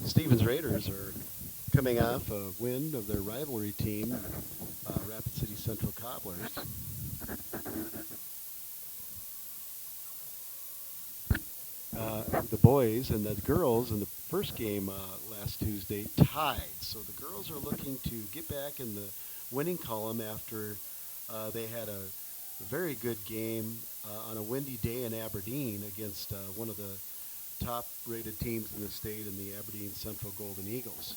Stevens Raiders are coming off a win of their rivalry team, Rapid City Central Cobblers. The boys and the girls in the first game last Tuesday tied. So the girls are looking to get back in the winning column after they had a very good game on a windy day in Aberdeen against one of the top-rated teams in the state in the Aberdeen Central Golden Eagles.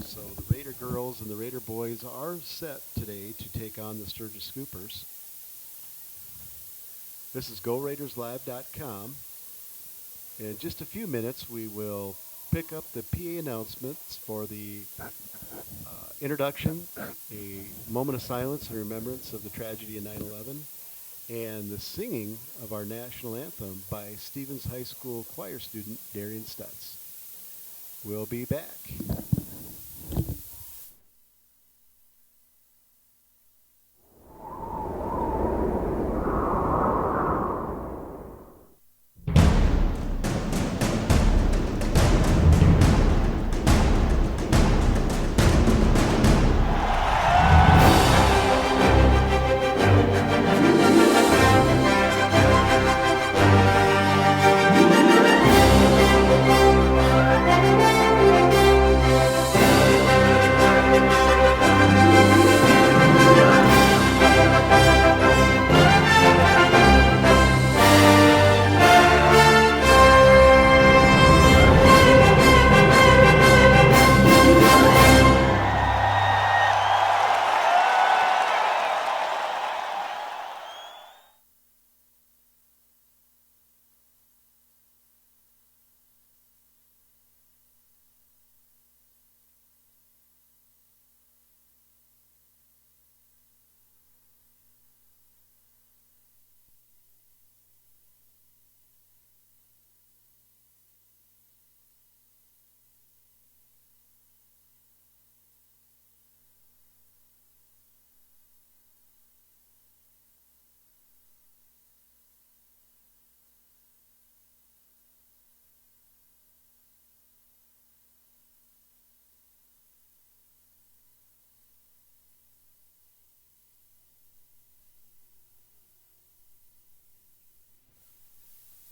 So the Raider girls and the Raider boys are set today to take on the Sturgis Scoopers. This is GoRaidersLive.com. In just a few minutes, we will pick up the PA announcements for the introduction, a moment of silence in remembrance of the tragedy of 9/11, and the singing of our national anthem by Stevens High School choir student Darian Stutz. We'll be back.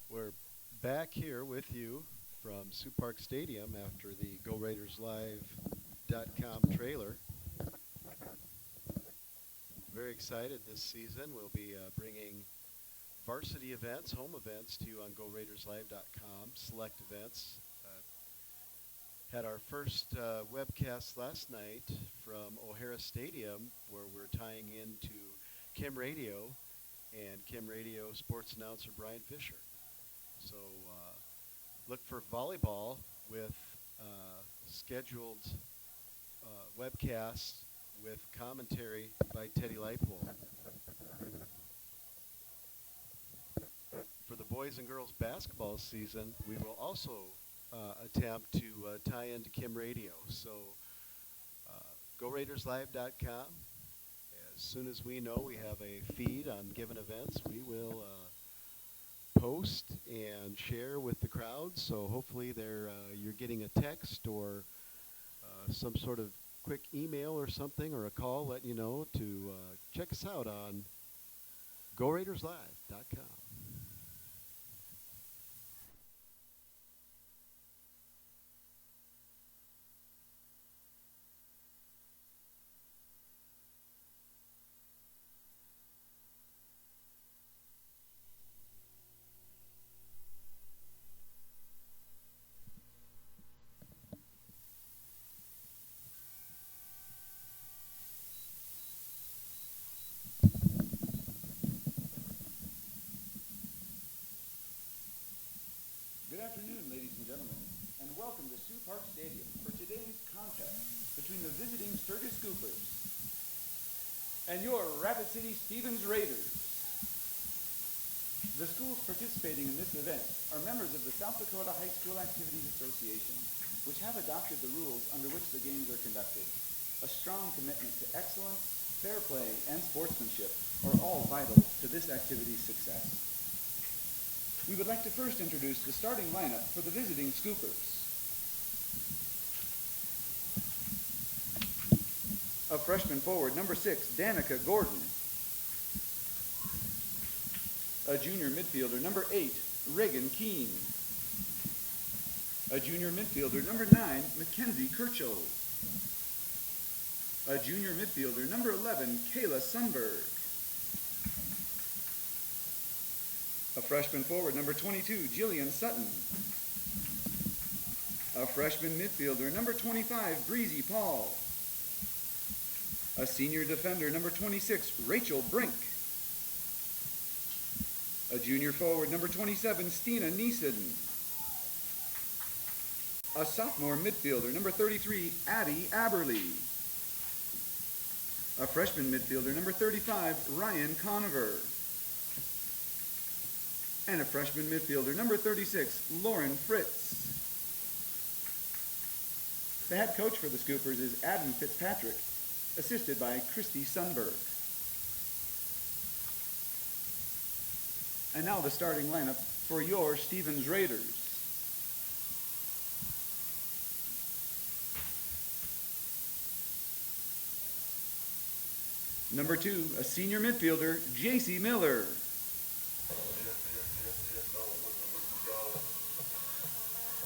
We're back here with you from Sioux Park Stadium after the GoRaidersLive.com trailer. Very excited this season. We'll be bringing varsity events, home events to you on GoRaidersLive.com, select events. Had our first webcast last night from O'Hara Stadium where we're tying into Kim Radio and Kim Radio sports announcer Brian Fisher. So look for volleyball with scheduled webcasts with commentary by Teddy Lightpool. For the boys and girls basketball season, we will also attempt to tie into Kim Radio. So GoRaidersLive.com. As soon as we know we have a feed on given events, we will post and share with the crowd. So hopefully you're getting a text or some sort of quick email or something or a call letting you know to check us out on GoRaidersLive.com. Good afternoon, ladies and gentlemen, and welcome to Sioux Park Stadium for today's contest between the visiting Sturgis Scoopers and your Rapid City Stevens Raiders. The schools participating in this event are members of the South Dakota High School Activities Association, which have adopted the rules under which the games are conducted. A strong commitment to excellence, fair play, and sportsmanship are all vital to this activity's success. We would like to first introduce the starting lineup for the visiting Scoopers. A freshman forward, number 6, Danica Gordon. A junior midfielder, number 8, Reagan Keene. A junior midfielder, number 9, Mackenzie Kirchhoff. A junior midfielder, number 11, Kayla Sundberg. A freshman forward, number 22, Jillian Sutton. A freshman midfielder, number 25, Breezy Paul. A senior defender, number 26, Rachel Brink. A junior forward, number 27, Stina Neeson. A sophomore midfielder, number 33, Addie Aberly. A freshman midfielder, number 35, Ryan Conover. And a freshman midfielder, number 36, Lauren Fritz. The head coach for the Scoopers is Adam Fitzpatrick, assisted by Christy Sundberg. And now the starting lineup for your Stevens Raiders. Number 2, a senior midfielder, J.C. Miller.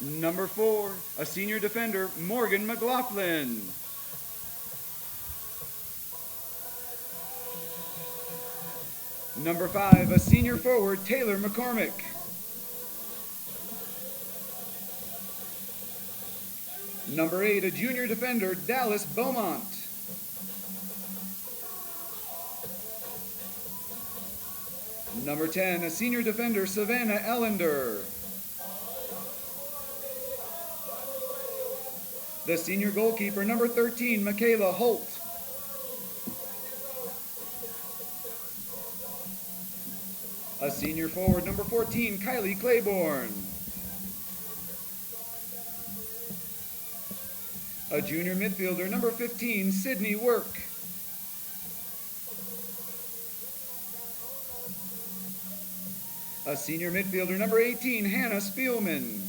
Number 4, a senior defender, Morgan McLaughlin. Number 5, a senior forward, Taylor McCormick. Number 8, a junior defender, Dallas Beaumont. Number 10, a senior defender, Savannah Ellender. The senior goalkeeper, number 13, Michaela Holt. A senior forward, number 14, Kylie Claiborne. A junior midfielder, number 15, Sydney Work. A senior midfielder, number 18, Hannah Spielman.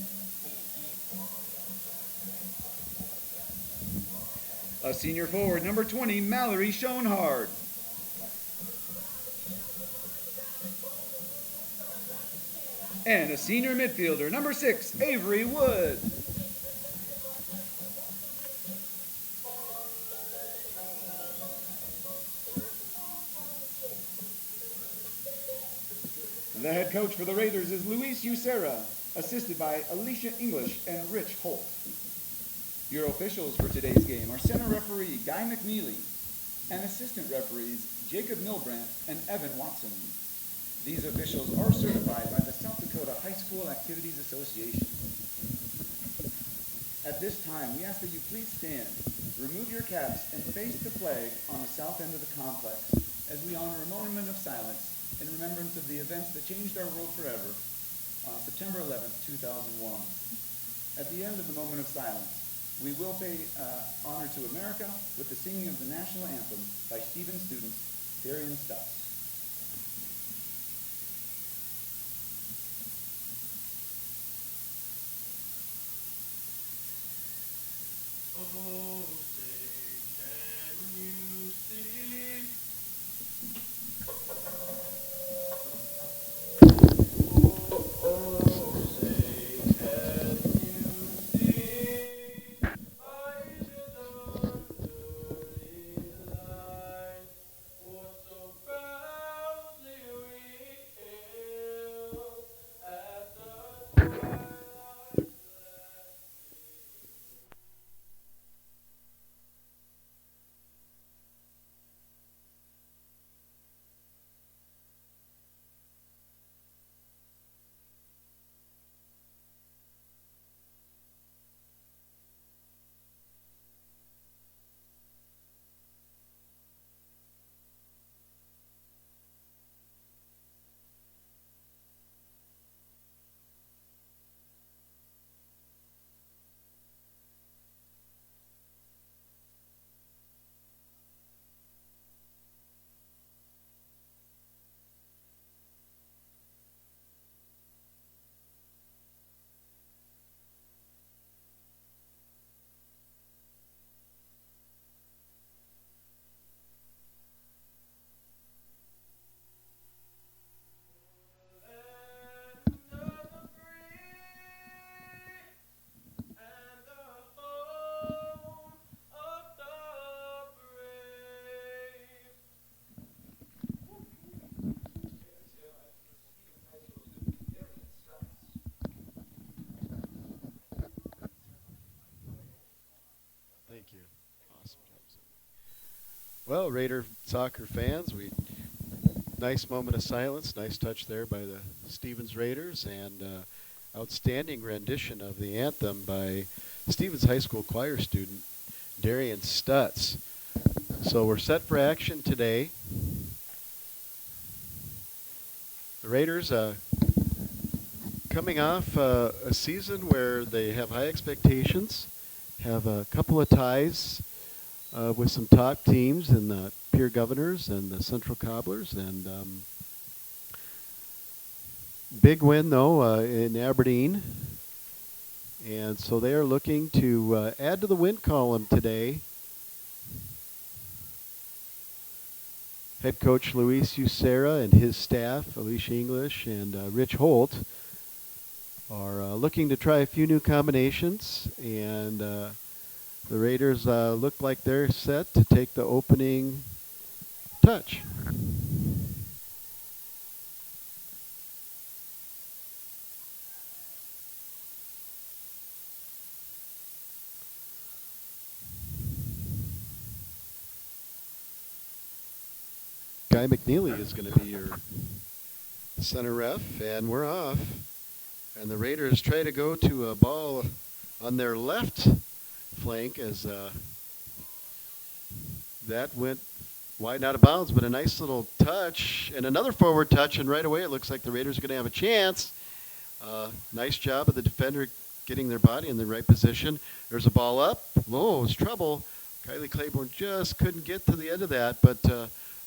A senior forward, number 20, Mallory Schoenhard. And a senior midfielder, number 6, Avery Wood. The head coach for the Raiders is Luis Ucera, assisted by Alicia English and Rich Holt. Your officials for today's game are center referee Guy McNeely and assistant referees Jacob Milbrandt and Evan Watson. These officials are certified by the South Dakota High School Activities Association. At this time, we ask that you please stand, remove your caps, and face the flag on the south end of the complex as we honor a moment of silence in remembrance of the events that changed our world forever on September 11th, 2001. At the end of the moment of silence, we will pay honor to America with the singing of the national anthem by Stevens students, Darian Stutz. Oh, say, can you see? Oh, say, can you see? Eyes under his light, what so proudly revealed at the twilight's last gleam. you. Awesome job. Well, Raider soccer fans, nice moment of silence. Nice touch there by the Stevens Raiders, and outstanding rendition of the anthem by Stevens High School choir student Darian Stutz. So we're set for action today. The Raiders coming off a season where they have high expectations, have a couple of ties with some top teams in the Peer Governors and the Central Cobblers, and big win though in Aberdeen, and so they are looking to add to the win column today. Head coach Luis Ucera and his staff, Alicia English and Rich Holt, are looking to try a few new combinations, and the Raiders look like they're set to take the opening touch. Guy McNeely is going to be your center ref, and we're off. And the Raiders try to go to a ball on their left flank as that went wide and out of bounds, but a nice little touch and another forward touch, and right away it looks like the Raiders are going to have a chance. Nice job of the defender getting their body in the right position. There's a ball up. Oh, it's trouble. Kylie Claiborne just couldn't get to the end of that, but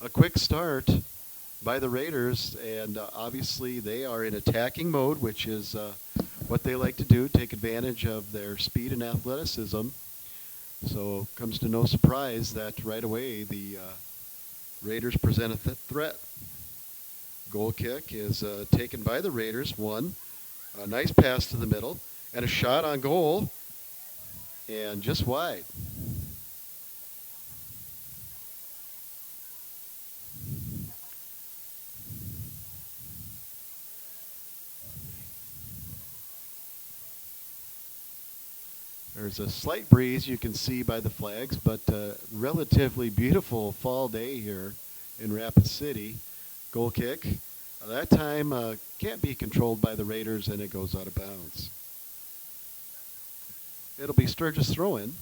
a quick start by the Raiders, and obviously they are in attacking mode, which is what they like to do, take advantage of their speed and athleticism. So it comes to no surprise that right away the Raiders present a threat. Goal kick is taken by the Raiders. A nice pass to the middle, and a shot on goal, and just wide. There's a slight breeze you can see by the flags, but relatively beautiful fall day here in Rapid City. Goal kick. That time can't be controlled by the Raiders, and it goes out of bounds. It'll be Sturgis throw-in.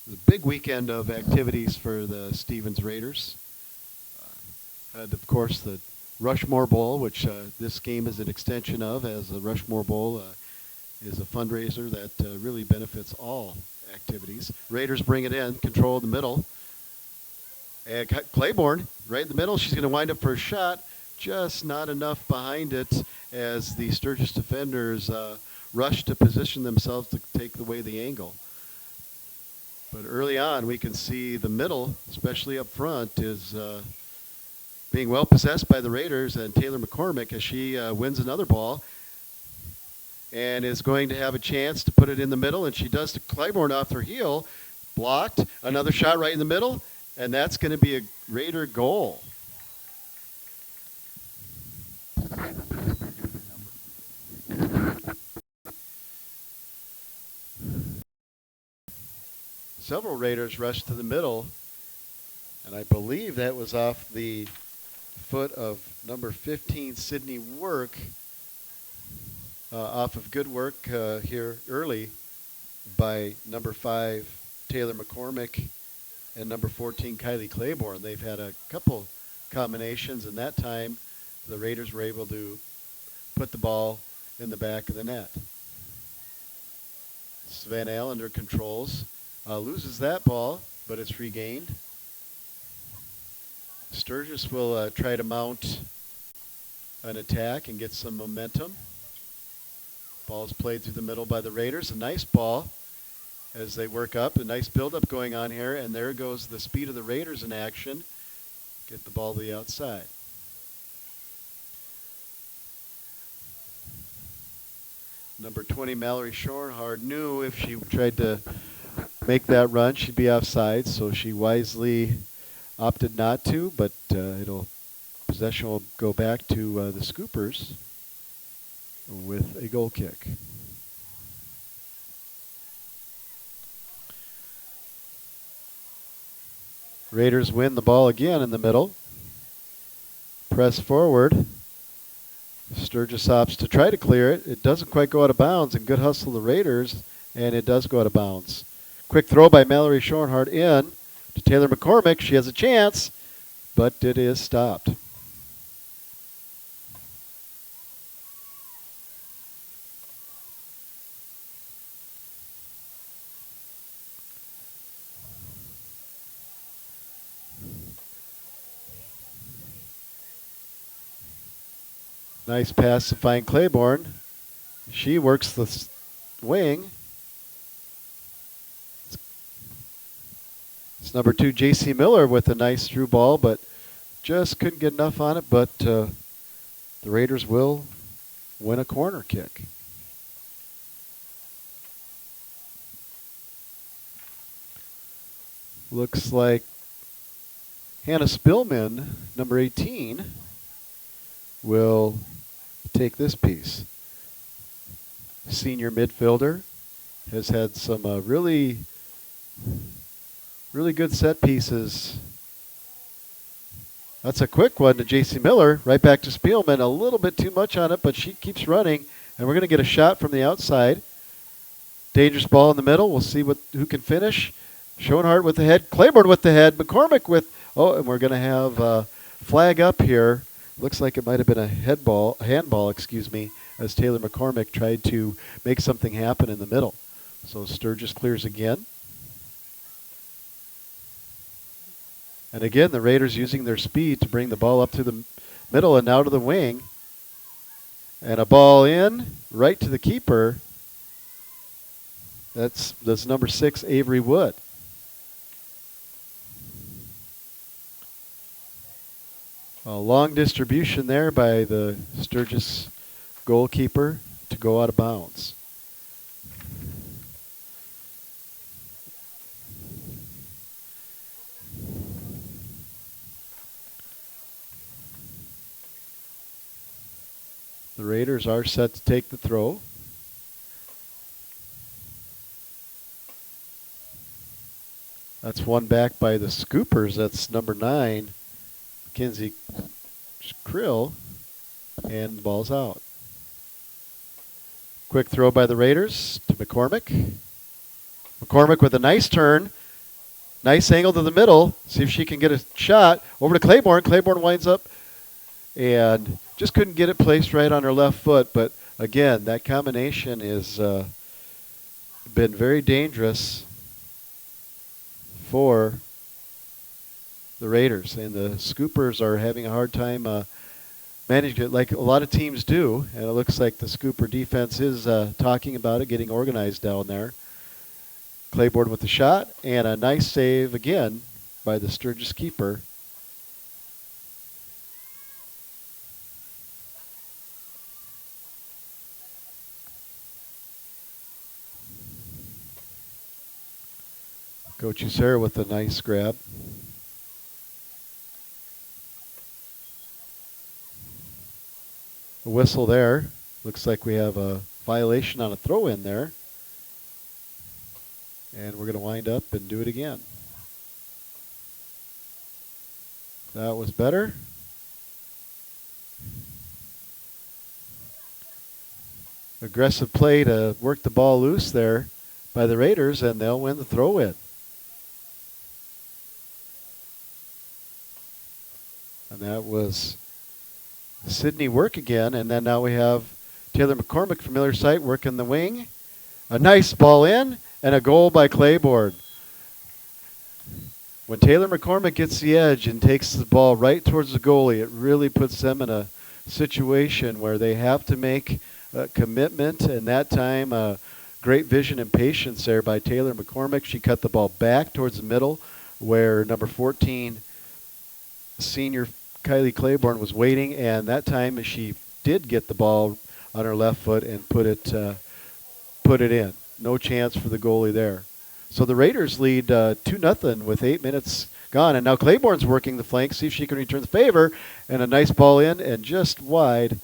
It's a big weekend of activities for the Stevens Raiders. And of course, the Rushmore Bowl, which this game is an extension of, as the Rushmore Bowl is a fundraiser that really benefits all activities. Raiders bring it in, control the middle. And Claiborne, right in the middle, she's going to wind up for a shot. Just not enough behind it as the Sturgis defenders rush to position themselves to take away the angle. But early on, we can see the middle, especially up front, is being well possessed by the Raiders, and Taylor McCormick, as she wins another ball and is going to have a chance to put it in the middle, and she does to Claiborne off her heel. Blocked. Another shot right in the middle, and that's going to be a Raider goal. Several Raiders rushed to the middle, and I believe that was off the foot of number 15, Sydney Work, off of good work here early by number 5, Taylor McCormick, and number 14, Kylie Claiborne. They've had a couple combinations, and that time the Raiders were able to put the ball in the back of the net. Sven Allender controls, loses that ball, but it's regained. Sturgis will try to mount an attack and get some momentum. Ball's played through the middle by the Raiders. A nice ball as they work up. A nice build-up going on here, and there goes the speed of the Raiders in action. Get the ball to the outside. Number 20, Mallory Shornhard, knew if she tried to make that run, she'd be offside, so she wisely opted not to, but possession will go back to the Scoopers. with a goal kick. Raiders win the ball again in the middle. Press forward. Sturgis opts to try to clear it. It doesn't quite go out of bounds, and good hustle the Raiders, and it does go out of bounds. Quick throw by Mallory Schoenhardt in to Taylor McCormick. She has a chance, but it is stopped. Nice pass to find Claiborne. She works the wing. It's number 2, J.C. Miller, with a nice through ball, but just couldn't get enough on it. But the Raiders will win a corner kick. Looks like Hannah Spillman, number 18, will take this piece. Senior midfielder, has had some really good set pieces. That's a quick one to J.C. Miller. Right back to Spielman. A little bit too much on it, but she keeps running. And we're going to get a shot from the outside. Dangerous ball in the middle. We'll see who can finish. Schoenhardt with the head. Claiborne with the head. McCormick with... Oh, and we're going to have a flag up here. Looks like it might have been a handball, as Taylor McCormick tried to make something happen in the middle. So Sturgis clears again. And again, the Raiders using their speed to bring the ball up to the middle and now to the wing. And a ball in, right to the keeper. That's number 6, Avery Wood. A long distribution there by the Sturgis goalkeeper to go out of bounds. The Raiders are set to take the throw. That's one back by the Scoopers. That's number 9, Mackenzie Krill, and the ball's out. Quick throw by the Raiders to McCormick. McCormick with a nice turn. Nice angle to the middle. See if she can get a shot. Over to Claiborne. Claiborne winds up and just couldn't get it placed right on her left foot. But again, that combination has been very dangerous for the Raiders. And the Scoopers are having a hard time managing it like a lot of teams do. And it looks like the Scooper defense is talking about it, getting organized down there. Claiborne with the shot, and a nice save again by the Sturgis keeper. Coach Usera with a nice grab. A whistle there. Looks like we have a violation on a throw-in there. And we're going to wind up and do it again. That was better. Aggressive play to work the ball loose there by the Raiders, and they'll win the throw-in. And that was Sydney work again, and then now we have Taylor McCormick from Miller Site working the wing. A nice ball in, and a goal by Claiborne. When Taylor McCormick gets the edge and takes the ball right towards the goalie, it really puts them in a situation where they have to make a commitment, and that time great vision and patience there by Taylor McCormick. She cut the ball back towards the middle where number 14, senior Kylie Claiborne, was waiting, and that time she did get the ball on her left foot and put it in. No chance for the goalie there. So the Raiders lead 2-0 with 8 minutes gone. And now Claiborne's working the flank, see if she can return the favor. And a nice ball in and just wide.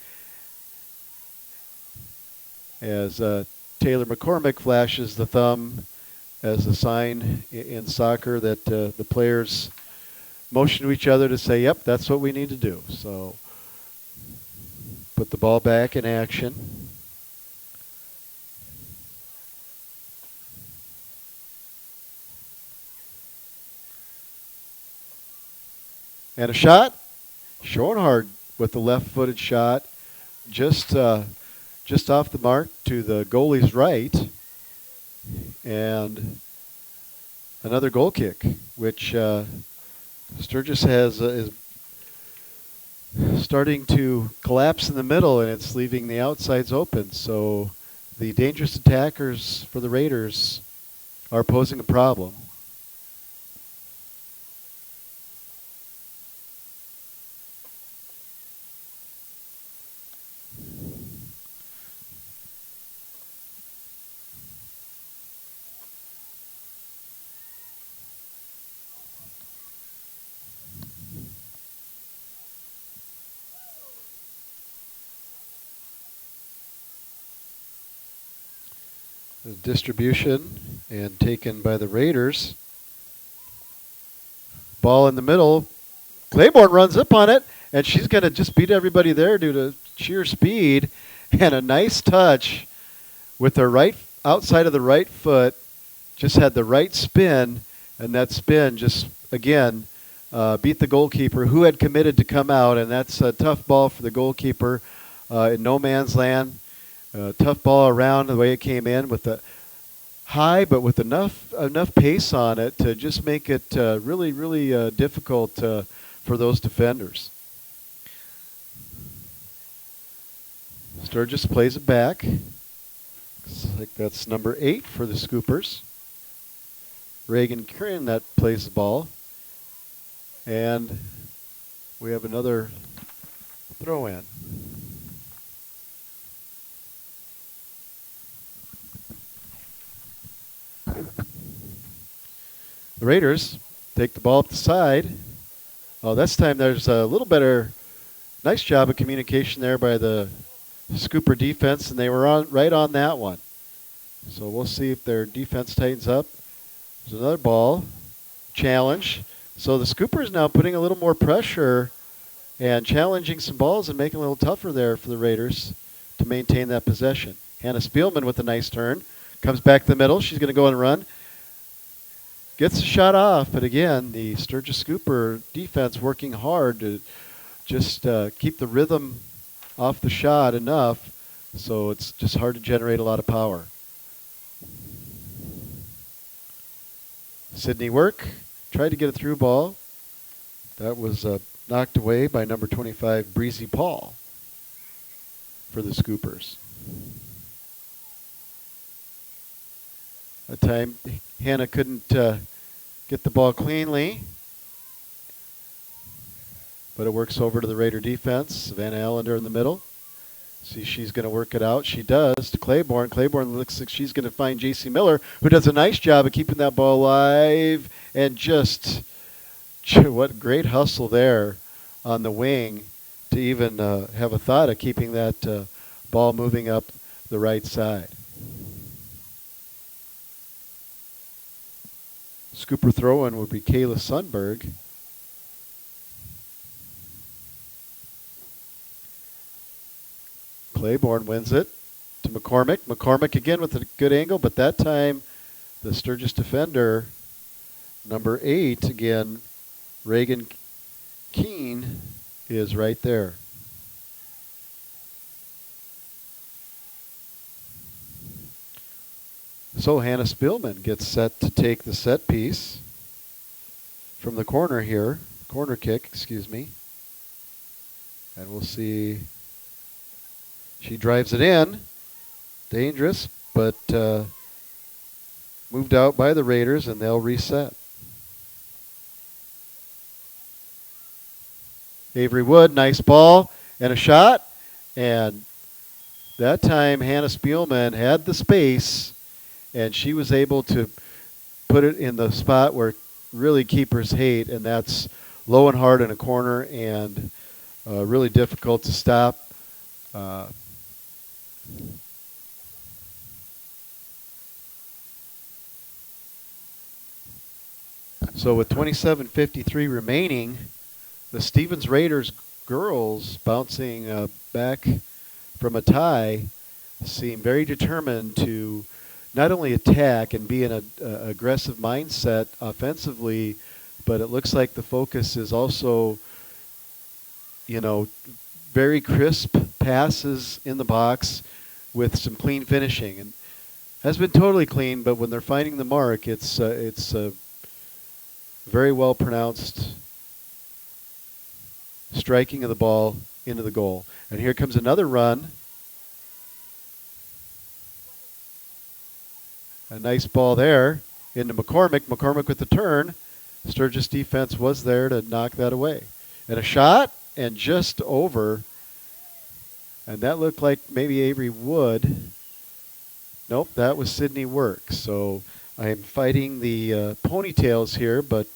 as Taylor McCormick flashes the thumb as a sign in soccer that the players motion to each other to say, yep, that's what we need to do. So put the ball back in action. And a shot. Schoenhard with the left-footed shot, just off the mark to the goalie's right, and another goal kick, which Sturgis has is starting to collapse in the middle, and it's leaving the outsides open. So the dangerous attackers for the Raiders are posing a problem. The distribution and taken by the Raiders. Ball in the middle. Claiborne runs up on it, and she's going to just beat everybody there due to sheer speed. And a nice touch with her right outside of the right foot. Just had the right spin, and that spin just, again, beat the goalkeeper who had committed to come out, and that's a tough ball for the goalkeeper in no man's land. Tough ball around the way it came in with the high, but with enough pace on it to just make it really difficult for those defenders. Sturgis plays it back. Looks like that's number 8 for the Scoopers. Reagan Kieran that plays the ball. And we have another throw in. The Raiders take the ball up the side. Oh, this time there's a little better, nice job of communication there by the Scooper defense, and they were right on that one. So we'll see if their defense tightens up. There's another ball, challenge. So the Scoopers now putting a little more pressure and challenging some balls and making it a little tougher there for the Raiders to maintain that possession. Hannah Spielman with a nice turn. Comes back to the middle. She's going to go and run. Gets the shot off, but again, the Sturgis Scooper defense working hard to just keep the rhythm off the shot enough so it's just hard to generate a lot of power. Sydney Work tried to get a through ball. That was knocked away by number 25, Breezy Paul, for the Scoopers. That time, Hannah couldn't get the ball cleanly, but it works over to the Raider defense. Savannah Allender in the middle. See, she's going to work it out. She does to Claiborne. Claiborne looks like she's going to find J.C. Miller, who does a nice job of keeping that ball alive. And just what great hustle there on the wing to even have a thought of keeping that ball moving up the right side. Scooper throw-in would be Kayla Sundberg. Claiborne wins it to McCormick. McCormick again with a good angle, but that time the Sturgis defender, number 8, again, Reagan Keene, is right there. So Hannah Spielman gets set to take the set piece from the corner here. Corner kick, excuse me. And we'll see. She drives it in. Dangerous, but moved out by the Raiders, and they'll reset. Avery Wood, nice ball and a shot. And that time Hannah Spielman had the space, and she was able to put it in the spot where really keepers hate, and that's low and hard in a corner and really difficult to stop. So with 27:53 remaining, the Stevens Raiders girls bouncing back from a tie seem very determined to not only attack and be in an aggressive mindset offensively, but it looks like the focus is also, you know, very crisp passes in the box with some clean finishing. And has been totally clean, but when they're finding the mark, it's very well pronounced striking of the ball into the goal. And here comes another run. A nice ball there into McCormick. McCormick with the turn. Sturgis defense was there to knock that away. And a shot, and just over. And that looked like maybe Avery Wood. Nope, that was Sydney Work. So I am fighting the ponytails here, but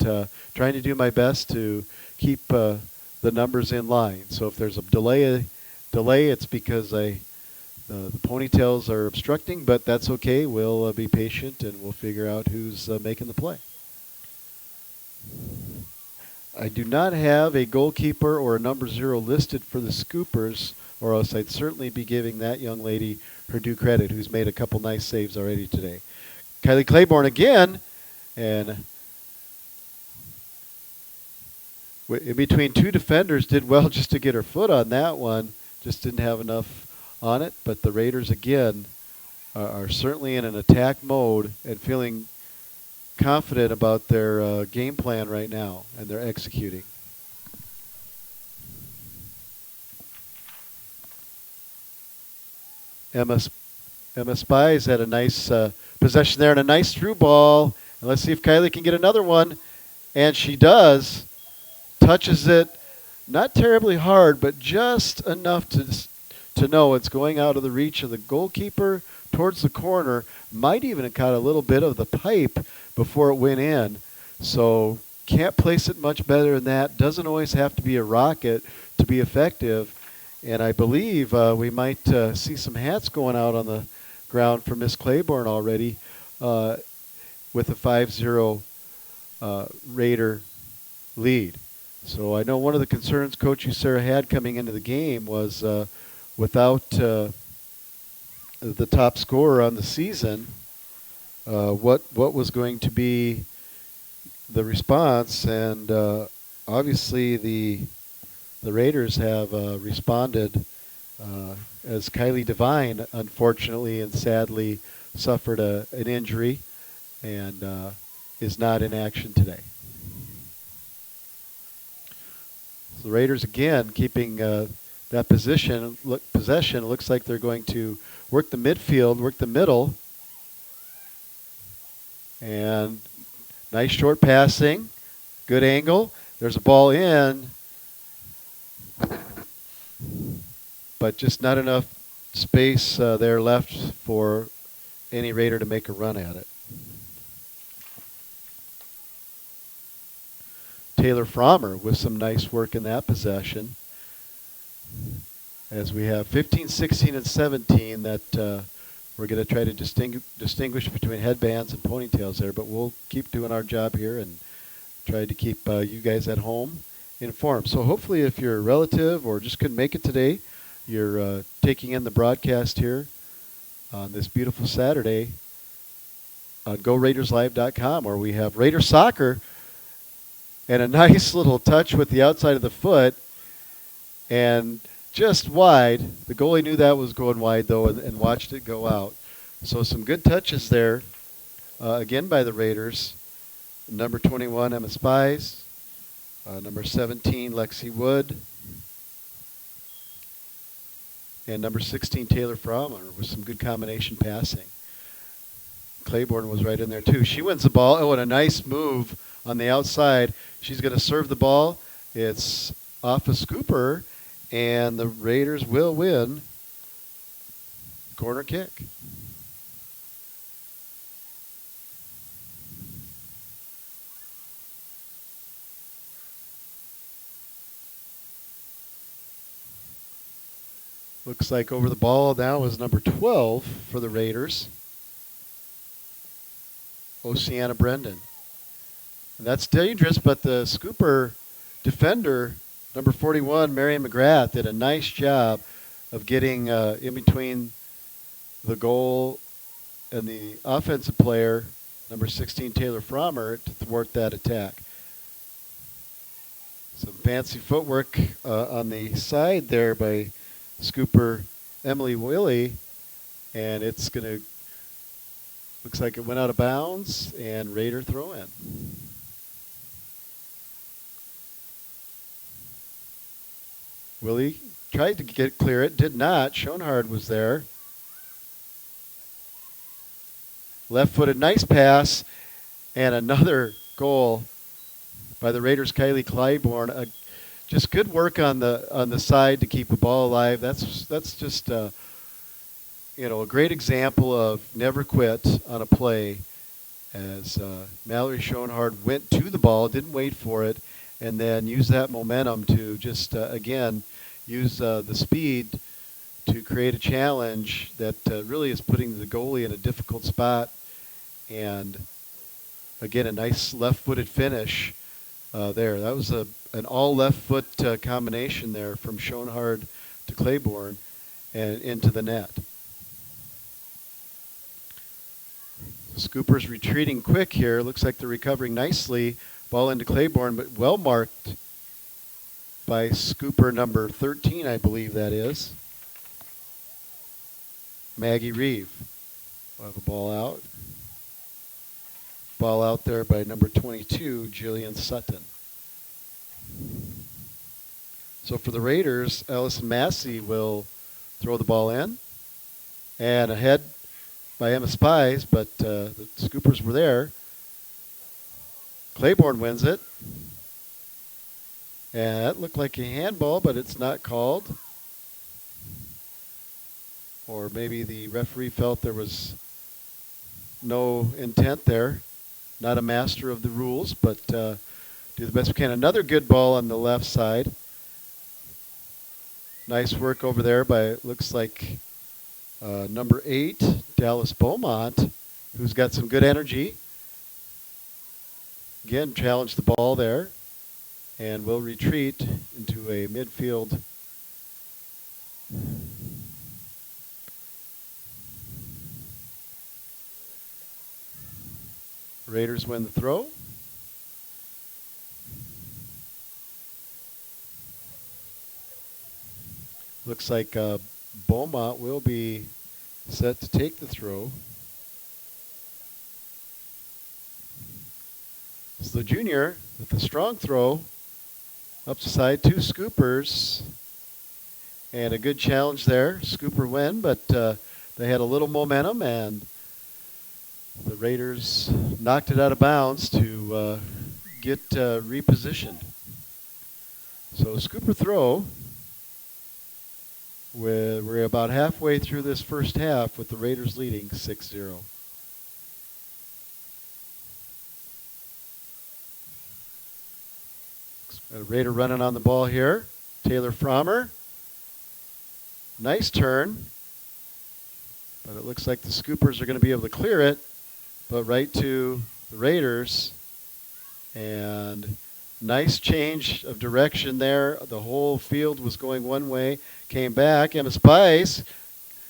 trying to do my best to keep the numbers in line. So if there's a delay, it's because the ponytails are obstructing, but that's okay. We'll be patient and we'll figure out who's making the play. I do not have a goalkeeper or a number 0 listed for the Scoopers, or else I'd certainly be giving that young lady her due credit, who's made a couple nice saves already today. Kylie Claiborne again, and in between two defenders did well just to get her foot on that one. Just didn't have enough on it, but the Raiders again are certainly in an attack mode and feeling confident about their game plan right now, and they're executing. Emma Spies had a nice possession there and a nice through ball. And let's see if Kylie can get another one. And she does. Touches it, not terribly hard, but just enough to know it's going out of the reach of the goalkeeper towards the corner. Might even have caught a little bit of the pipe before it went in. So can't place it much better than that. Doesn't always have to be a rocket to be effective. And I believe we might see some hats going out on the ground for Miss Claiborne already with a 5-0 Raider lead. So I know one of the concerns Coach Usera had coming into the game was without the top scorer on the season, what was going to be the response. And obviously the Raiders have responded as Kylie Devine, unfortunately and sadly, suffered an injury and is not in action today. So the Raiders again keeping that possession. It looks like they're going to work the midfield, work the middle, and nice short passing, good angle. There's a ball in, but just not enough space there left for any Raider to make a run at it. Taylor Frommer with some nice work in that possession. As we have 15, 16, and 17 that we're going to try to distinguish between headbands and ponytails there, but we'll keep doing our job here and try to keep you guys at home informed. So hopefully if you're a relative or just couldn't make it today, you're taking in the broadcast here on this beautiful Saturday on GoRaidersLive.com, where we have Raider Soccer and a nice little touch with the outside of the foot and just wide. The goalie knew that was going wide, though, and watched it go out. So some good touches there, again, by the Raiders. Number 21, Emma Spies. Number 17, Lexi Wood. And number 16, Taylor Frommer, with some good combination passing. Claiborne was right in there, too. She wins the ball. Oh, and a nice move on the outside. She's going to serve the ball. It's off a scooper, and the Raiders will win corner kick. Looks like over the ball now is number 12 for the Raiders, Oceana Brendan. And that's dangerous, but the Scooper defender, number 41, Marion McGrath, did a nice job of getting in between the goal and the offensive player, number 16, Taylor Frommer, to thwart that attack. Some fancy footwork on the side there by Scooper Emily Willie, and it's going to, looks like it went out of bounds, and Raider throw in. Willie tried to clear it, did not. Schoenhard was there. Left-footed, nice pass, and another goal by the Raiders' Kylie Clybourne. Just good work on the side to keep the ball alive. That's just a great example of never quit on a play. As Mallory Schoenhard went to the ball, didn't wait for it, and then used that momentum to just again use the speed to create a challenge that really is putting the goalie in a difficult spot. And again, a nice left-footed finish there. That was an all left-foot combination there from Schoenhard to Clybourne and into the net. Scoopers retreating quick here. Looks like they're recovering nicely. Ball into Clybourne, but well marked by Scooper number 13, I believe that is. Maggie Reeve will have a ball out. Ball out there by number 22, Jillian Sutton. So for the Raiders, Allison Massey will throw the ball in. And ahead by Emma Spies, but the Scoopers were there. Clybourne wins it. And that looked like a handball, but it's not called. Or maybe the referee felt there was no intent there. Not a master of the rules, but do the best we can. Another good ball on the left side. Nice work over there by, looks like, number 8, Dallas Beaumont, who's got some good energy. Again, challenged the ball there and will retreat into a midfield. Raiders win the throw. Looks like Beaumont will be set to take the throw. So the junior with a strong throw up the side, 2 Scoopers, and a good challenge there. Scooper win, but they had a little momentum, and the Raiders knocked it out of bounds to get repositioned. So Scooper throw. We're about halfway through this first half with the Raiders leading 6-0. A Raider running on the ball here. Taylor Frommer. Nice turn. But it looks like the Scoopers are going to be able to clear it. But right to the Raiders. And nice change of direction there. The whole field was going one way. Came back. Emma Spice.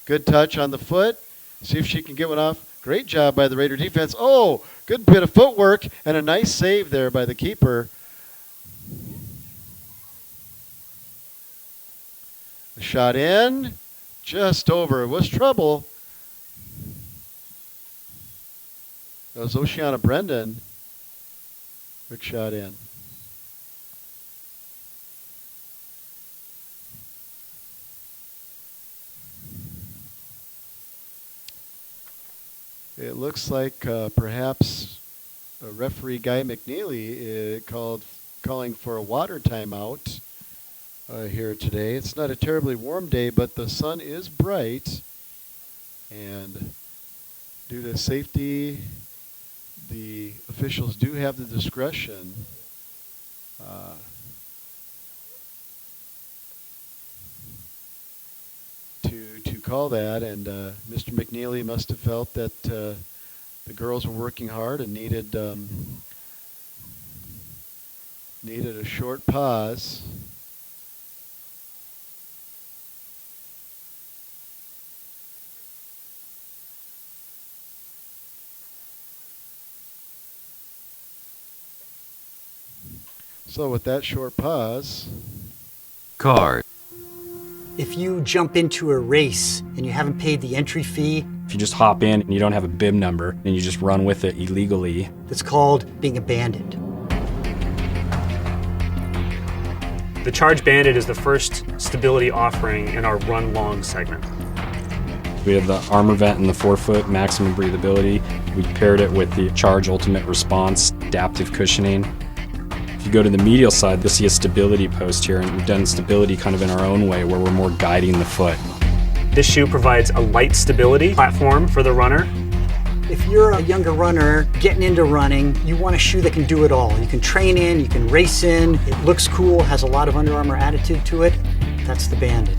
Good touch on the foot. See if she can get one off. Great job by the Raider defense. Oh, good bit of footwork and a nice save there by the keeper. A shot in. Just over. It was trouble. That was Oceana Brendan. Quick shot in. It looks like perhaps referee Guy McNeely calling for a water timeout here today. It's not a terribly warm day, but the sun is bright, and due to safety, the officials do have the discretion to call that, and Mr. McNeely must have felt that the girls were working hard and needed Needed a short pause. So with that short pause, Car. If you jump into a race and you haven't paid the entry fee, If you just hop in and you don't have a bib number and you just run with it illegally, that's called being a bandit. The Charge Bandit is the first stability offering in our run long segment. we have the armor vent and the 4-foot maximum breathability. We paired it with the Charge Ultimate Response adaptive cushioning. If you go to the medial side, you'll see a stability post here, and we've done stability kind of in our own way where we're more guiding the foot. This shoe provides a light stability platform for the runner. If you're a younger runner getting into running, you want a shoe that can do it all. You can train in, you can race in, it looks cool, has a lot of Under Armour attitude to it. That's the Bandit.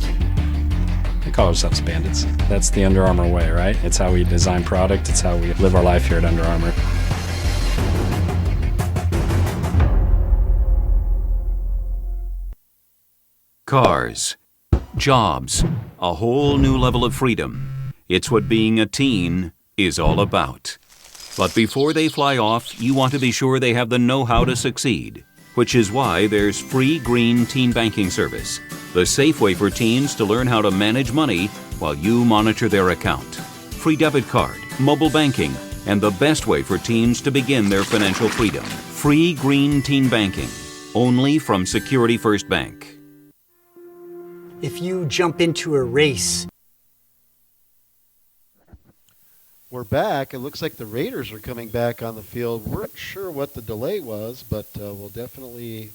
We call ourselves bandits. That's the Under Armour way, right? It's how we design product. It's how we live our life here at Under Armour. Cars. Jobs. A whole new level of freedom. It's what being a teen is all about. But before they fly off, you want to be sure they have the know-how to succeed, which is why there's free green teen banking service, the safe way for teens to learn how to manage money while you monitor their account. Free debit card, mobile banking, and the best way for teens to begin their financial freedom. Free green teen banking, only from Security First Bank. If you jump into a race, we're back. It looks like the Raiders are coming back on the field. We're not sure what the delay was, but we'll definitely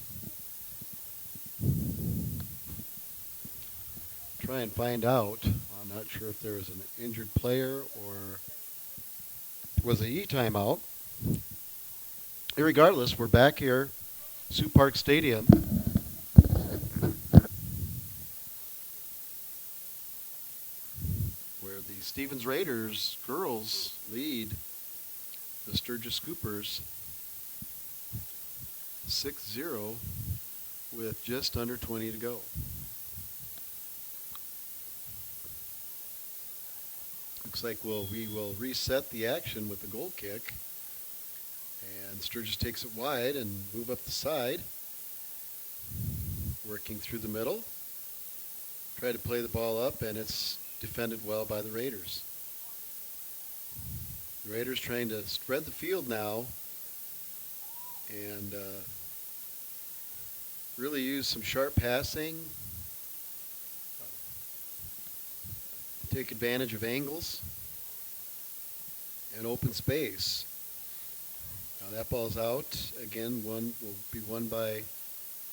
try and find out. I'm not sure if there was an injured player or was a timeout. Irregardless, we're back here, Sioux Park Stadium. Where the Stevens Raiders girls lead the Sturgis Scoopers 6-0 with just under 20 to go. Looks like we will reset the action with the goal kick. And Sturgis takes it wide and move up the side. Working through the middle. Try to play the ball up, and it's defended well by the Raiders. The Raiders trying to spread the field now and really use some sharp passing. Take advantage of angles and open space. Now that ball's out. Again, one will be won by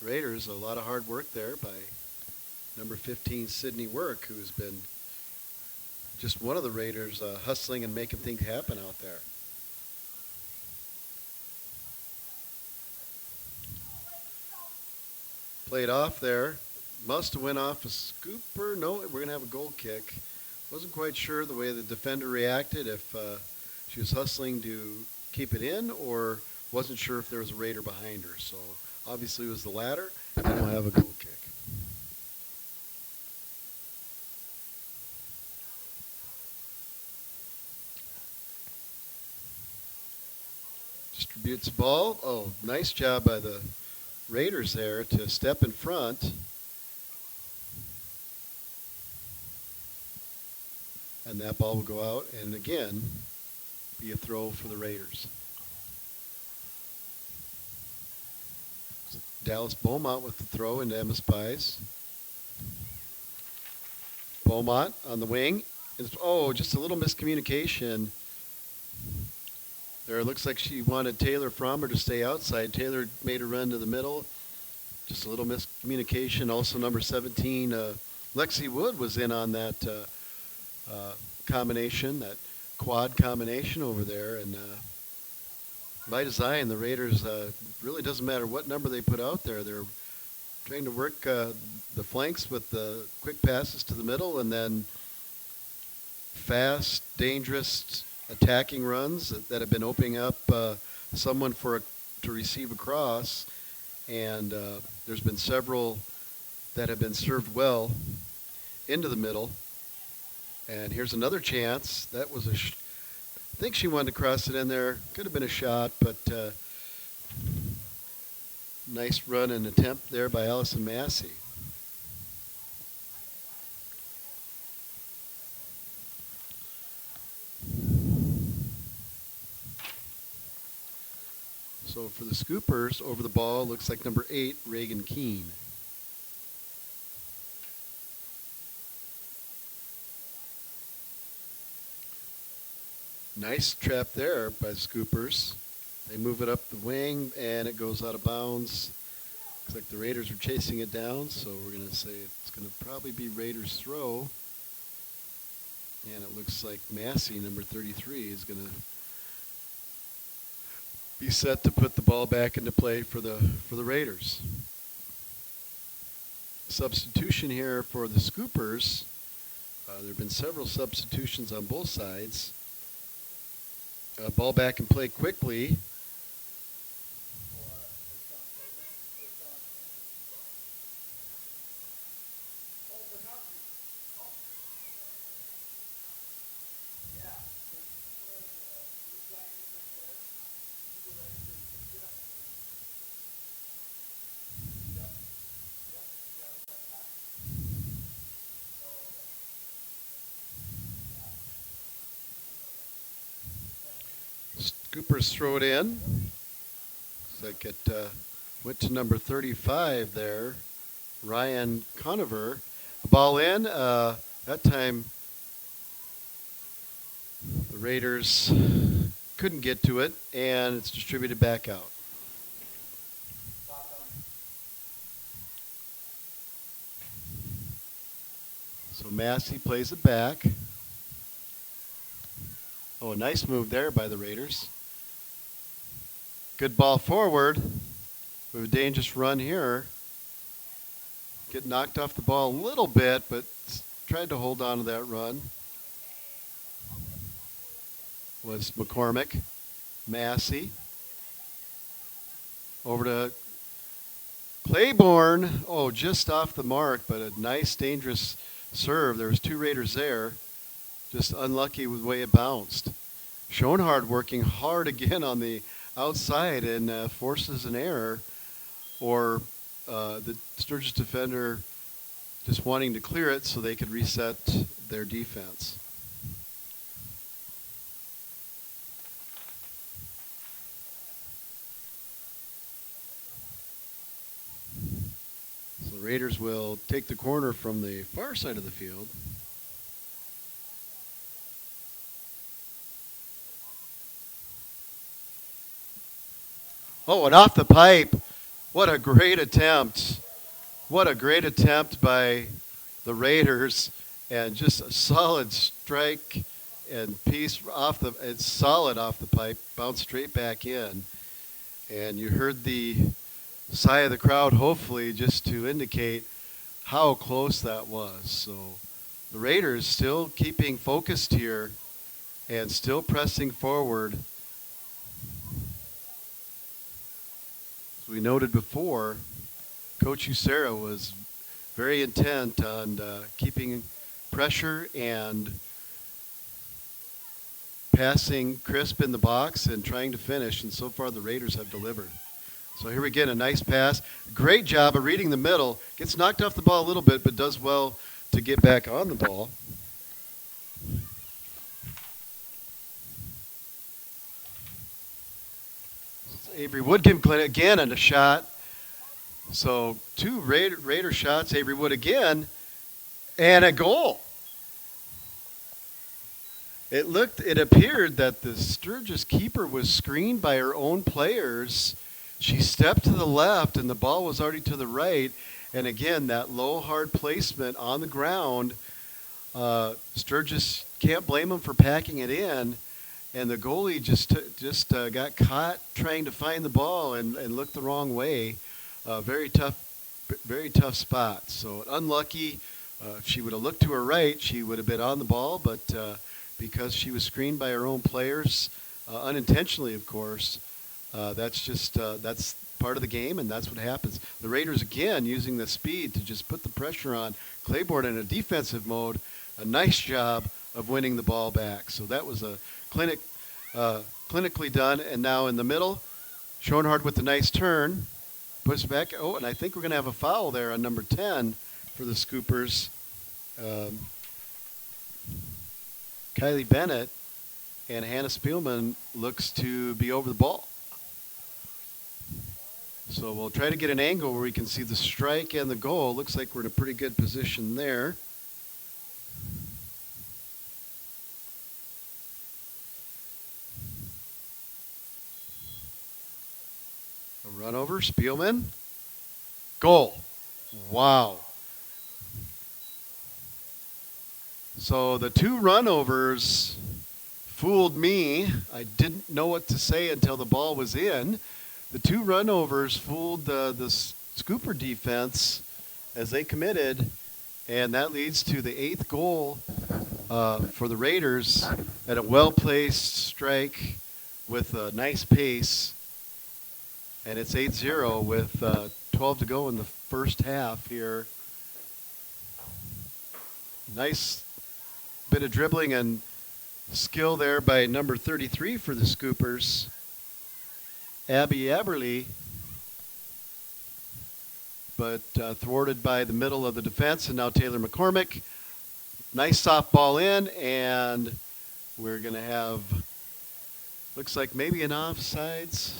Raiders. A lot of hard work there by number 15, Sydney Work, who's been just one of the Raiders hustling and making things happen out there. Played off there. Must have went off a scooper. No, we're going to have a goal kick. Wasn't quite sure the way the defender reacted, if she was hustling to keep it in or wasn't sure if there was a Raider behind her. So obviously it was the latter, and we'll have a goal kick. Distributes the ball. Oh, nice job by the Raiders there to step in front. And that ball will go out and again be a throw for the Raiders. Dallas Beaumont with the throw into Emma Spies. Beaumont on the wing. Just a little miscommunication. There, it looks like she wanted Taylor Frommer to stay outside. Taylor made a run to the middle. Just a little miscommunication. Also, number 17, Lexi Wood was in on that combination, that quad combination over there. And by design, the Raiders really doesn't matter what number they put out there. They're trying to work the flanks with the quick passes to the middle and then fast, dangerous attacking runs that have been opening up someone to receive a cross. and there's been several that have been served well into the middle. And here's another chance. That was I think she wanted to cross it in there. Could have been a shot, but nice run and attempt there by Allison Massey. So for the Scoopers, over the ball, looks like number 8, Reagan Keene. Nice trap there by the Scoopers. They move it up the wing, and it goes out of bounds. Looks like the Raiders are chasing it down, so we're going to say it's going to probably be Raiders' throw. And it looks like Massey, number 33, is going to be set to put the ball back into play for the Raiders. Substitution here for the Scoopers. There have been several substitutions on both sides. Ball back in play quickly. Scoopers throw it in. Looks like it went to number 35 there, Ryan Conover. The ball in. That time the Raiders couldn't get to it, and it's distributed back out. So Massey plays it back. Oh, a nice move there by the Raiders. Good ball forward. We have a dangerous run here. Get knocked off the ball a little bit, but tried to hold on to that run. Was McCormick. Massey. Over to Claiborne. Oh, just off the mark, but a nice, dangerous serve. There was 2 Raiders there. Just unlucky with the way it bounced. Schoenhardt working hard again on the outside and forces an error, or the Sturgis defender just wanting to clear it so they could reset their defense. So the Raiders will take the corner from the far side of the field. Oh, and off the pipe. What a great attempt. What a great attempt by the Raiders. And just a solid strike and piece it's solid off the pipe. Bounced straight back in. And you heard the sigh of the crowd, hopefully, just to indicate how close that was. So the Raiders still keeping focused here and still pressing forward. We noted before, Coach Usera was very intent on keeping pressure and passing crisp in the box and trying to finish, and so far the Raiders have delivered. So here we get a nice pass. Great job of reading the middle. Gets knocked off the ball a little bit, but does well to get back on the ball. Avery Woodgate again and a shot. So 2 Raider shots. Avery Wood again, and a goal. It appeared that the Sturgis keeper was screened by her own players. She stepped to the left, and the ball was already to the right. And again, that low, hard placement on the ground. Sturgis can't blame them for packing it in. And the goalie just got caught trying to find the ball and looked the wrong way. Very tough spot. So unlucky. If she would have looked to her right, she would have been on the ball. But because she was screened by her own players, unintentionally, of course, That's part of the game, and that's what happens. The Raiders again using the speed to just put the pressure on Claiborne in a defensive mode. A nice job of winning the ball back. So that was a clinically done. And now in the middle, Schoenhardt with the nice turn, puts back. Oh, and I think we're going to have a foul there on number 10 for the Scoopers. Kylie Bennett, and Hannah Spielman looks to be over the ball. So we'll try to get an angle where we can see the strike and the goal. Looks like we're in a pretty good position there. A run over, Spielman. Goal. Wow. So the two runovers fooled me. I didn't know what to say until the ball was in. The two runovers fooled the Scooper defense as they committed, and that leads to the 8th goal for the Raiders at a well-placed strike with a nice pace, and it's 8-0 with 12 to go in the first half here. Nice bit of dribbling and skill there by number 33 for the Scoopers, Abby Aberly, but thwarted by the middle of the defense, and now Taylor McCormick. Nice soft ball in, and we're going to have, looks like maybe an offsides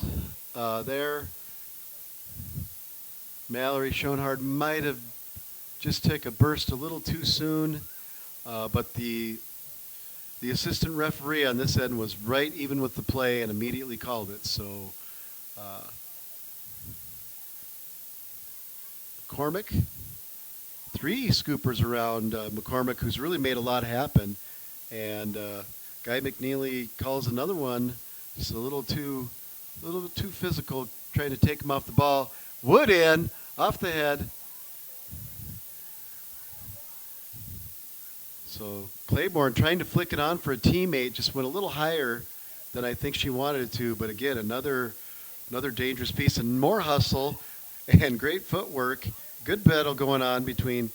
there. Mallory Schoenhardt might have just took a burst a little too soon, but the assistant referee on this end was right even with the play and immediately called it. So McCormick, 3 Scoopers around McCormick, who's really made a lot happen. And Guy McNeely calls another one, just a little too physical, trying to take him off the ball. Wood in, off the head. So Claiborne trying to flick it on for a teammate, just went a little higher than I think she wanted it to. But again, another dangerous piece and more hustle and great footwork. Good battle going on between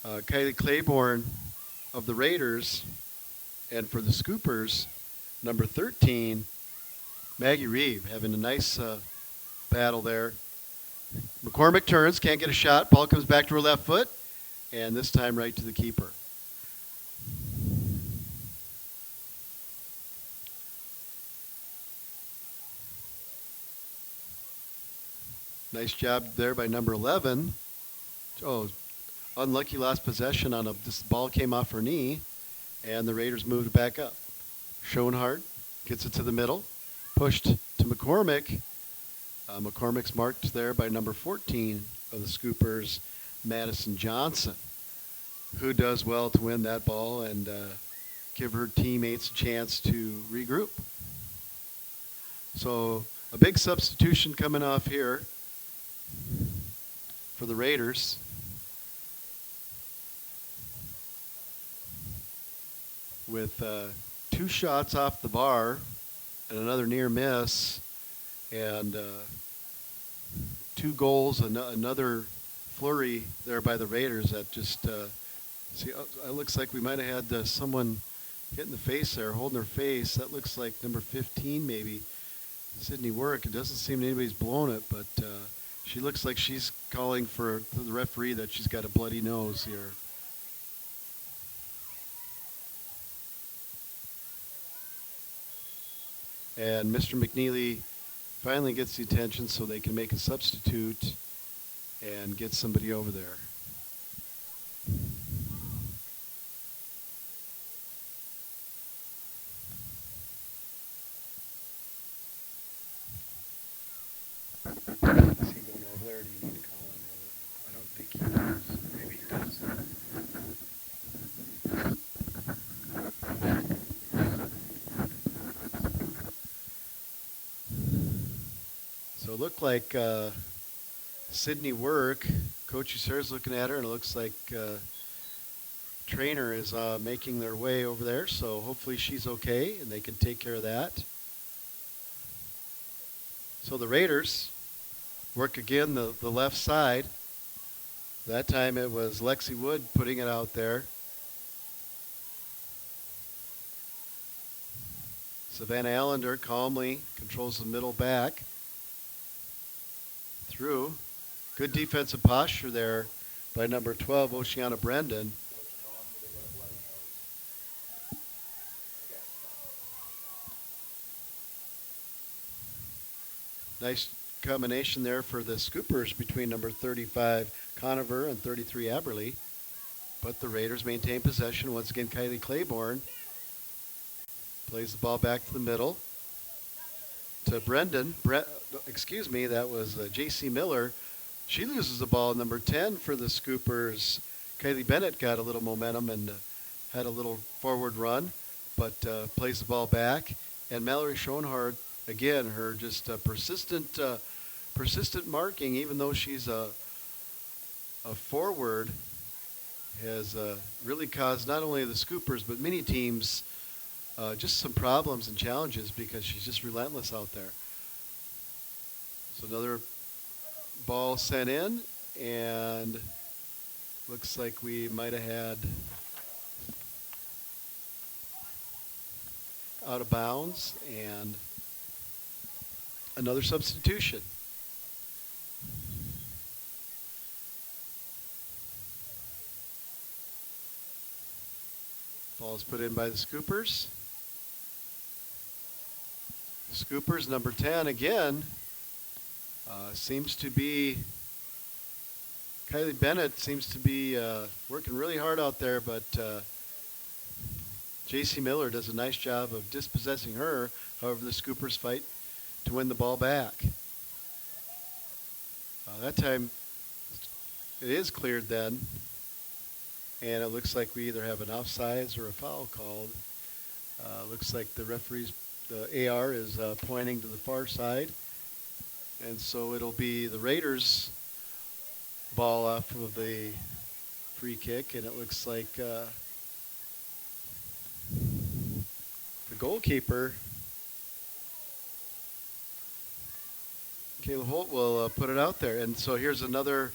Kylie Claiborne of the Raiders and for the Scoopers, number 13, Maggie Reeve, having a nice battle there. McCormick turns, can't get a shot. Ball comes back to her left foot, and this time right to the keeper. Nice job there by number 11. Oh, unlucky lost possession on this ball came off her knee, and the Raiders moved it back up. Schoenhardt gets it to the middle, pushed to McCormick. McCormick's marked there by number 14 of the Scoopers, Madison Johnson, who does well to win that ball and give her teammates a chance to regroup. So a big substitution coming off here for the Raiders. With 2 shots off the bar and another near miss, and 2 goals, another flurry there by the Raiders that just, see, it looks like we might have had someone hit in the face there, holding their face. That looks like number 15 maybe, Sydney Work. It doesn't seem anybody's blown it, but she looks like she's calling for the referee that she's got a bloody nose here. And Mr. McNeely finally gets the attention so they can make a substitute and get somebody over there. Is he going over there, or do you need to call him? I don't think he does. Maybe he does. So it looked like Sydney Work, Coach Usera's looking at her, and it looks like trainer is making their way over there. So hopefully she's okay, and they can take care of that. So the Raiders work again the left side. That time it was Lexi Wood putting it out there. Savannah Allender calmly controls the middle back. Through. Good defensive posture there by number 12, Oceana Brendan. Nice combination there for the Scoopers between number 35, Conover, and 33, Aberley. But the Raiders maintain possession. Once again, Kylie Claiborne plays the ball back to the middle to Brendan. That was J.C. Miller. She loses the ball, number 10 for the Scoopers. Kylie Bennett got a little momentum and had a little forward run, but plays the ball back. And Mallory Schoenhardt, again, her just persistent marking, even though she's a forward, has really caused not only the Scoopers but many teams just some problems and challenges because she's just relentless out there. So another ball sent in, and looks like we might have had out of bounds and another substitution. Ball is put in by the Scoopers. Scoopers, number 10 again, seems to be, Kylie Bennett seems to be working really hard out there, but J.C. Miller does a nice job of dispossessing her. However, the Scoopers fight to win the ball back. That time it is cleared then, and it looks like we either have an offsides or a foul called. Looks like the referee's, the AR is pointing to the far side, and so it'll be the Raiders' ball off of the free kick, and it looks like the goalkeeper, Kayla Holt, will put it out there. And so here's another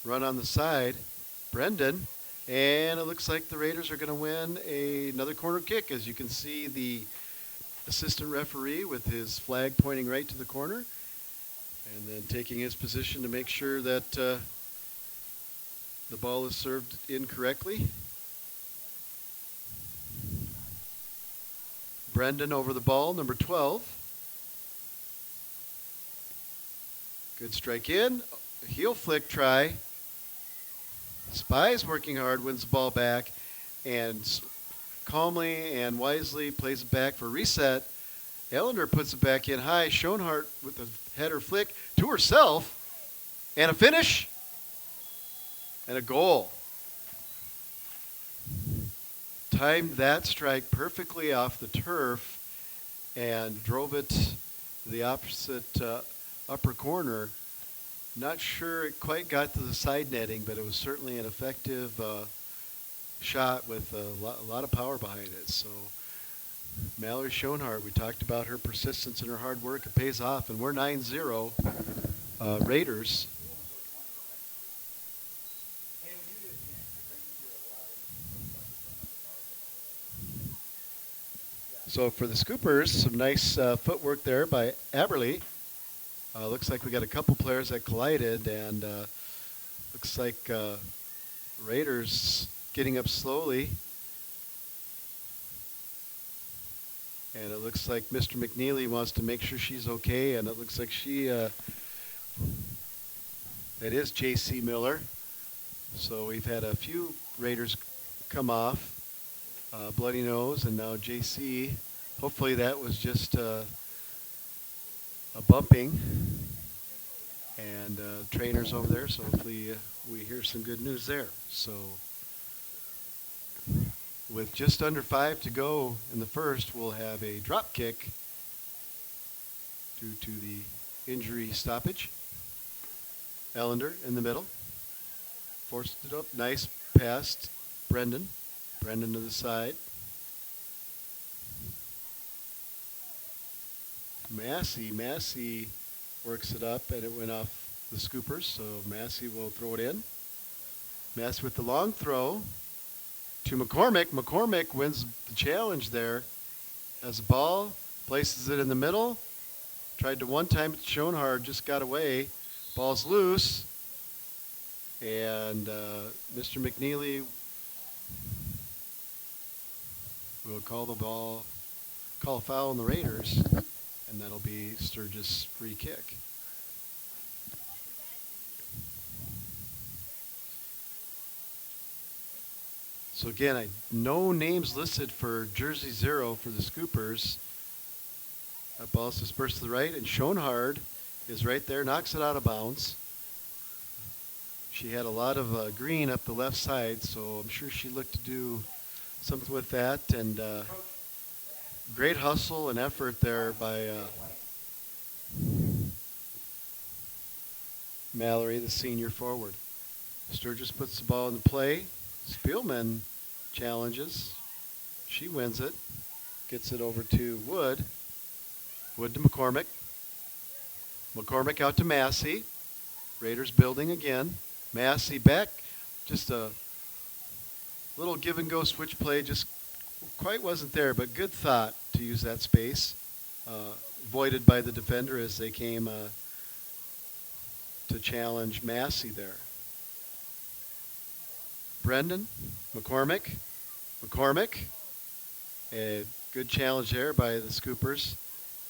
run on the side. Brendan, and it looks like the Raiders are going to win another corner kick. As you can see, the assistant referee with his flag pointing right to the corner, and then taking his position to make sure that the ball is served incorrectly. Brendan over the ball, number 12. Good strike in. Heel flick try. Spies working hard, wins the ball back, and calmly and wisely plays it back for reset. Ellender puts it back in high. Schoenhardt with the header flick to herself, and a finish, and a goal. Timed that strike perfectly off the turf and drove it to the opposite upper corner. Not sure it quite got to the side netting, but it was certainly an effective shot with a lot of power behind it. So Mallory Schoenhardt, we talked about her persistence and her hard work. It pays off, and we're 9-0 Raiders. So for the Scoopers, some nice footwork there by Aberley. Looks like we got a couple players that collided, and looks like Raiders getting up slowly. And it looks like Mr. McNeely wants to make sure she's okay, and it looks like she, it is J.C. Miller. So we've had a few Raiders come off, bloody nose, and now J.C. Hopefully that was just a bumping, and trainers over there, so hopefully we hear some good news there. So with just under 5 to go in the first, we'll have a drop kick due to the injury stoppage. Ellender in the middle, forced it up, nice pass, Brendan to the side. Massey works it up, and it went off the Scoopers, so Massey will throw it in. Massey with the long throw to McCormick. McCormick wins the challenge there. Has the ball, places it in the middle. Tried to one time, Schoenhard just got away. Ball's loose. And Mr. McNeely will call a foul on the Raiders, and that'll be Sturgis' free kick. So again, no names listed for jersey 0 for the Scoopers. That ball's dispersed to the right, and Schoenhard is right there, knocks it out of bounds. She had a lot of green up the left side, so I'm sure she looked to do something with that. And great hustle and effort there by Mallory, the senior forward. Sturgis puts the ball in play. Spielman challenges. She wins it. Gets it over to Wood. Wood to McCormick. McCormick out to Massey. Raiders building again. Massey back. Just a little give and go switch play. Just quite wasn't there, but good thought to use that space. Voided by the defender as they came to challenge Massey there. Brendan, McCormick. A good challenge there by the Scoopers.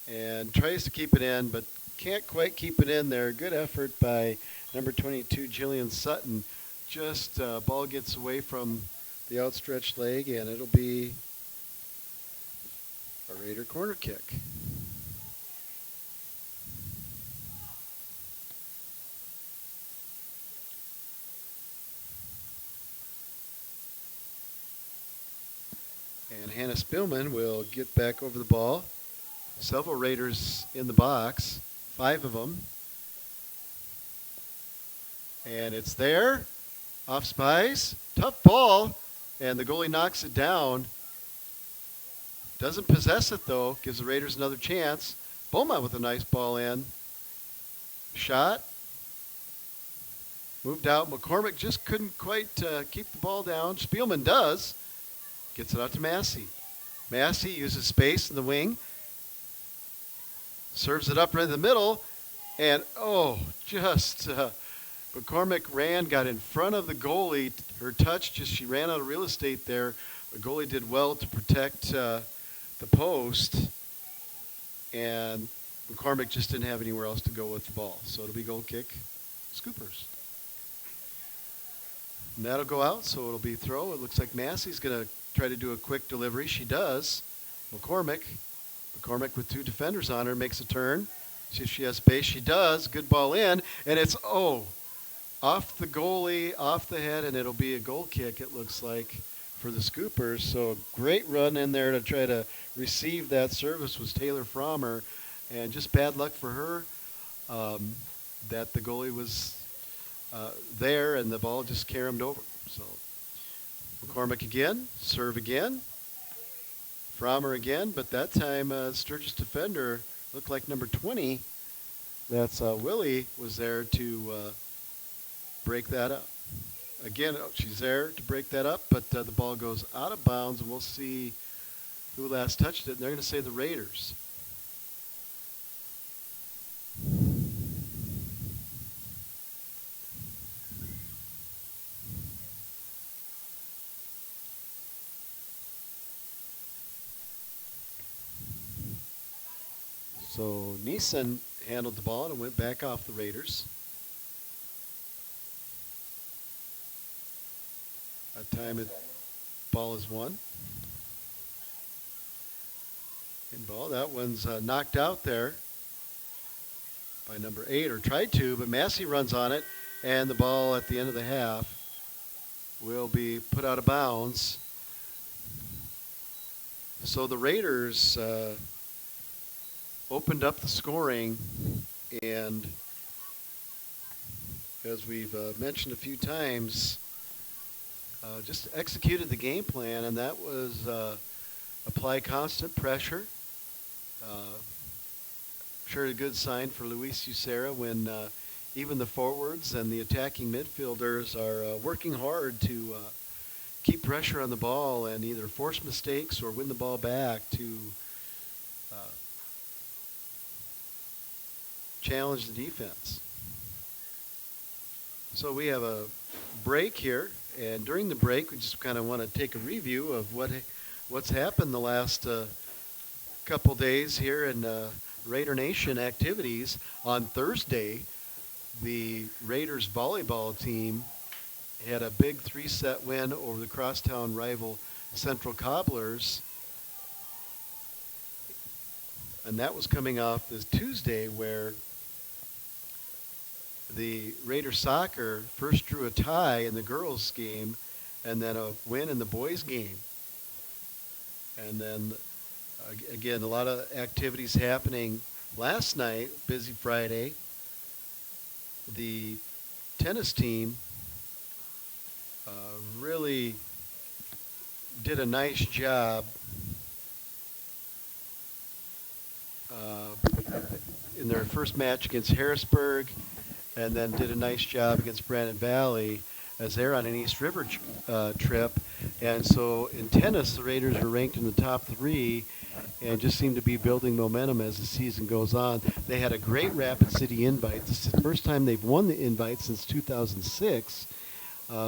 And tries to keep it in, but can't quite keep it in there. Good effort by number 22, Jillian Sutton. Just ball gets away from the outstretched leg, and it'll be a Raider corner kick. And Hannah Spielman will get back over the ball. Several Raiders in the box, 5 of them. And it's there, off Spies, tough ball, and the goalie knocks it down. Doesn't possess it though, gives the Raiders another chance. Beaumont with a nice ball in. Shot. Moved out. McCormick just couldn't quite keep the ball down. Spielman does. Gets it out to Massey. Massey uses space in the wing. Serves it up right in the middle. And, McCormick got in front of the goalie. Her touch, she ran out of real estate there. The goalie did well to protect the post. And McCormick just didn't have anywhere else to go with the ball. So it'll be goal kick, Scoopers. And that'll go out, so it'll be throw. It looks like Massey's going to try to do a quick delivery. She does. McCormick with 2 defenders on her makes a turn. See if she has space. She does. Good ball in. And it's, off the goalie, off the head, and it'll be a goal kick, it looks like, for the Scoopers. So great run in there to try to receive that service was Taylor Frommer. And just bad luck for her that the goalie was there and the ball just caromed over. So McCormick again, serve again. Frommer again, but that time Sturgis defender looked like number 20. That's Willie was there to break that up. Again, she's there to break that up, but the ball goes out of bounds, and we'll see who last touched it. And they're going to say the Raiders. So Neeson handled the ball and went back off the Raiders. That time ball is won. In ball, that one's knocked out there by number 8, or tried to, but Massey runs on it, and the ball at the end of the half will be put out of bounds. So the Raiders opened up the scoring, and as we've mentioned a few times, just executed the game plan, and that was apply constant pressure, sure a good sign for Luis Ucera when even the forwards and the attacking midfielders are working hard to keep pressure on the ball and either force mistakes or win the ball back to challenge the defense. So we have a break here, and during the break, we just kind of want to take a review of what's happened the last couple days here in Raider Nation activities. On Thursday, the Raiders volleyball team had a big 3-set win over the crosstown rival Central Cobblers. And that was coming off this Tuesday where the Raider soccer first drew a tie in the girls' game and then a win in the boys' game. And then, again, a lot of activities happening last night, busy Friday. The tennis team really did a nice job in their first match against Harrisburg, and then did a nice job against Brandon Valley as they're on an East River trip. And so in tennis, the Raiders are ranked in the top 3 and just seem to be building momentum as the season goes on. They had a great Rapid City invite. This is the first time they've won the invite since 2006.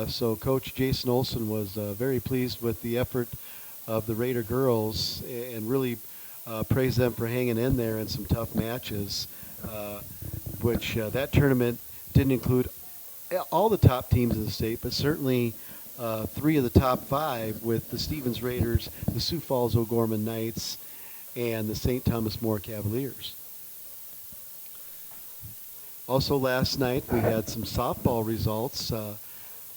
So Coach Jason Olson was very pleased with the effort of the Raider girls and really praised them for hanging in there in some tough matches, which that tournament didn't include all the top teams in the state, but certainly 3 of the top 5 with the Stevens Raiders, the Sioux Falls O'Gorman Knights, and the St. Thomas More Cavaliers. Also last night we had some softball results.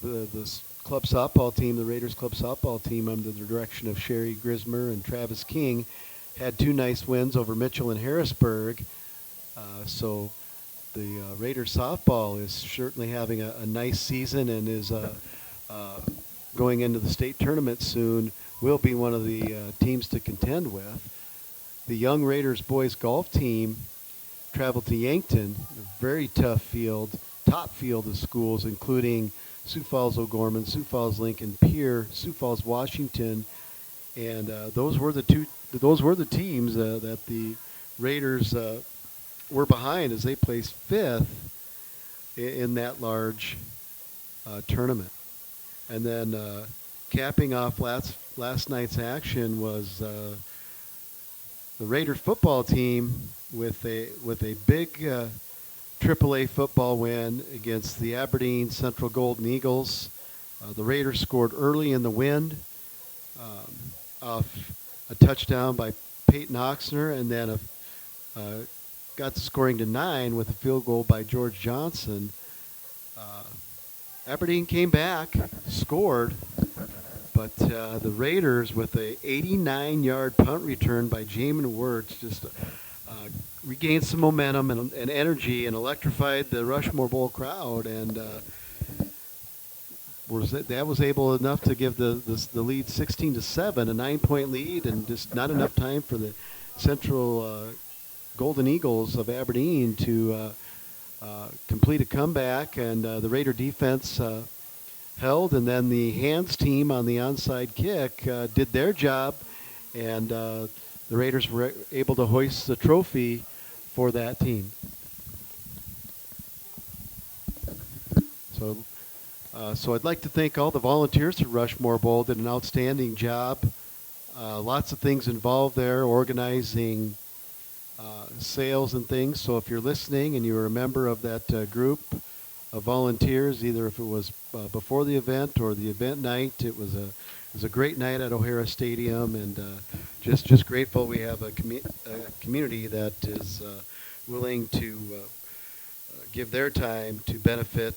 The club softball team, the Raiders club softball team under the direction of Sherry Grismer and Travis King, had 2 nice wins over Mitchell and Harrisburg. So the Raiders softball is certainly having a nice season and is going into the state tournament soon, will be one of the teams to contend with. The Young Raiders boys golf team traveled to Yankton, a very tough field, top field of schools, including Sioux Falls O'Gorman, Sioux Falls Lincoln, Pierre, Sioux Falls Washington, and those were the teams that the Raiders were behind as they placed 5th in that large tournament. And then capping off last night's action was the Raider football team with a big AAA football win against the Aberdeen Central Golden Eagles. The Raiders scored early in the win off a touchdown by Peyton Oxner, and then got the scoring to 9 with a field goal by George Johnson. Aberdeen came back, scored, but the Raiders, with a 89-yard punt return by Jamin Wirtz, just regained some momentum and energy and electrified the Rushmore Bowl crowd, and was able enough to give the lead 16-7, a 9-point lead, and just not enough time for the Central Golden Eagles of Aberdeen to complete a comeback, and the Raider defense held, and then the hands team on the onside kick did their job, and the Raiders were able to hoist the trophy for that team. So I'd like to thank all the volunteers at Rushmore Bowl. Did an outstanding job. Lots of things involved there, organizing sales and things. So if you're listening and you're a member of that group of volunteers, either if it was before the event or the event night, it was a great night at O'Hara Stadium, and just grateful we have a community that is willing to give their time to benefit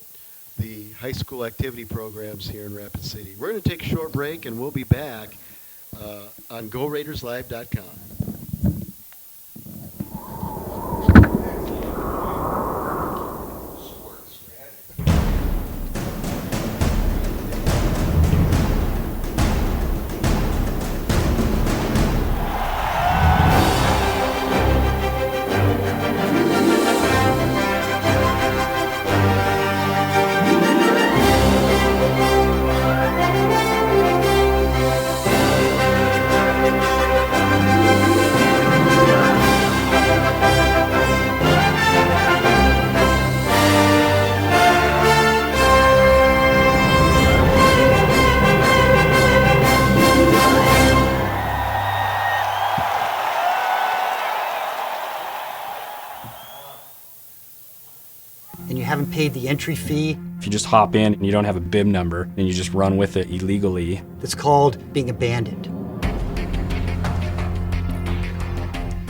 the high school activity programs here in Rapid City. We're going to take a short break, and we'll be back on GoRaidersLive.com. paid the entry fee. If you just hop in and you don't have a bib number and you just run with it illegally, That's called being abandoned.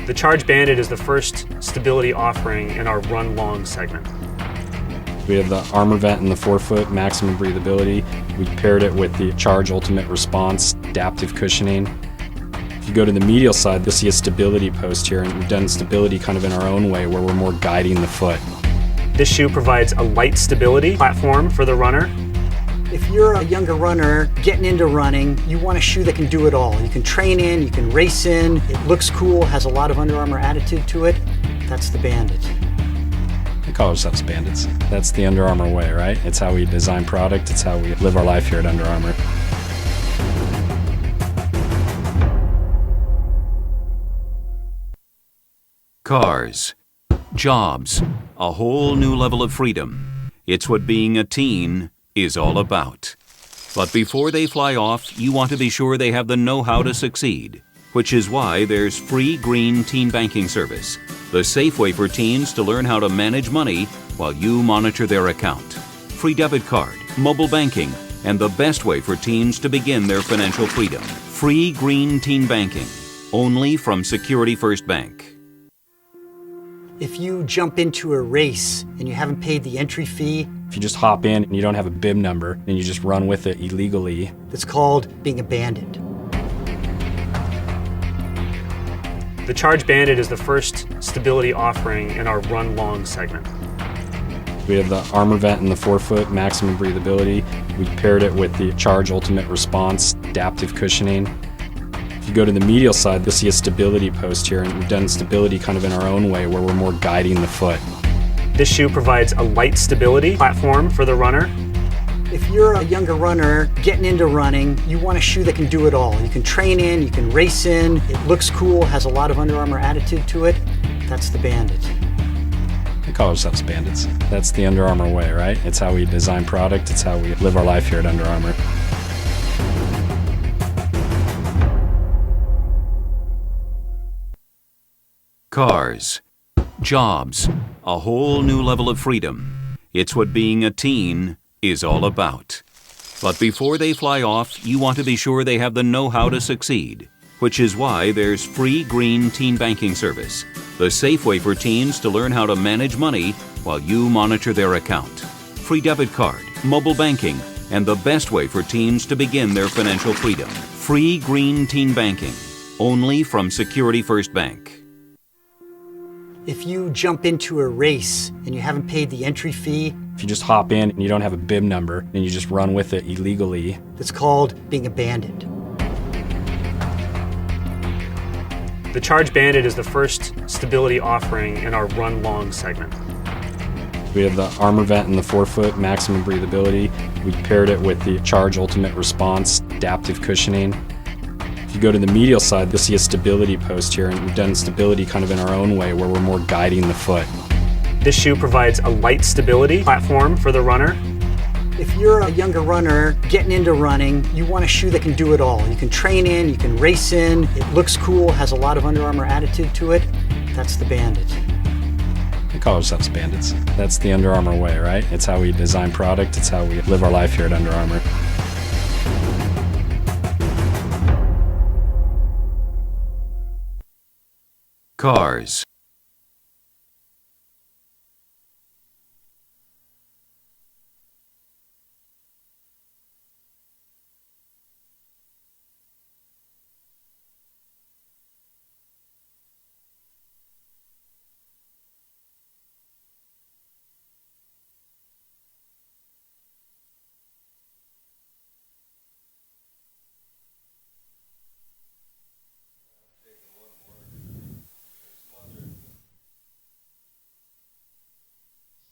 The Charge Bandit is the first stability offering in our run long segment. we have the armor vent and the 4-foot maximum breathability. We paired it with the Charge Ultimate Response adaptive cushioning. If you go to the medial side, you'll see a stability post here, and we've done stability kind of in our own way where we're more guiding the foot. This shoe provides a light stability platform for the runner. If you're a younger runner getting into running, you want a shoe that can do it all. You can train in, you can race in, it looks cool, has a lot of Under Armour attitude to it. That's the Bandit. We call ourselves bandits. That's the Under Armour way, right? It's how we design product, it's how we live our life here at Under Armour. Cars, jobs, a whole new level of freedom. It's what being a teen is all about. But before they fly off, you want to be sure they have the know-how to succeed, which is why there's free green teen banking service, the safe way for teens to learn how to manage money while you monitor their account. Free debit card, mobile banking, and the best way for teens to begin their financial freedom. Free green teen banking, only from Security First Bank. If you jump into a race and you haven't paid the entry fee, If you just hop in and you don't have a bib number and you just run with it illegally, that's called being abandoned. The Charge Bandit is the first stability offering in our run long segment. we have the armor vent and the 4-foot maximum breathability. We paired it with the Charge Ultimate Response adaptive cushioning. If you go to the medial side, you'll see a stability post here, and we've done stability kind of in our own way where we're more guiding the foot. This shoe provides a light stability platform for the runner. If you're a younger runner getting into running, you want a shoe that can do it all. You can train in, you can race in, it looks cool, has a lot of Under Armour attitude to it. That's the Bandit. We call ourselves bandits. That's the Under Armour way, right? It's how we design product, it's how we live our life here at Under Armour. Cars, jobs, a whole new level of freedom. It's what being a teen is all about. But before they fly off, you want to be sure they have the know-how to succeed, which is why there's free green teen banking service, the safe way for teens to learn how to manage money while you monitor their account. Free debit card, mobile banking, and the best way for teens to begin their financial freedom. Free green teen banking, only from Security First Bank. If you jump into a race and you haven't paid the entry fee, If you just hop in and you don't have a bib number and you just run with it illegally, that's called being abandoned. The Charge Bandit is the first stability offering in our run long segment. we have the armor vent and the 4-foot maximum breathability. We paired it with the Charge Ultimate Response adaptive cushioning. If you go to the medial side, you'll see a stability post here, and we've done stability kind of in our own way where we're more guiding the foot. This shoe provides a light stability platform for the runner. If you're a younger runner getting into running, you want a shoe that can do it all. You can train in, you can race in, it looks cool, has a lot of Under Armour attitude to it. That's the Bandit. We call ourselves bandits. That's the Under Armour way, right? It's how we design product, it's how we live our life here at Under Armour. Cars,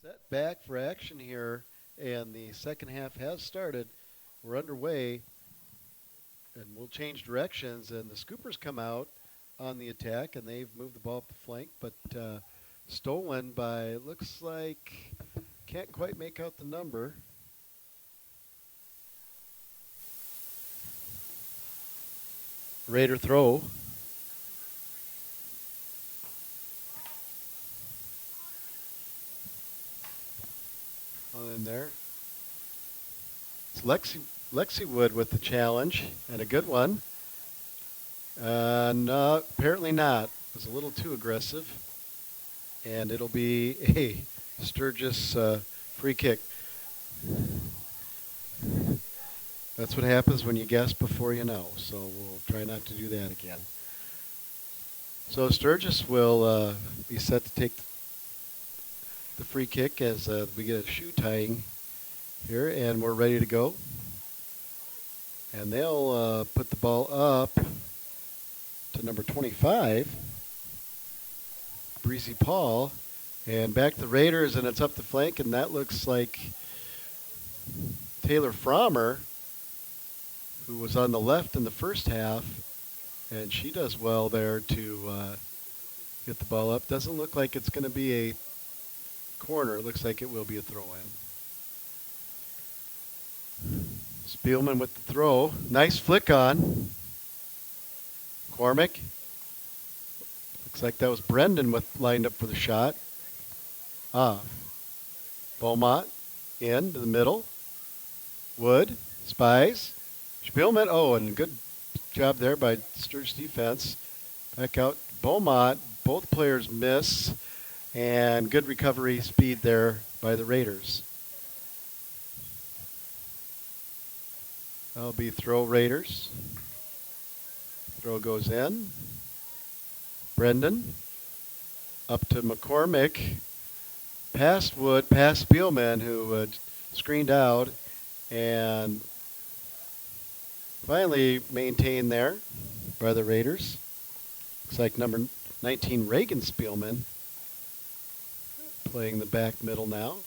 Set back for action here, and the second half has started. We're underway, and we'll change directions, and the Scoopers come out on the attack, and they've moved the ball up the flank, but stolen by, looks like, can't quite make out the number. Raider throw. in there. It's Lexi Wood with the challenge, and a good one. No, apparently not. It was a little too aggressive. And it'll be a Sturgis free kick. That's what happens when you guess before you know. So we'll try not to do that again. So Sturgis will be set to take the free kick as we get a shoe tying here, and we're ready to go. And they'll put the ball up to number 25, Breezy Paul, and back the Raiders, and it's up the flank, and that looks like Taylor Frommer, who was on the left in the first half, and she does well there to get the ball up. Doesn't look like it's going to be a corner. It looks like it will be a throw-in. Spielman with the throw. Nice flick on. Cormick. Looks like that was Brendan lined up for the shot. Beaumont into the middle. Wood. Spies. Spielman. Oh, and good job there by Sturgis defense. Back out. Beaumont. Both players miss. And good recovery speed there by the Raiders. That'll be throw Raiders. Throw goes in. Brendan. Up to McCormick. Past Wood, past Spielman, who screened out. And finally maintained there by the Raiders. Looks like number 19, Reagan Spielman, playing the back middle now.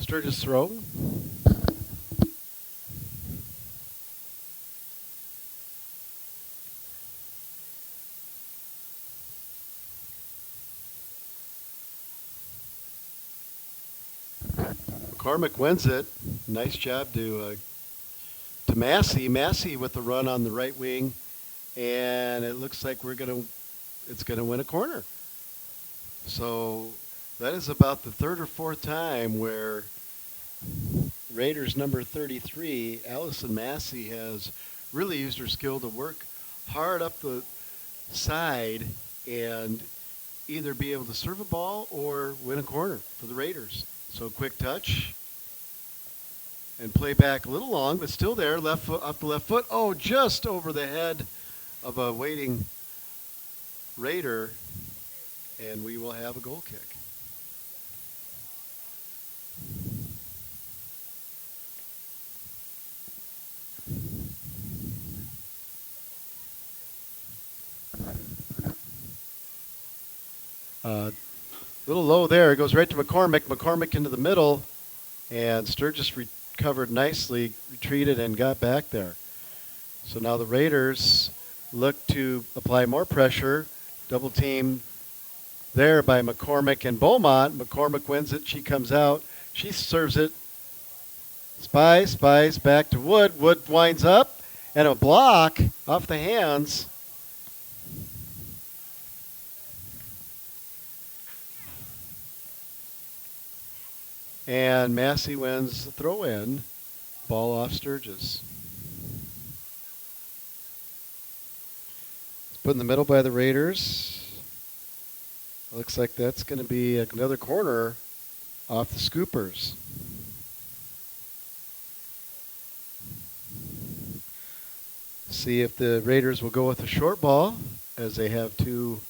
Sturgis throw. McCormick wins it. Nice job to Massey. Massey with the run on the right wing, and it looks like it's gonna win a corner. So that is about the third or fourth time where Raiders number 33, Allison Massey, has really used her skill to work hard up the side and either be able to serve a ball or win a corner for the Raiders. So quick touch and play back a little long, but still there, left foot up the left foot. Oh, just over the head of a waiting Raider, and we will have a goal kick. Little low there. It goes right to McCormick. McCormick into the middle, and Sturgis recovered nicely, retreated, and got back there. So now the Raiders look to apply more pressure. Double team there by McCormick and Beaumont. McCormick wins it. She comes out. She serves it. Spies back to Wood. Wood winds up, and a block off the hands. And Massey wins the throw-in. Ball off Sturgis. It's put in the middle by the Raiders. Looks like that's going to be another corner off the Scoopers. See if the Raiders will go with a short ball, as they have two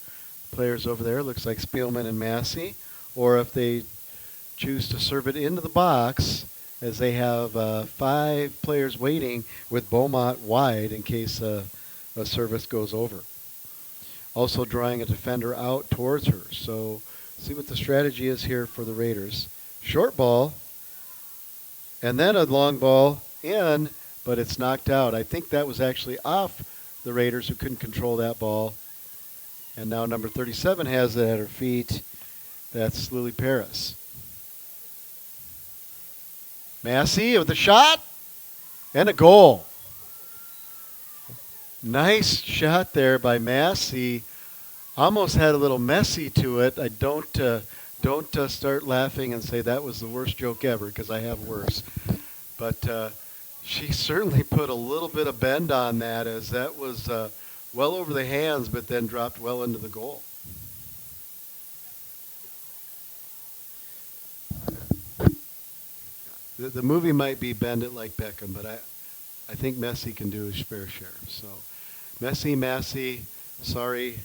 players over there. Looks like Spielman and Massey. Or if they choose to serve it into the box, as they have 5 players waiting with Beaumont wide in case a service goes over. Also drawing a defender out towards her. So see what the strategy is here for the Raiders. Short ball, and then a long ball in, but it's knocked out. I think that was actually off the Raiders, who couldn't control that ball. And now number 37 has it at her feet, That's Lily Paris. Massey with a shot and a goal. Nice shot there by Massey. Almost had a little messy to it. I don't start laughing and say that was the worst joke ever, because I have worse. But she certainly put a little bit of bend on that, as that was well over the hands, but then dropped well into the goal. The movie might be Bend It Like Beckham, but I think Messi can do his fair share. So, Massey, sorry,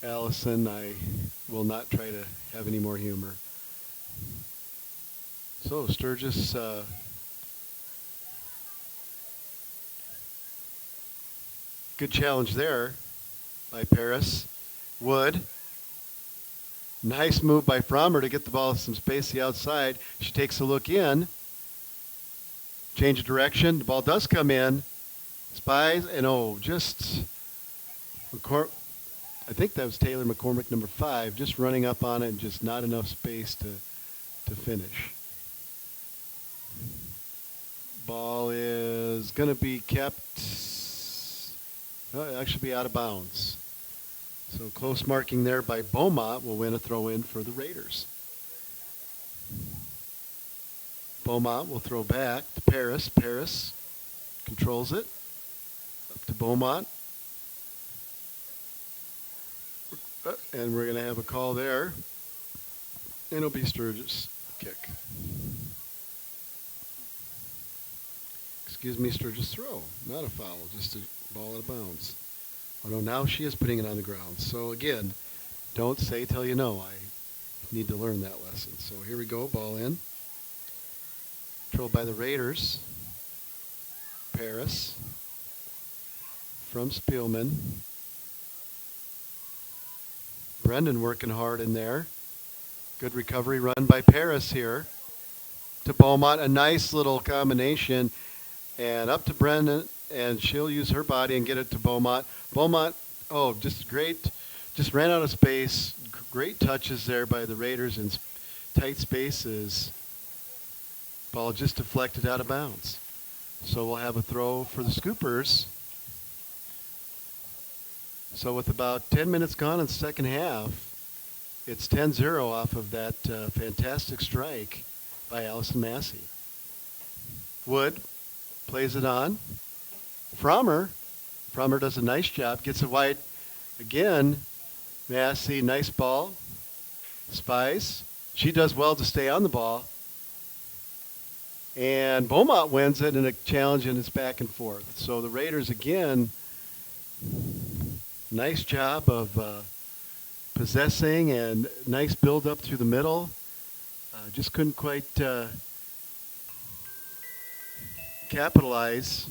Allison, I will not try to have any more humor. So, Sturgis, good challenge there by Paris. Wood. Nice move by Frommer to get the ball some space the outside. She takes a look in. Change of direction. The ball does come in. Spies, and I think that was Taylor McCormick, number 5, just running up on it and just not enough space to finish. Ball is going to be kept, it'll actually be out of bounds. So close marking there by Beaumont will win a throw-in for the Raiders. Beaumont will throw back to Paris. Paris controls it. Up to Beaumont. And we're going to have a call there. And it'll be Sturgis kick. Excuse me, Sturgis throw. Not a foul, just a ball out of bounds. Oh no, now she is putting it on the ground. So again, don't say till you know. I need to learn that lesson. So here we go, ball in. Controlled by the Raiders. Paris. From Spielman. Brendan working hard in there. Good recovery run by Paris here. To Beaumont, a nice little combination. And up to Brendan, and she'll use her body and get it to Beaumont. Beaumont, just great. Just ran out of space. Great touches there by the Raiders in tight spaces. Ball just deflected out of bounds. So we'll have a throw for the Scoopers. So with about 10 minutes gone in the second half, it's 10-0 off of that fantastic strike by Allison Massey. Wood plays it on. Frommer does a nice job, gets it wide again. Massey, nice ball. Spies. She does well to stay on the ball. And Beaumont wins it in a challenge, and it's back and forth. So the Raiders again, nice job of possessing and nice build up through the middle. Just couldn't quite capitalize.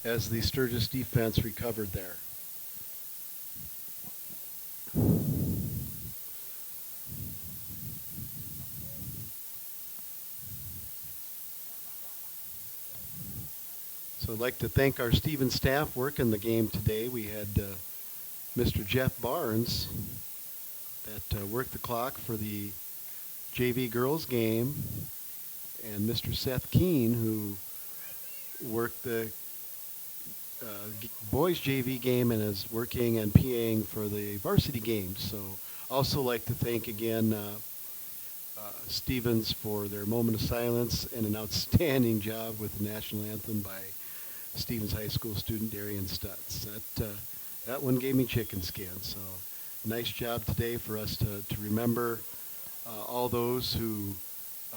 As the Sturgis defense recovered there. So I'd like to thank our Stephen staff working the game today. We had Mr. Jeff Barnes that worked the clock for the JV girls game, and Mr. Seth Keene, who worked the boys JV game and is working and PAing for the varsity games. So also like to thank again Stevens for their moment of silence and an outstanding job with the national anthem by Stevens High School student Darian Stutz. That one gave me chicken skin. So nice job today for us to remember all those who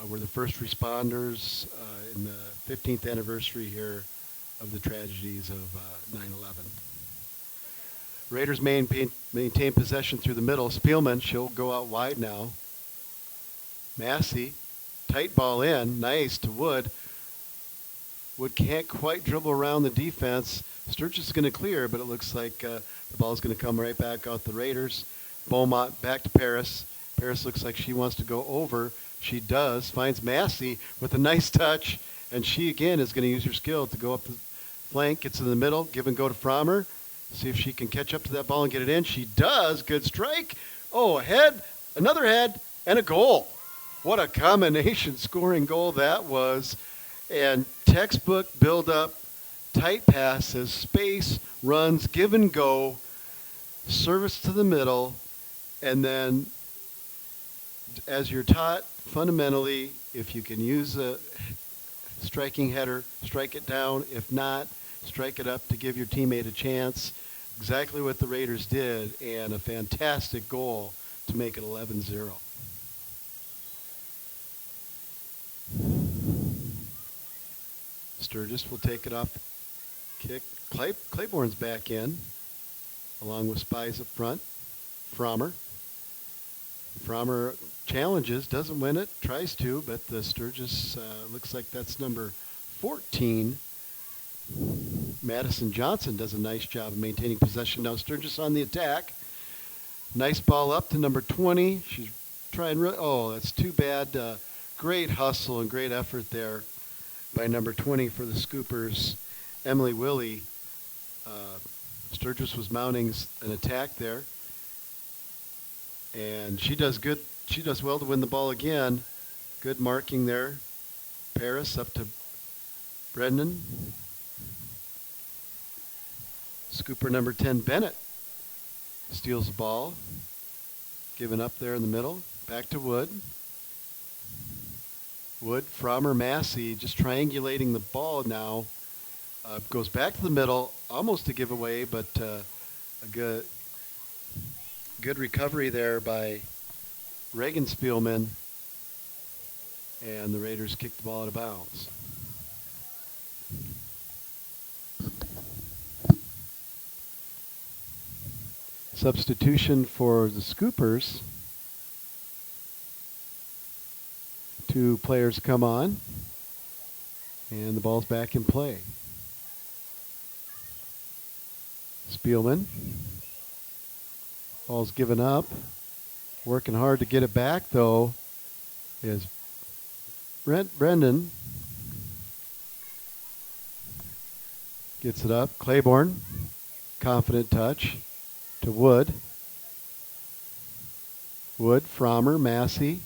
were the first responders in the 15th anniversary here of the tragedies of 9/11. Raiders maintain possession through the middle. Spielman, she'll go out wide now. Massey, tight ball in, nice to Wood. Wood can't quite dribble around the defense. Sturgis is going to clear, but it looks like the ball's going to come right back out the Raiders. Beaumont back to Paris. Paris looks like she wants to go over. She does. Finds Massey with a nice touch, and she again is going to use her skill to go up flank, gets in the middle, give and go to Frommer. See if she can catch up to that ball and get it in. She does. Good strike. Oh, a head, another head, and a goal. What a combination scoring goal that was. And textbook build up, tight passes, space, runs, give and go, service to the middle, and then as you're taught fundamentally, if you can use a striking header, strike it down. If not, strike it up to give your teammate a chance. Exactly what the Raiders did, and a fantastic goal to make it 11-0. Sturgis will take it off the kick. Claiborne's back in, along with Spies up front. Frommer challenges, doesn't win it, tries to, but the Sturgis looks like that's number 14. Madison Johnson does a nice job of maintaining possession. Now Sturgis on the attack. Nice ball up to number 20. She's trying, oh, that's too bad. Great hustle and great effort there by number 20 for the Scoopers, Emily Willie. Sturgis was mounting an attack there. And she does good. She does well to win the ball again. Good marking there. Paris up to Brendan. Scooper number 10, Bennett, steals the ball. Given up there in the middle. Back to Wood. Wood, Frommer, Massey just triangulating the ball now. Goes back to the middle, almost a giveaway, but a good recovery there by Reagan Spielman, and the Raiders kick the ball out of bounds. Substitution for the Scoopers. 2 players come on, and the ball's back in play. Spielman. Ball's given up. Working hard to get it back, though, is Brendan. Gets it up. Claiborne. Confident touch to Wood. Wood, Frommer, Massey.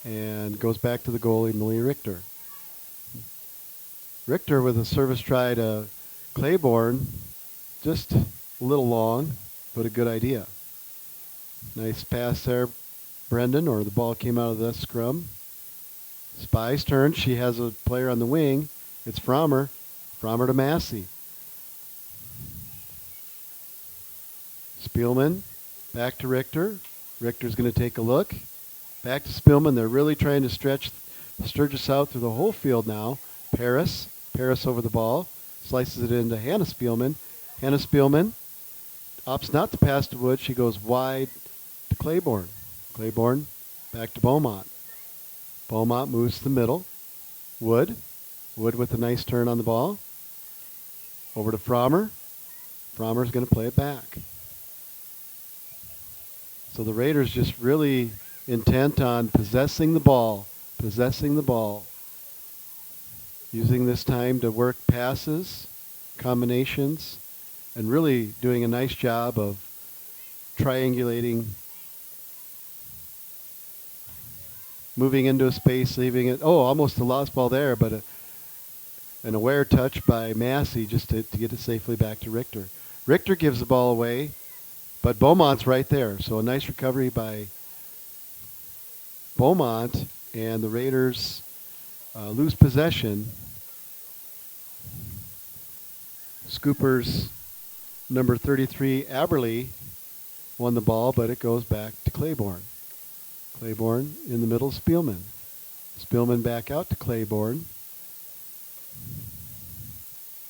And goes back to the goalie, Malia Richter. Richter with a service try to Claiborne. Just a little long, but a good idea. Nice pass there, Brendan, or the ball came out of the scrum. Spy's turn. She has a player on the wing. It's Frommer. Frommer to Massey. Spielman back to Richter. Richter's going to take a look. Back to Spielman. They're really trying to stretch Sturgis out through the whole field now. Paris over the ball. Slices it into Hannah Spielman. Hannah Spielman opts not to pass to Wood. She goes wide to Claiborne. Claiborne back to Beaumont. Beaumont moves to the middle. Wood with a nice turn on the ball. Over to Frommer. Frommer's going to play it back. So the Raiders just really intent on possessing the ball. Using this time to work passes, combinations, and really doing a nice job of triangulating, moving into a space, leaving it. Oh, almost a lost ball there, but an aware touch by Massey just to get it safely back to Richter. Richter gives the ball away, but Beaumont's right there. So a nice recovery by Beaumont, and the Raiders lose possession. Scoopers number 33, Aberley, won the ball, but it goes back to Claiborne. Claiborne in the middle, Spielman. Spielman back out to Claiborne.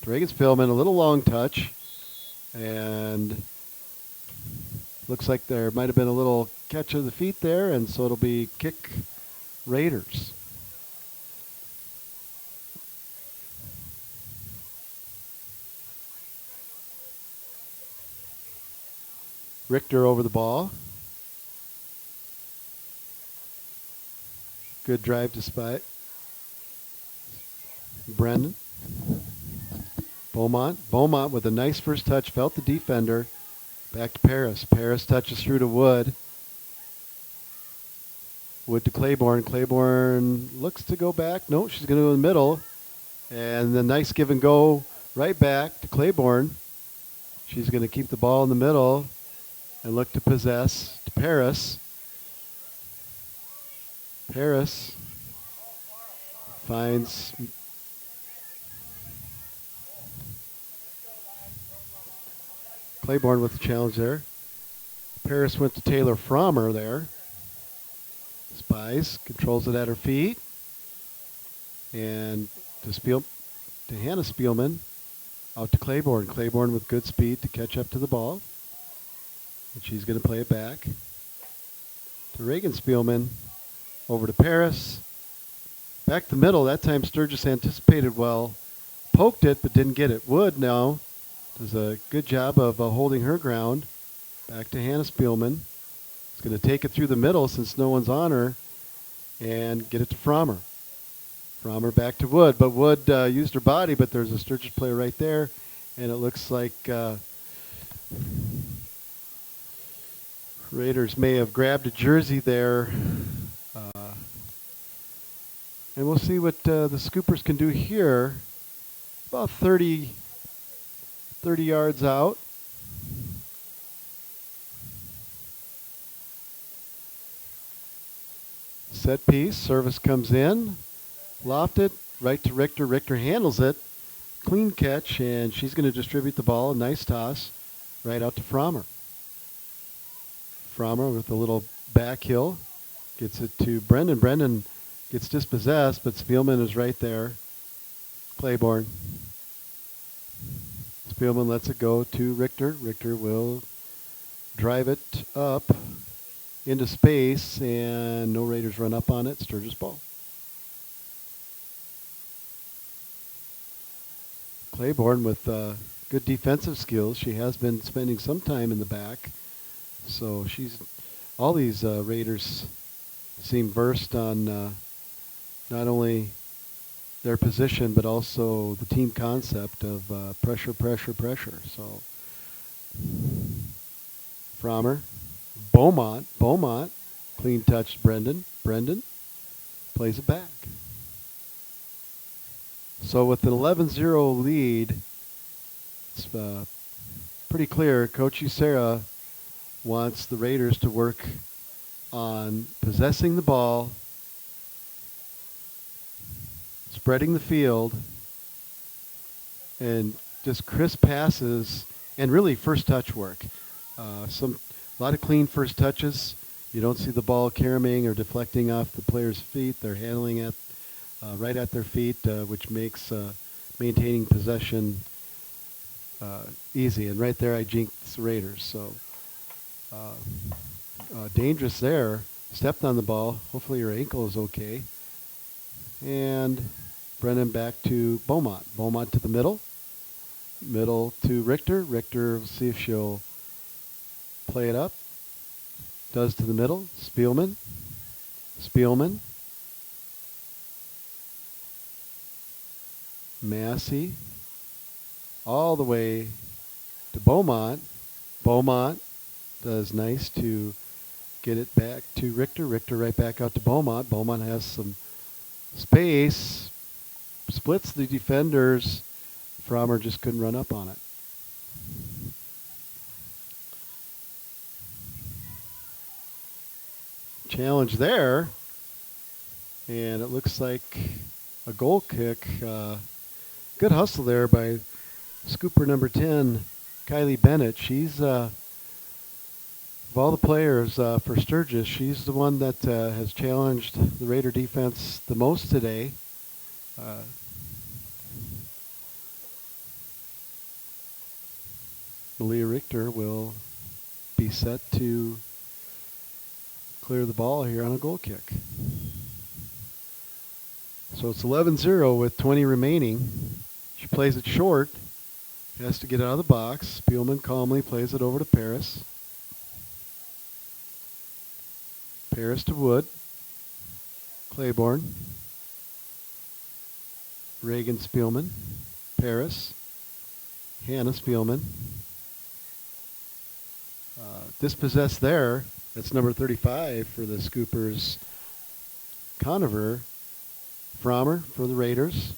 Reagan Spielman, a little long touch, and looks like there might have been a little catch of the feet there, and so it'll be kick Raiders. Richter over the ball. Good drive to spot. Brendan. Beaumont with a nice first touch, felt the defender. Back to Paris. Paris touches through to Wood. Wood to Claiborne. Claiborne looks to go back. No, she's going to go in the middle. And the nice give and go right back to Claiborne. She's going to keep the ball in the middle and look to possess to Paris. Paris finds Claiborne with the challenge there. Paris went to Taylor Frommer there. Spies, controls it at her feet. And to Hannah Spielman. Out to Claiborne. Claiborne with good speed to catch up to the ball. And she's going to play it back to Reagan Spielman. Over to Paris. Back the middle. That time Sturgis anticipated well. Poked it, but didn't get it. Wood now does a good job of holding her ground. Back to Hannah Spielman. It's going to take it through the middle since no one's on her. And get it to Frommer. Frommer back to Wood. But Wood used her body, but there's a Sturgis player right there. And it looks like Raiders may have grabbed a jersey there. And we'll see what the Scoopers can do here. About 30 yards out. Set piece, service comes in. Lofted, right to Richter. Richter handles it. Clean catch, and she's going to distribute the ball. A nice toss right out to Frommer. Frommer with a little back heel. Gets it to Brendan. Brendan gets dispossessed, but Spielman is right there. Claiborne. Spielman lets it go to Richter. Richter will drive it up into space, and no Raiders run up on it. Sturgis ball. Claiborne with good defensive skills. She has been spending some time in the back. So all these Raiders seem versed on not only their position, but also the team concept of pressure, pressure, pressure. So Frommer, Beaumont, clean touch Brendan. Brendan plays it back. So with an 11-0 lead, it's pretty clear Coach Sarah wants the Raiders to work on possessing the ball, spreading the field, and just crisp passes, and really first touch work. A lot of clean first touches. You don't see the ball caroming or deflecting off the player's feet. They're handling it right at their feet, which makes maintaining possession easy. And right there, I jinxed the Raiders. So dangerous there. Stepped on the ball. Hopefully your ankle is okay. And Brennan back to Beaumont. Beaumont to the middle. Middle to Richter. Richter, will see if she'll play it up. Does to the middle. Spielman. Massey. All the way to Beaumont. Beaumont does nice to get it back to Richter. Richter right back out to Beaumont. Beaumont has some space. Splits the defenders. Frommer just couldn't run up on it. Challenge there. And it looks like a goal kick. Good hustle there by Scooper number 10, Kylie Bennett. She's, of all the players for Sturgis, she's the one that has challenged the Raider defense the most today. Malia Richter will be set to clear the ball here on a goal kick. So it's 11-0 with 20 remaining. She plays it short. Has to get out of the box. Spielman calmly plays it over to Paris. Paris to Wood. Claiborne. Reagan Spielman. Paris. Hannah Spielman. Dispossessed there. That's number 35 for the Scoopers. Conover. Frommer for the Raiders.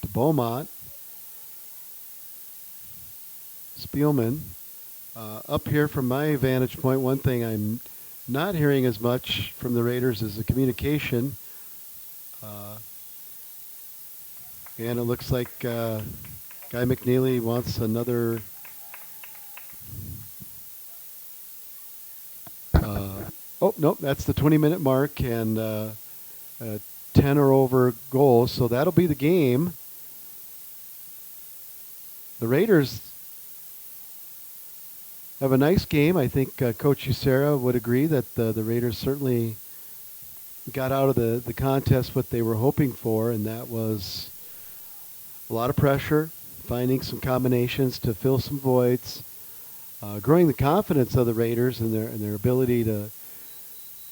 To Beaumont. Spielman. Up here from my vantage point, one thing I'm not hearing as much from the Raiders is the communication. And it looks like Guy McNeely wants another. Oh, nope, that's the 20-minute mark and 10 or over goals. So that'll be the game. The Raiders have a nice game. I think Coach Usera would agree that the Raiders certainly got out of the contest what they were hoping for, and that was a lot of pressure, finding some combinations to fill some voids, growing the confidence of the Raiders and their ability to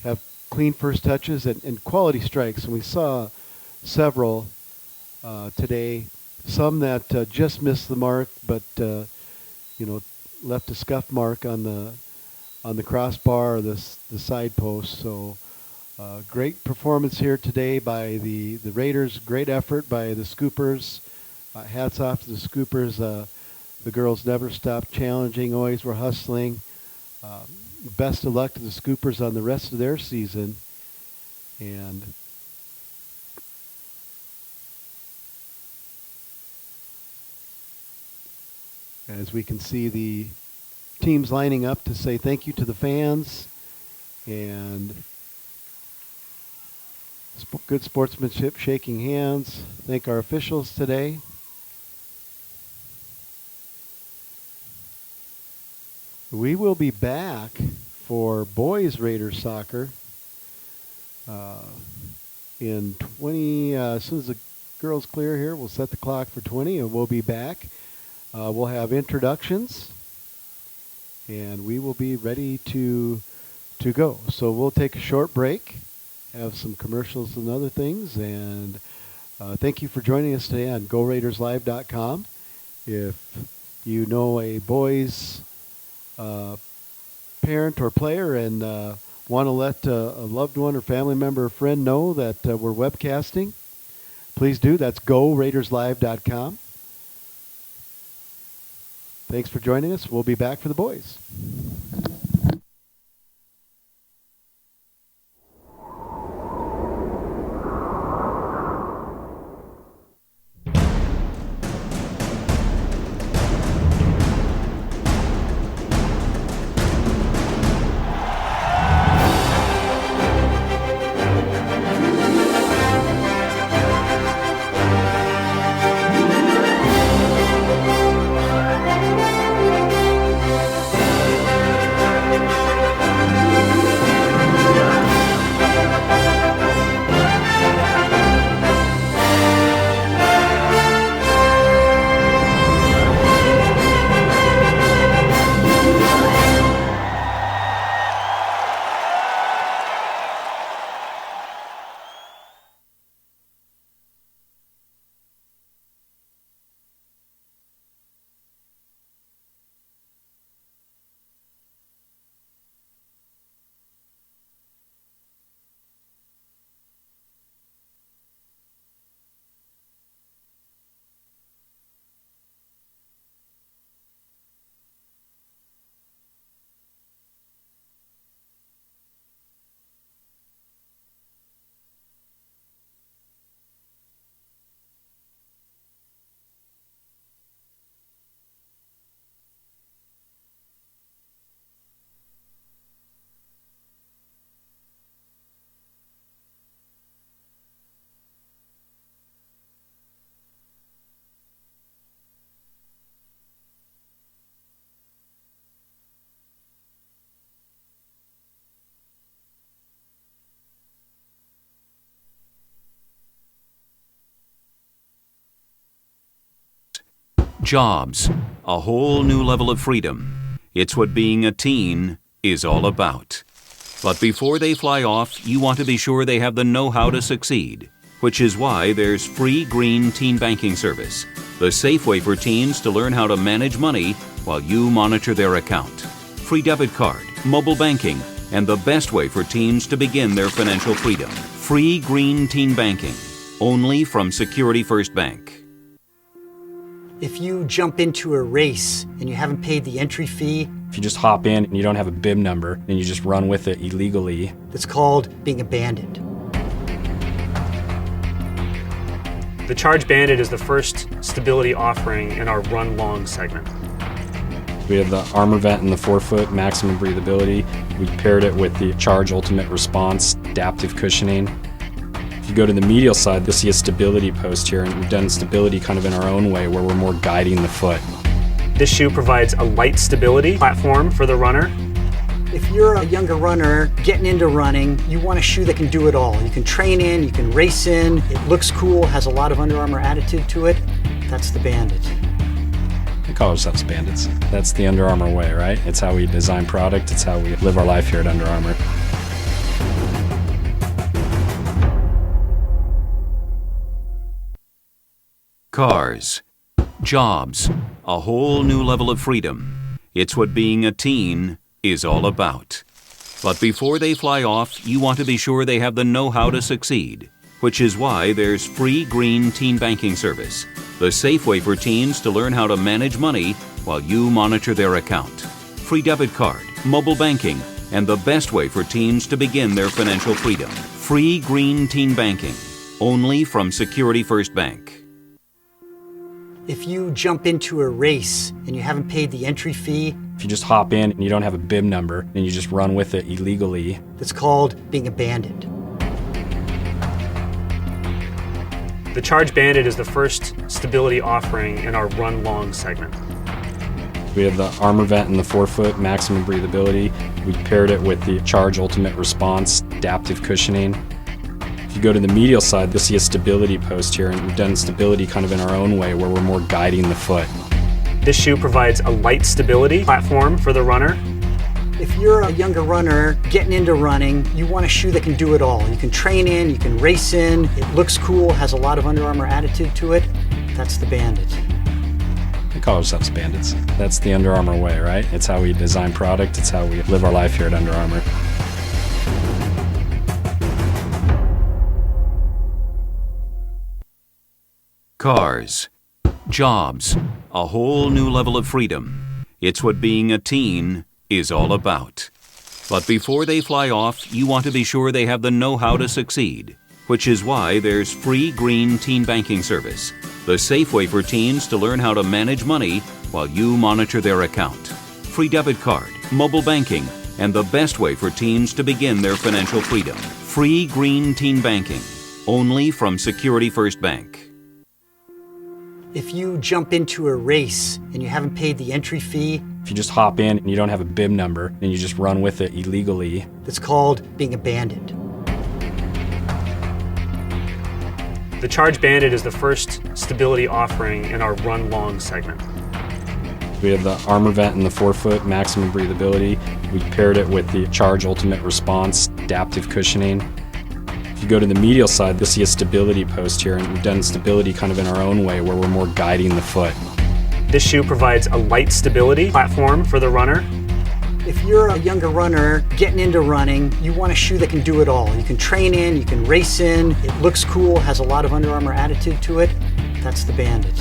have clean first touches and quality strikes. And we saw several today, some that just missed the mark, but left a scuff mark on the crossbar or the side post. So great performance here today by the Raiders. Great effort by the Scoopers. Hats off to the Scoopers. The girls never stopped challenging, always were hustling. Best of luck to the Scoopers on the rest of their season. And as we can see the teams lining up to say thank you to the fans and good sportsmanship, shaking hands. Thank our officials today. We will be back for boys Raiders soccer in 20. As soon as the girls clear here, we'll set the clock for 20 and we'll be back. We'll have introductions and we will be ready to go. So we'll take a short break, have some commercials and other things, and thank you for joining us today on GoRaidersLive.com. If you know a boys parent or player and want to let a loved one or family member or friend know that we're webcasting, please do. That's GoRaidersLive.com. Thanks for joining us. We'll be back for the boys. Jobs, a whole new level of freedom. It's what being a teen is all about. But before they fly off, you want to be sure they have the know-how to succeed, which is why there's free green teen banking service. the safe way for teens to learn how to manage money while you monitor their account. Free debit card, mobile banking, and the best way for teens to begin their financial freedom. Free green teen banking, only from Security First Bank. If you jump into a race and you haven't paid the entry fee, If you just hop in and you don't have a bib number and you just run with it illegally, that's called being abandoned. The Charge Bandit is the first stability offering in our Run Long segment. we have the armor vent and the forefoot maximum breathability. We paired it with the Charge Ultimate Response adaptive cushioning. If you go to the medial side, you'll see a stability post here, and we've done stability kind of in our own way where we're more guiding the foot. This shoe provides a light stability platform for the runner. If you're a younger runner getting into running, you want a shoe that can do it all. You can train in, you can race in, it looks cool, has a lot of Under Armour attitude to it. That's the Bandit. We call ourselves bandits. That's the Under Armour way, right? It's how we design product, it's how we live our life here at Under Armour. Cars, jobs, a whole new level of freedom. It's what being a teen is all about. But before they fly off, you want to be sure they have the know-how to succeed, which is why there's free green teen banking service, the safe way for teens to learn how to manage money while you monitor their account. Free debit card, mobile banking, and the best way for teens to begin their financial freedom. Free green teen banking, only from Security First Bank. If you jump into a race and you haven't paid the entry fee, If you just hop in and you don't have a bib number and you just run with it illegally, that's called being abandoned. The Charge Bandit is the first stability offering in our Run Long segment. we have the armor vent and the forefoot maximum breathability. We paired it with the Charge Ultimate Response adaptive cushioning. If you go to the medial side, you'll see a stability post here, and we've done stability kind of in our own way where we're more guiding the foot. This shoe provides a light stability platform for the runner. If you're a younger runner getting into running, you want a shoe that can do it all. You can train in, you can race in, it looks cool, has a lot of Under Armour attitude to it. That's the Bandit. We call ourselves bandits. That's the Under Armour way, right? It's how we design product, it's how we live our life here at Under Armour. Cars, jobs, a whole new level of freedom. It's what being a teen is all about. But before they fly off, you want to be sure they have the know-how to succeed, which is why there's free green teen banking service, the safe way for teens to learn how to manage money while you monitor their account. Free debit card, mobile banking, and the best way for teens to begin their financial freedom. Free green teen banking, only from Security First Bank. If you jump into a race and you haven't paid the entry fee, If you just hop in and you don't have a bib number and you just run with it illegally, that's called being abandoned. The Charge Bandit is the first stability offering in our Run Long segment. we have the armor vent and the forefoot maximum breathability. We paired it with the Charge Ultimate Response adaptive cushioning. If you go to the medial side, you'll see a stability post here, and we've done stability kind of in our own way where we're more guiding the foot. This shoe provides a light stability platform for the runner. If you're a younger runner getting into running, you want a shoe that can do it all. You can train in, you can race in, it looks cool, has a lot of Under Armour attitude to it. That's the Bandit.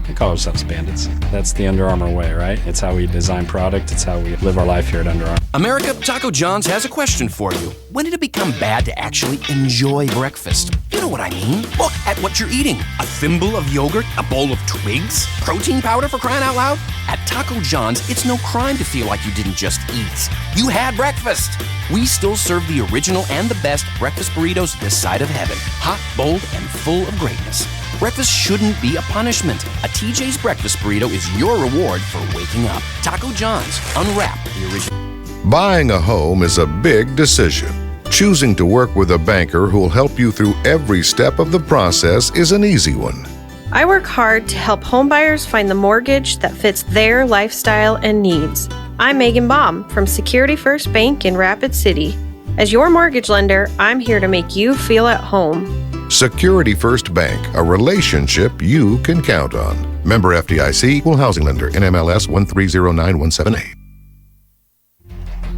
We call ourselves bandits. That's the Under Armour way, right? It's how we design product, it's how we live our life here at Under Armour. America, Taco John's has a question for you. When did it become bad to actually enjoy breakfast? You know what I mean. Look at what you're eating. A thimble of yogurt? A bowl of twigs? Protein powder, for crying out loud? At Taco John's, it's no crime to feel like you didn't just eat. You had breakfast. We still serve the original and the best breakfast burritos this side of heaven. Hot, bold, and full of greatness. Breakfast shouldn't be a punishment. A TJ's breakfast burrito is your reward for waking up. Taco John's. Unwrap the original. Buying a home is a big decision. Choosing to work with a banker who'll help you through every step of the process is an easy one. I work hard to help homebuyers find the mortgage that fits their lifestyle and needs. I'm Megan Baum from Security First Bank in Rapid City. As your mortgage lender, I'm here to make you feel at home. Security First Bank, a relationship you can count on. Member FDIC, equal housing lender, NMLS 1309178.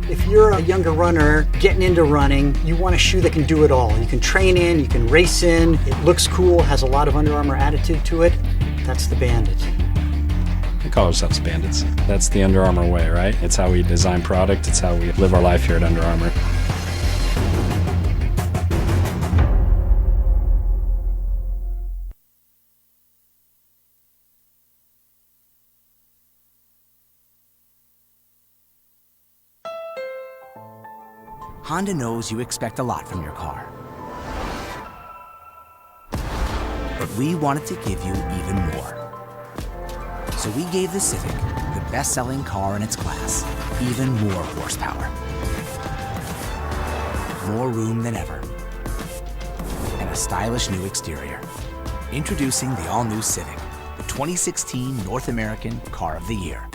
If you're a younger runner getting into running, you want a shoe that can do it all. You can train in, you can race in, it looks cool, has a lot of Under Armour attitude to it. That's the Bandit. We call ourselves bandits. That's the Under Armour way, right? It's how we design product. It's how we live our life here at Under Armour. Honda knows you expect a lot from your car. But we wanted to give you even more. So we gave the Civic, the best-selling car in its class, even more horsepower. More room than ever. And a stylish new exterior. Introducing the all-new Civic, the 2016 North American Car of the Year.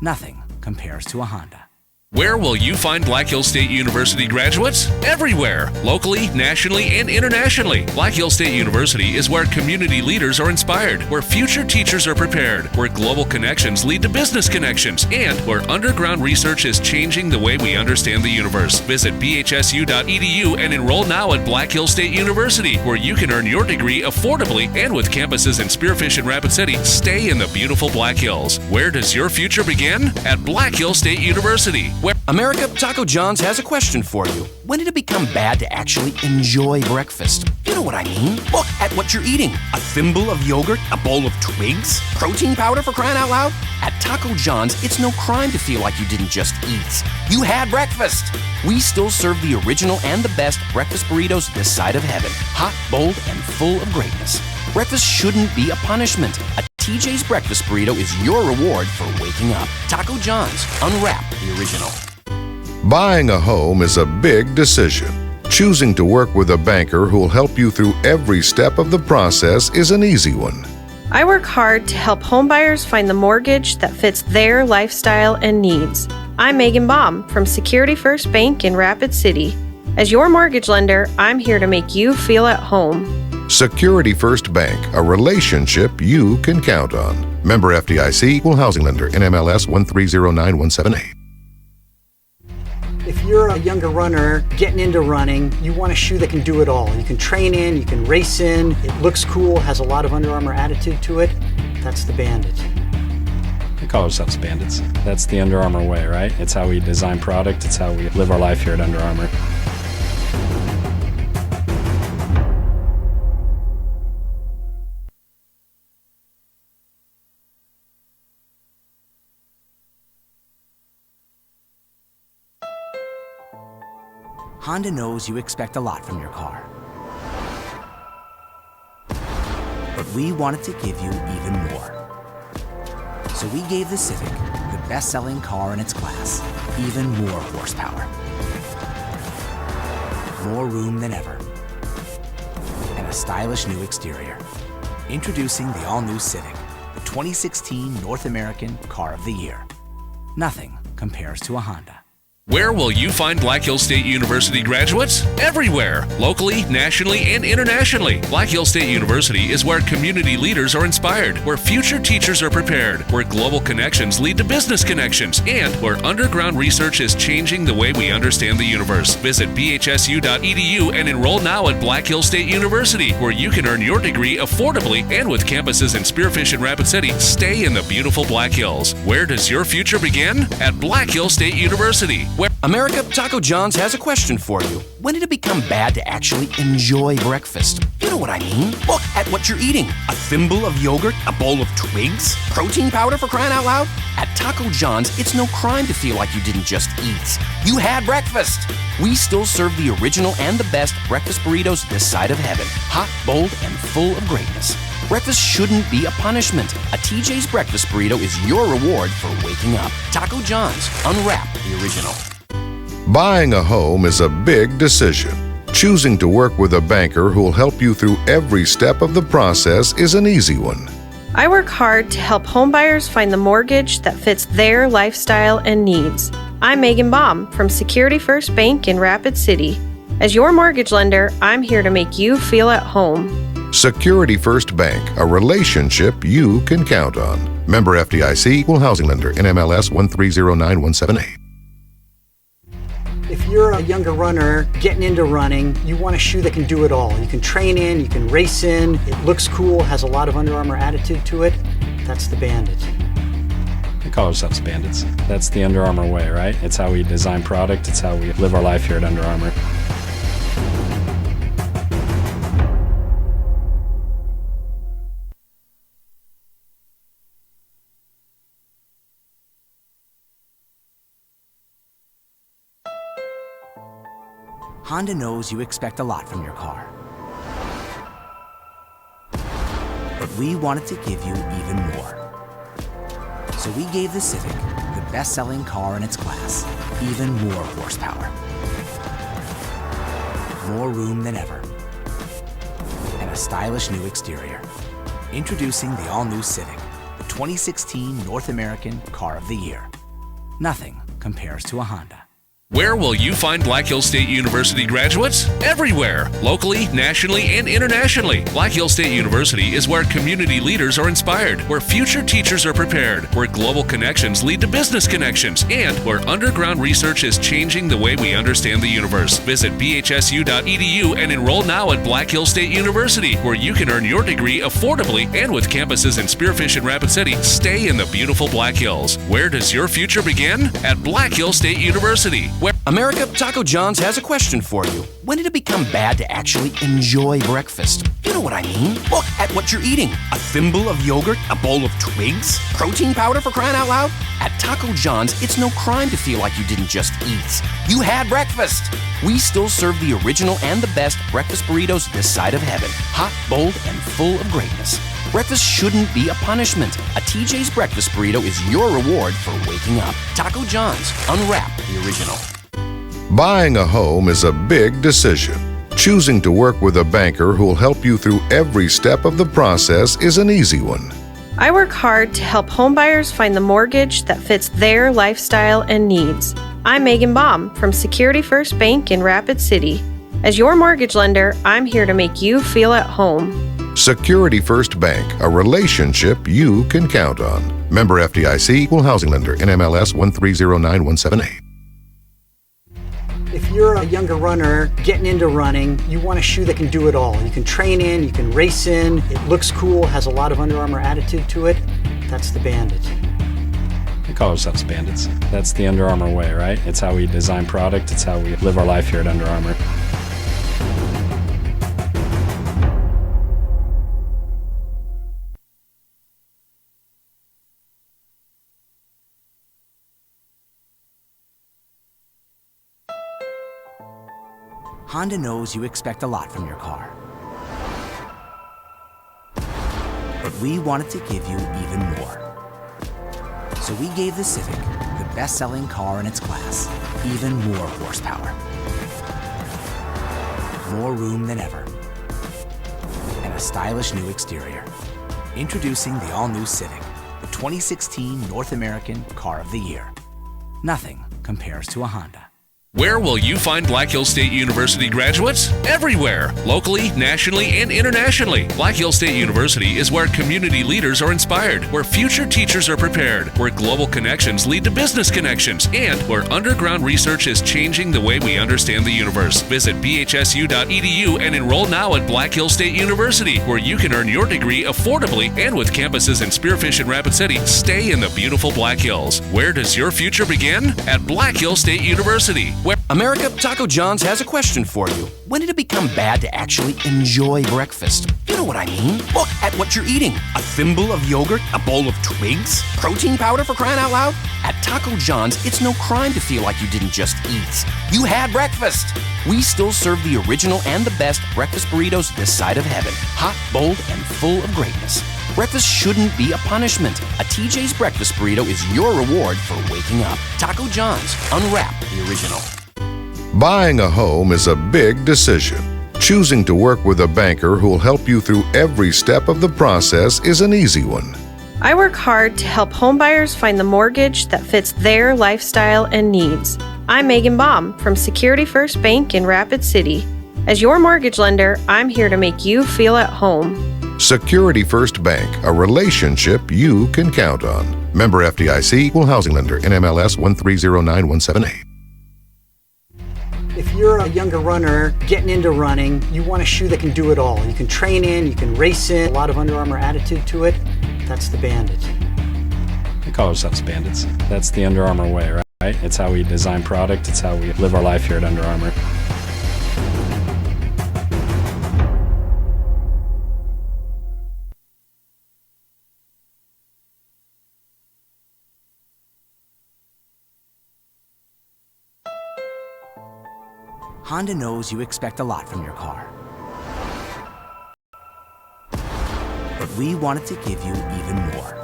Nothing compares to a Honda. Where will you find Black Hills State University graduates? Everywhere, locally, nationally, and internationally. Black Hills State University is where community leaders are inspired, where future teachers are prepared, where global connections lead to business connections, and where underground research is changing the way we understand the universe. Visit bhsu.edu and enroll now at Black Hills State University, where you can earn your degree affordably and with campuses in Spearfish and Rapid City. Stay in the beautiful Black Hills. Where does your future begin? At Black Hills State University. America, Taco John's has a question for you. When did it become bad to actually enjoy breakfast? You know what I mean. Look at what you're eating. A thimble of yogurt? A bowl of twigs? Protein powder, for crying out loud? At Taco John's, it's no crime to feel like you didn't just eat. You had breakfast. We still serve the original and the best breakfast burritos this side of heaven. Hot, bold, and full of greatness. Breakfast shouldn't be a punishment. A TJ's breakfast burrito is your reward for waking up. Taco John's. Unwrap the original. Buying a home is a big decision. Choosing to work with a banker who'll help you through every step of the process is an easy one. I work hard to help homebuyers find the mortgage that fits their lifestyle and needs. I'm Megan Baum from Security First Bank in Rapid City. As your mortgage lender, I'm here to make you feel at home. Security First Bank, a relationship you can count on. Member FDIC, equal housing lender, NMLS 1309178. If you're a younger runner getting into running, you want a shoe that can do it all. You can train in, you can race in, it looks cool, has a lot of Under Armour attitude to it. That's the Bandit. We call ourselves bandits. That's the Under Armour way, right? It's how we design product. It's how we live our life here at Under Armour. Honda knows you expect a lot from your car. But we wanted to give you even more. So we gave the Civic, the best-selling car in its class, even more horsepower. More room than ever. And a stylish new exterior. Introducing the all-new Civic, the 2016 North American Car of the Year. Nothing compares to a Honda. Where will you find Black Hills State University graduates? Everywhere, locally, nationally, and internationally. Black Hills State University is where community leaders are inspired, where future teachers are prepared, where global connections lead to business connections, and where underground research is changing the way we understand the universe. Visit bhsu.edu and enroll now at Black Hills State University, where you can earn your degree affordably and with campuses in Spearfish and Rapid City. Stay in the beautiful Black Hills. Where does your future begin? At Black Hills State University. America, Taco John's has a question for you. When did it become bad to actually enjoy breakfast? You know what I mean. Look at what you're eating. A thimble of yogurt? A bowl of twigs? Protein powder, for crying out loud? At Taco John's, it's no crime to feel like you didn't just eat. You had breakfast. We still serve the original and the best breakfast burritos this side of heaven. Hot, bold, and full of greatness. Breakfast shouldn't be a punishment. A TJ's breakfast burrito is your reward for waking up. Taco John's. Unwrap the original. Buying a home is a big decision. Choosing to work with a banker who'll help you through every step of the process is an easy one. I work hard to help homebuyers find the mortgage that fits their lifestyle and needs. I'm Megan Baum from Security First Bank in Rapid City. As your mortgage lender, I'm here to make you feel at home. Security First Bank, a relationship you can count on. Member FDIC, equal housing lender, NMLS 1309178. If you're a younger runner getting into running, you want a shoe that can do it all. You can train in, you can race in, it looks cool, has a lot of Under Armour attitude to it. That's the Bandit. We call ourselves bandits. That's the Under Armour way, right? It's how we design product. It's how we live our life here at Under Armour. Honda knows you expect a lot from your car. But we wanted to give you even more. So we gave the Civic, the best-selling car in its class, even more horsepower. More room than ever. And a stylish new exterior. Introducing the all-new Civic, the 2016 North American Car of the Year. Nothing compares to a Honda. Where will you find Black Hills State University graduates? Everywhere, locally, nationally, and internationally. Black Hills State University is where community leaders are inspired, where future teachers are prepared, where global connections lead to business connections, and where underground research is changing the way we understand the universe. Visit bhsu.edu and enroll now at Black Hills State University, where you can earn your degree affordably and with campuses in Spearfish and Rapid City. Stay in the beautiful Black Hills. Where does your future begin? At Black Hills State University. America, Taco John's has a question for you. When did it become bad to actually enjoy breakfast? You know what I mean. Look at what you're eating. A thimble of yogurt? A bowl of twigs? Protein powder, for crying out loud? At Taco John's, it's no crime to feel like you didn't just eat. You had breakfast. We still serve the original and the best breakfast burritos this side of heaven. Hot, bold, and full of greatness. Breakfast shouldn't be a punishment. A TJ's breakfast burrito is your reward for waking up. Taco John's. Unwrap the original. Buying a home is a big decision. Choosing to work with a banker who'll help you through every step of the process is an easy one. I work hard to help homebuyers find the mortgage that fits their lifestyle and needs. I'm Megan Baum from Security First Bank in Rapid City. As your mortgage lender, I'm here to make you feel at home. Security First Bank, a relationship you can count on. Member FDIC, equal housing lender, NMLS 1309178. If you're a younger runner getting into running, you want a shoe that can do it all. You can train in, you can race in, it looks cool, has a lot of Under Armour attitude to it. That's the Bandit. We call ourselves bandits. That's the Under Armour way, right? It's how we design product. It's how we live our life here at Under Armour. Honda knows you expect a lot from your car. But we wanted to give you even more. So we gave the Civic, the best-selling car in its class, even more horsepower. More room than ever. And a stylish new exterior. Introducing the all-new Civic, the 2016 North American Car of the Year. Nothing compares to a Honda. Where will you find Black Hills State University graduates? Everywhere, locally, nationally, and internationally. Black Hills State University is where community leaders are inspired, where future teachers are prepared, where global connections lead to business connections, and where underground research is changing the way we understand the universe. Visit bhsu.edu and enroll now at Black Hills State University, where you can earn your degree affordably and with campuses in Spearfish and Rapid City. Stay in the beautiful Black Hills. Where does your future begin? At Black Hills State University. America, Taco John's has a question for you. When did it become bad to actually enjoy breakfast? You know what I mean. Look at what you're eating. A thimble of yogurt? A bowl of twigs? Protein powder, for crying out loud? At Taco John's, it's no crime to feel like you didn't just eat. You had breakfast. We still serve the original and the best breakfast burritos this side of heaven. Hot, bold, and full of greatness. Breakfast shouldn't be a punishment. A TJ's breakfast burrito is your reward for waking up. Taco John's. Unwrap the original. Buying a home is a big decision. Choosing to work with a banker who'll help you through every step of the process is an easy one. I work hard to help homebuyers find the mortgage that fits their lifestyle and needs. I'm Megan Baum from Security First Bank in Rapid City. As your mortgage lender, I'm here to make you feel at home. Security First Bank, a relationship you can count on. Member FDIC, equal housing lender, NMLS 1309178. If you're a younger runner getting into running, you want a shoe that can do it all. You can train in, you can race in, a lot of Under Armour attitude to it. That's the Bandit. We call ourselves bandits. That's the Under Armour way, right? It's how we design product. It's how we live our life here at Under Armour. Honda knows you expect a lot from your car. But we wanted to give you even more.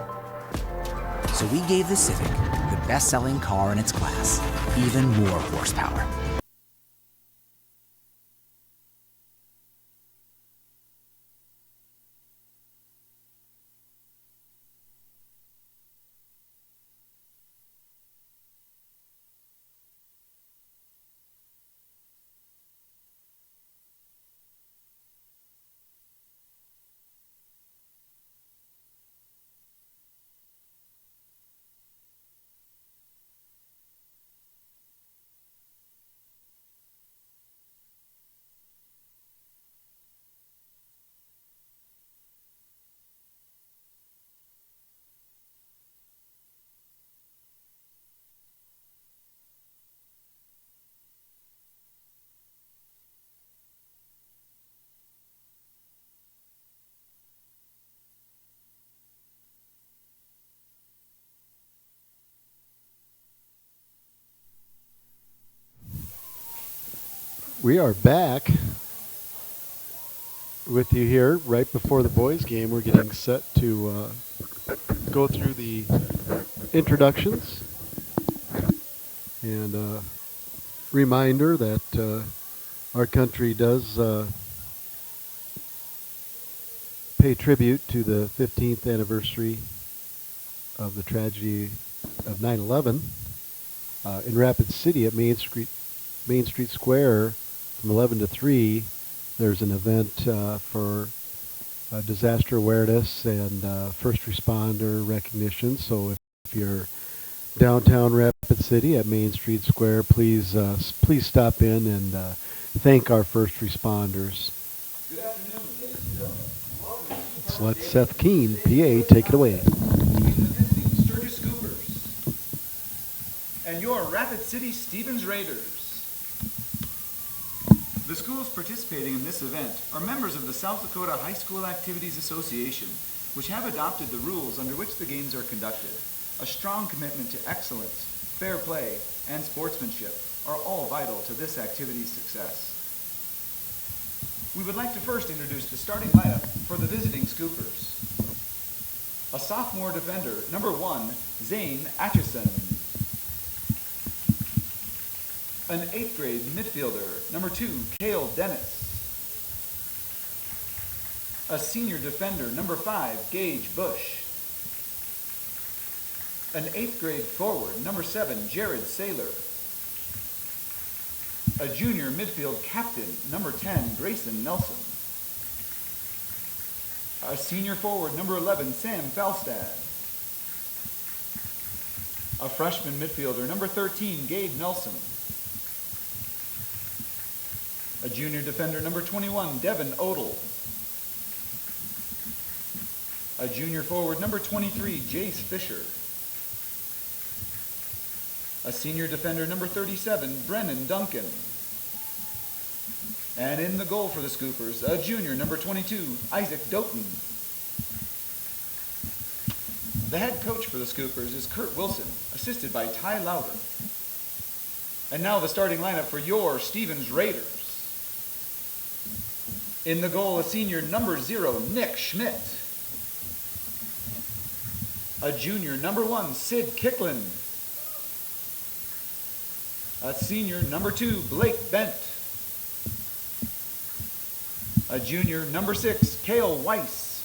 So we gave the Civic, the best-selling car in its class, even more horsepower. We are back with you here right before the boys' game. We're getting set to go through the introductions. And reminder that our country does pay tribute to the 15th anniversary of the tragedy of 9/11 in Rapid City at Main Street Square. From 11 to 3, there's an event for disaster awareness and first responder recognition. So if you're downtown Rapid City at Main Street Square, please stop in and thank our first responders. Good afternoon, ladies and gentlemen. Let's let Seth Keene, PA, take it away. Sturgis Scoopers and your Rapid City Stevens Raiders. The schools participating in this event are members of the South Dakota High School Activities Association, which have adopted the rules under which the games are conducted. A strong commitment to excellence, fair play, and sportsmanship are all vital to this activity's success. We would like to first introduce the starting lineup for the visiting Scoopers. A sophomore defender, number 1, Zane Atchison. An 8th grade midfielder, number 2, Cale Dennis. A senior defender, number 5, Gage Bush. An 8th grade forward, number 7, Jared Saylor. A junior midfield captain, number 10, Grayson Nelson. A senior forward, number 11, Sam Falstad. A freshman midfielder, number 13, Gabe Nelson. A junior defender, number 21, Devin Odell. A junior forward, number 23, Jace Fisher. A senior defender, number 37, Brennan Duncan. And in the goal for the Scoopers, a junior, number 22, Isaac Doughton. The head coach for the Scoopers is Kurt Wilson, assisted by Ty Lauder. And now the starting lineup for your Stevens Raiders. In the goal, a senior, number 0, Nick Schmidt. A junior, number 1, Sid Kicklin. A senior, number 2, Blake Bent. A junior, number 6, Cale Weiss.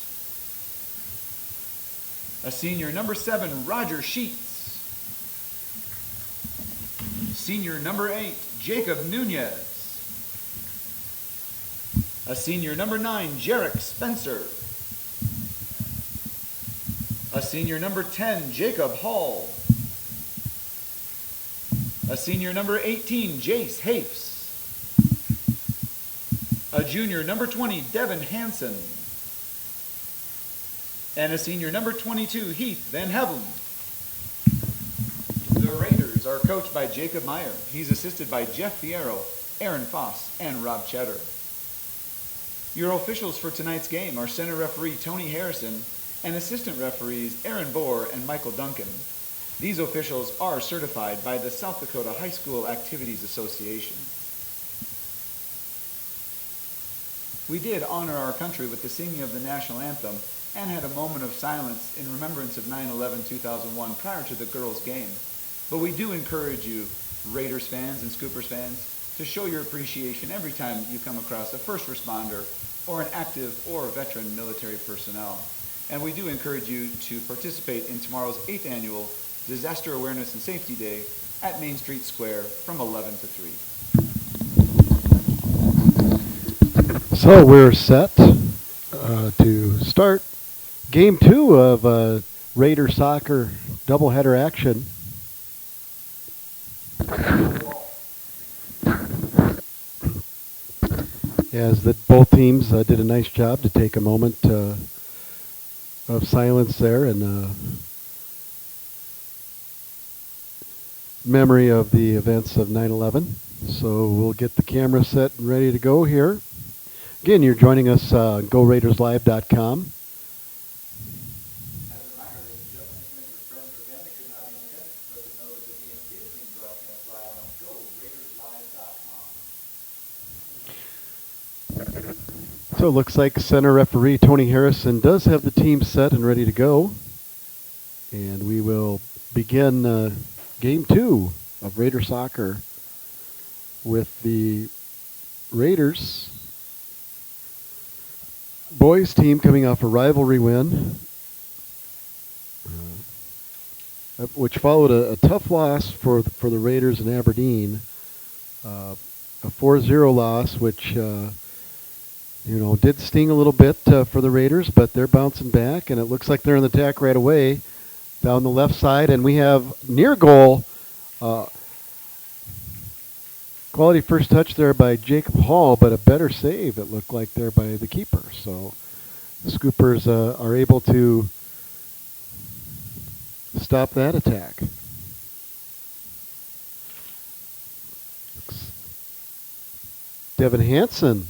A senior, number 7, Roger Sheets. senior number 8, Jacob Nunez. A senior number 9, Jarek Spencer. A senior number 10, Jacob Hall. A senior number 18, Jace Hafes. A junior number 20, Devin Hansen. And a senior number 22, Heath Van Heaven. The Raiders are coached by Jacob Meyer. He's assisted by Jeff Fierro, Aaron Foss, and Rob Cheddar. Your officials for tonight's game are center referee Tony Harrison and assistant referees Aaron Bohr and Michael Duncan. These officials are certified by the South Dakota High School Activities Association. We did honor our country with the singing of the national anthem and had a moment of silence in remembrance of 9/11/2001 prior to the girls' game. But we do encourage you, Raiders fans and Scoopers fans, to show your appreciation every time you come across a first responder or an active or veteran military personnel. And we do encourage you to participate in tomorrow's 8th annual Disaster Awareness and Safety Day at Main Street Square from 11 to 3. So we're set to start Game 2 of Raider Soccer doubleheader action. As both teams did a nice job to take a moment of silence there and memory of the events of 9/11. So we'll get the camera set and ready to go here. Again, you're joining us on GoRaidersLive.com. So it looks like center referee Tony Harrison does have the team set and ready to go. And we will begin Game 2 of Raider Soccer with the Raiders boys team coming off a rivalry win, which followed a tough loss for the Raiders in Aberdeen, a 4-0 loss, which did sting a little bit for the Raiders, but they're bouncing back, and it looks like they're in the attack right away down the left side, and we have near goal. Quality first touch there by Jacob Hall, but a better save, it looked like, there by the keeper. So the Scoopers are able to stop that attack. Devin Hansen,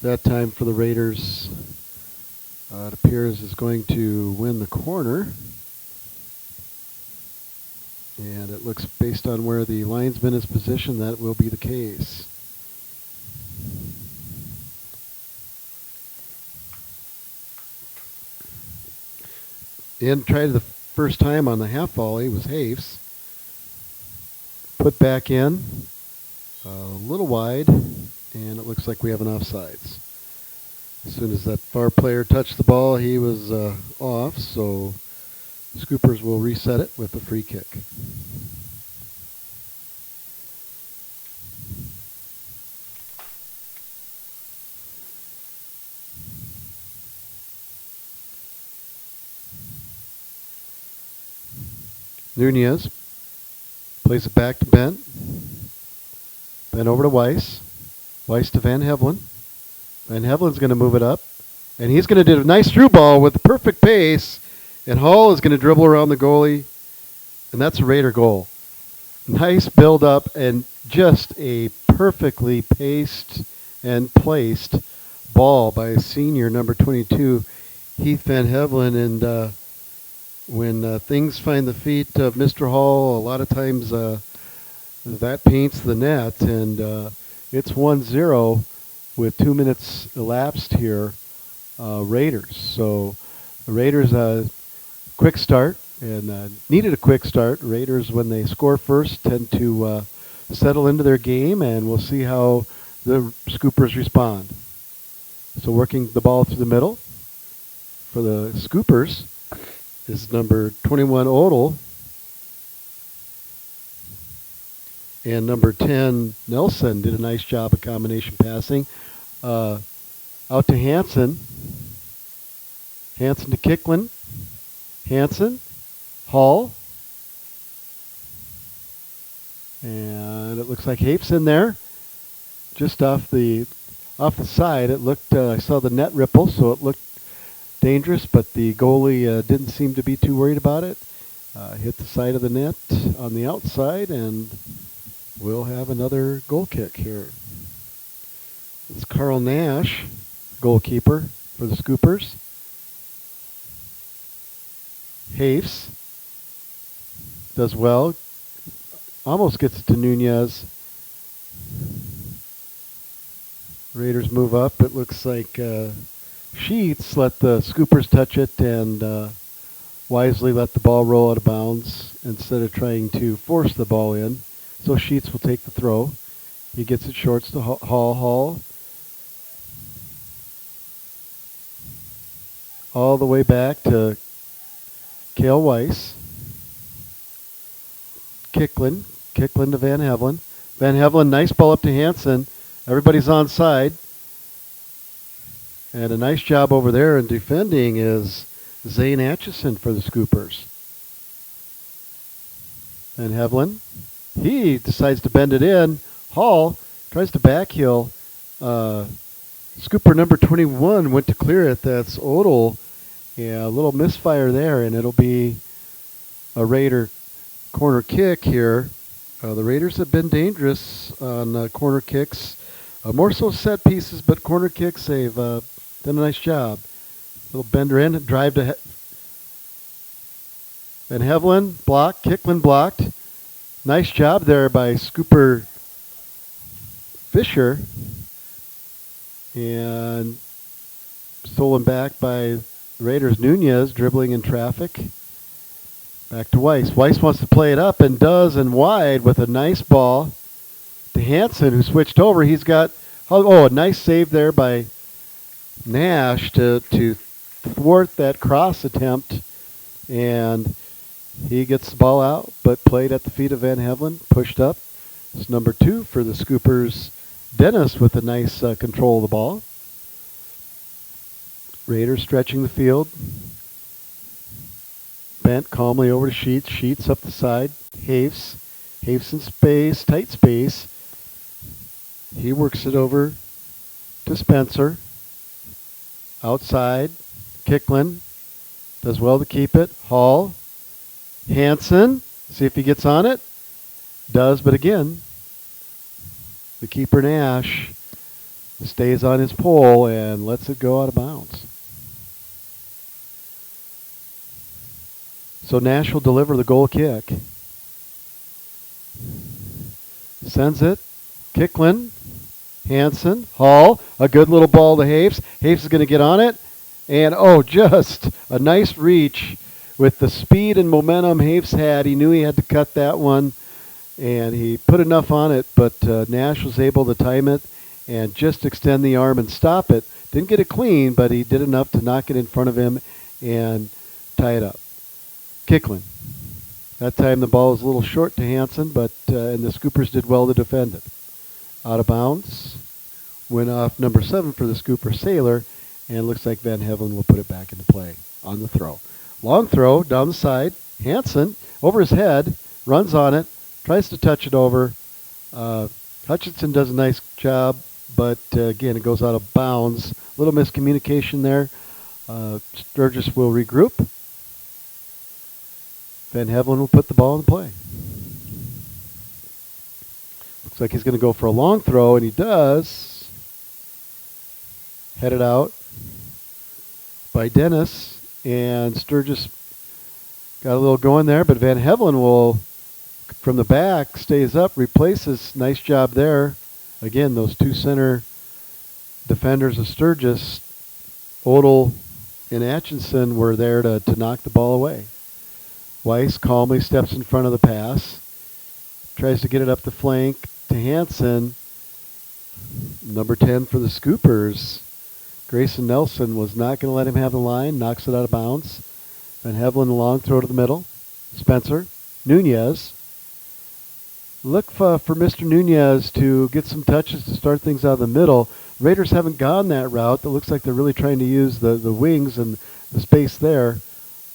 that time for the Raiders, it appears is going to win the corner. And it looks, based on where the linesman is positioned, that will be the case. In tried the first time on the half volley was Hafes. Put back in, a little wide, and it looks like we have an offsides. As soon as that far player touched the ball, he was off, so Scoopers will reset it with a free kick. Nunez plays it back to Bent. Bent over to Weiss. Weiss to Van Hevelen. Van Hevelen's going to move it up. And he's going to do a nice through ball with perfect pace. And Hall is going to dribble around the goalie. And that's a Raider goal. Nice build up and just a perfectly paced and placed ball by senior number 22, Heath Van Hevelen. And when things find the feet of Mr. Hall, a lot of times that paints the net. And it's 1-0 with 2 minutes elapsed here, Raiders. So the Raiders, quick start, and needed a quick start. Raiders, when they score first, tend to settle into their game, and we'll see how the Scoopers respond. So working the ball through the middle for the Scoopers is number 21, Odell. And number 10, Nelson, did a nice job of combination passing. Out to Hansen. Hansen to Kicklin. Hansen. Hall. And it looks like Hapes in there. Just off the side. It looked, I saw the net ripple, so it looked dangerous, but the goalie didn't seem to be too worried about it. Hit the side of the net on the outside, and we'll have another goal kick here. It's Carl Nash, goalkeeper for the Scoopers. Hafes does well. Almost gets it to Nunez. Raiders move up. It looks like Sheets let the Scoopers touch it and wisely let the ball roll out of bounds instead of trying to force the ball in. So Sheets will take the throw. He gets it shorts to Hall. All the way back to Cale Weiss. Kicklin to Van Hevelen. Van Hevelen, nice ball up to Hansen. Everybody's on side. And a nice job over there in defending is Zane Atchison for the Scoopers. Van Hevelen. He decides to bend it in. Hall tries to backheel. Scooper number 21 went to clear it. That's Odell. Yeah, a little misfire there, and it'll be a Raider corner kick here. The Raiders have been dangerous on corner kicks. More so set pieces, but corner kicks, they've done a nice job. Little bender in, drive to Van Hevelen, blocked, Kicklin blocked. Nice job there by Scooper Fisher. And stolen back by Raiders. Nunez dribbling in traffic. Back to Weiss. Weiss wants to play it up and does, and wide with a nice ball to Hansen, who switched over. He's got, a nice save there by Nash to thwart that cross attempt. And he gets the ball out, but played at the feet of Van Hevelen, pushed up. It's number 2 for the Scoopers. Dennis with a nice control of the ball. Raiders stretching the field. Bent calmly over to Sheets. Sheets up the side. Hafes in space, tight space. He works it over to Spencer. Outside. Kicklin does well to keep it. Hall. Hansen. See if he gets on it. Does, but again, the keeper Nash stays on his pole and lets it go out of bounds. So Nash will deliver the goal kick. Sends it. Kicklin. Hansen. Hall. A good little ball to Hafes. Hafes is going to get on it. And, just a nice reach with the speed and momentum Hafes had. He knew he had to cut that one. And he put enough on it, but Nash was able to time it and just extend the arm and stop it. Didn't get it clean, but he did enough to knock it in front of him and tie it up. Kicklin. That time the ball was a little short to Hansen, but and the Scoopers did well to defend it. Out of bounds. Went off number 7 for the Scooper Sailor, and it looks like Van Hevelen will put it back into play on the throw. Long throw down the side. Hansen over his head, runs on it, tries to touch it over. Hutchinson does a nice job, but again, it goes out of bounds. A little miscommunication there. Sturgis will regroup. Van Hevelen will put the ball in play. Looks like he's going to go for a long throw, and he does. Headed out by Dennis, and Sturgis got a little going there, but Van Hevelen will, from the back, stays up, replaces. Nice job there. Again, those 2 center defenders of Sturgis, Odell and Atchison, were there to knock the ball away. Weiss calmly steps in front of the pass, tries to get it up the flank to Hansen. Number 10 for the Scoopers. Grayson Nelson was not going to let him have the line, knocks it out of bounds. Van Hevelen, a long throw to the middle. Spencer. Nunez. Look for Mr. Nunez to get some touches to start things out of the middle. Raiders haven't gone that route. It looks like they're really trying to use the wings and the space there,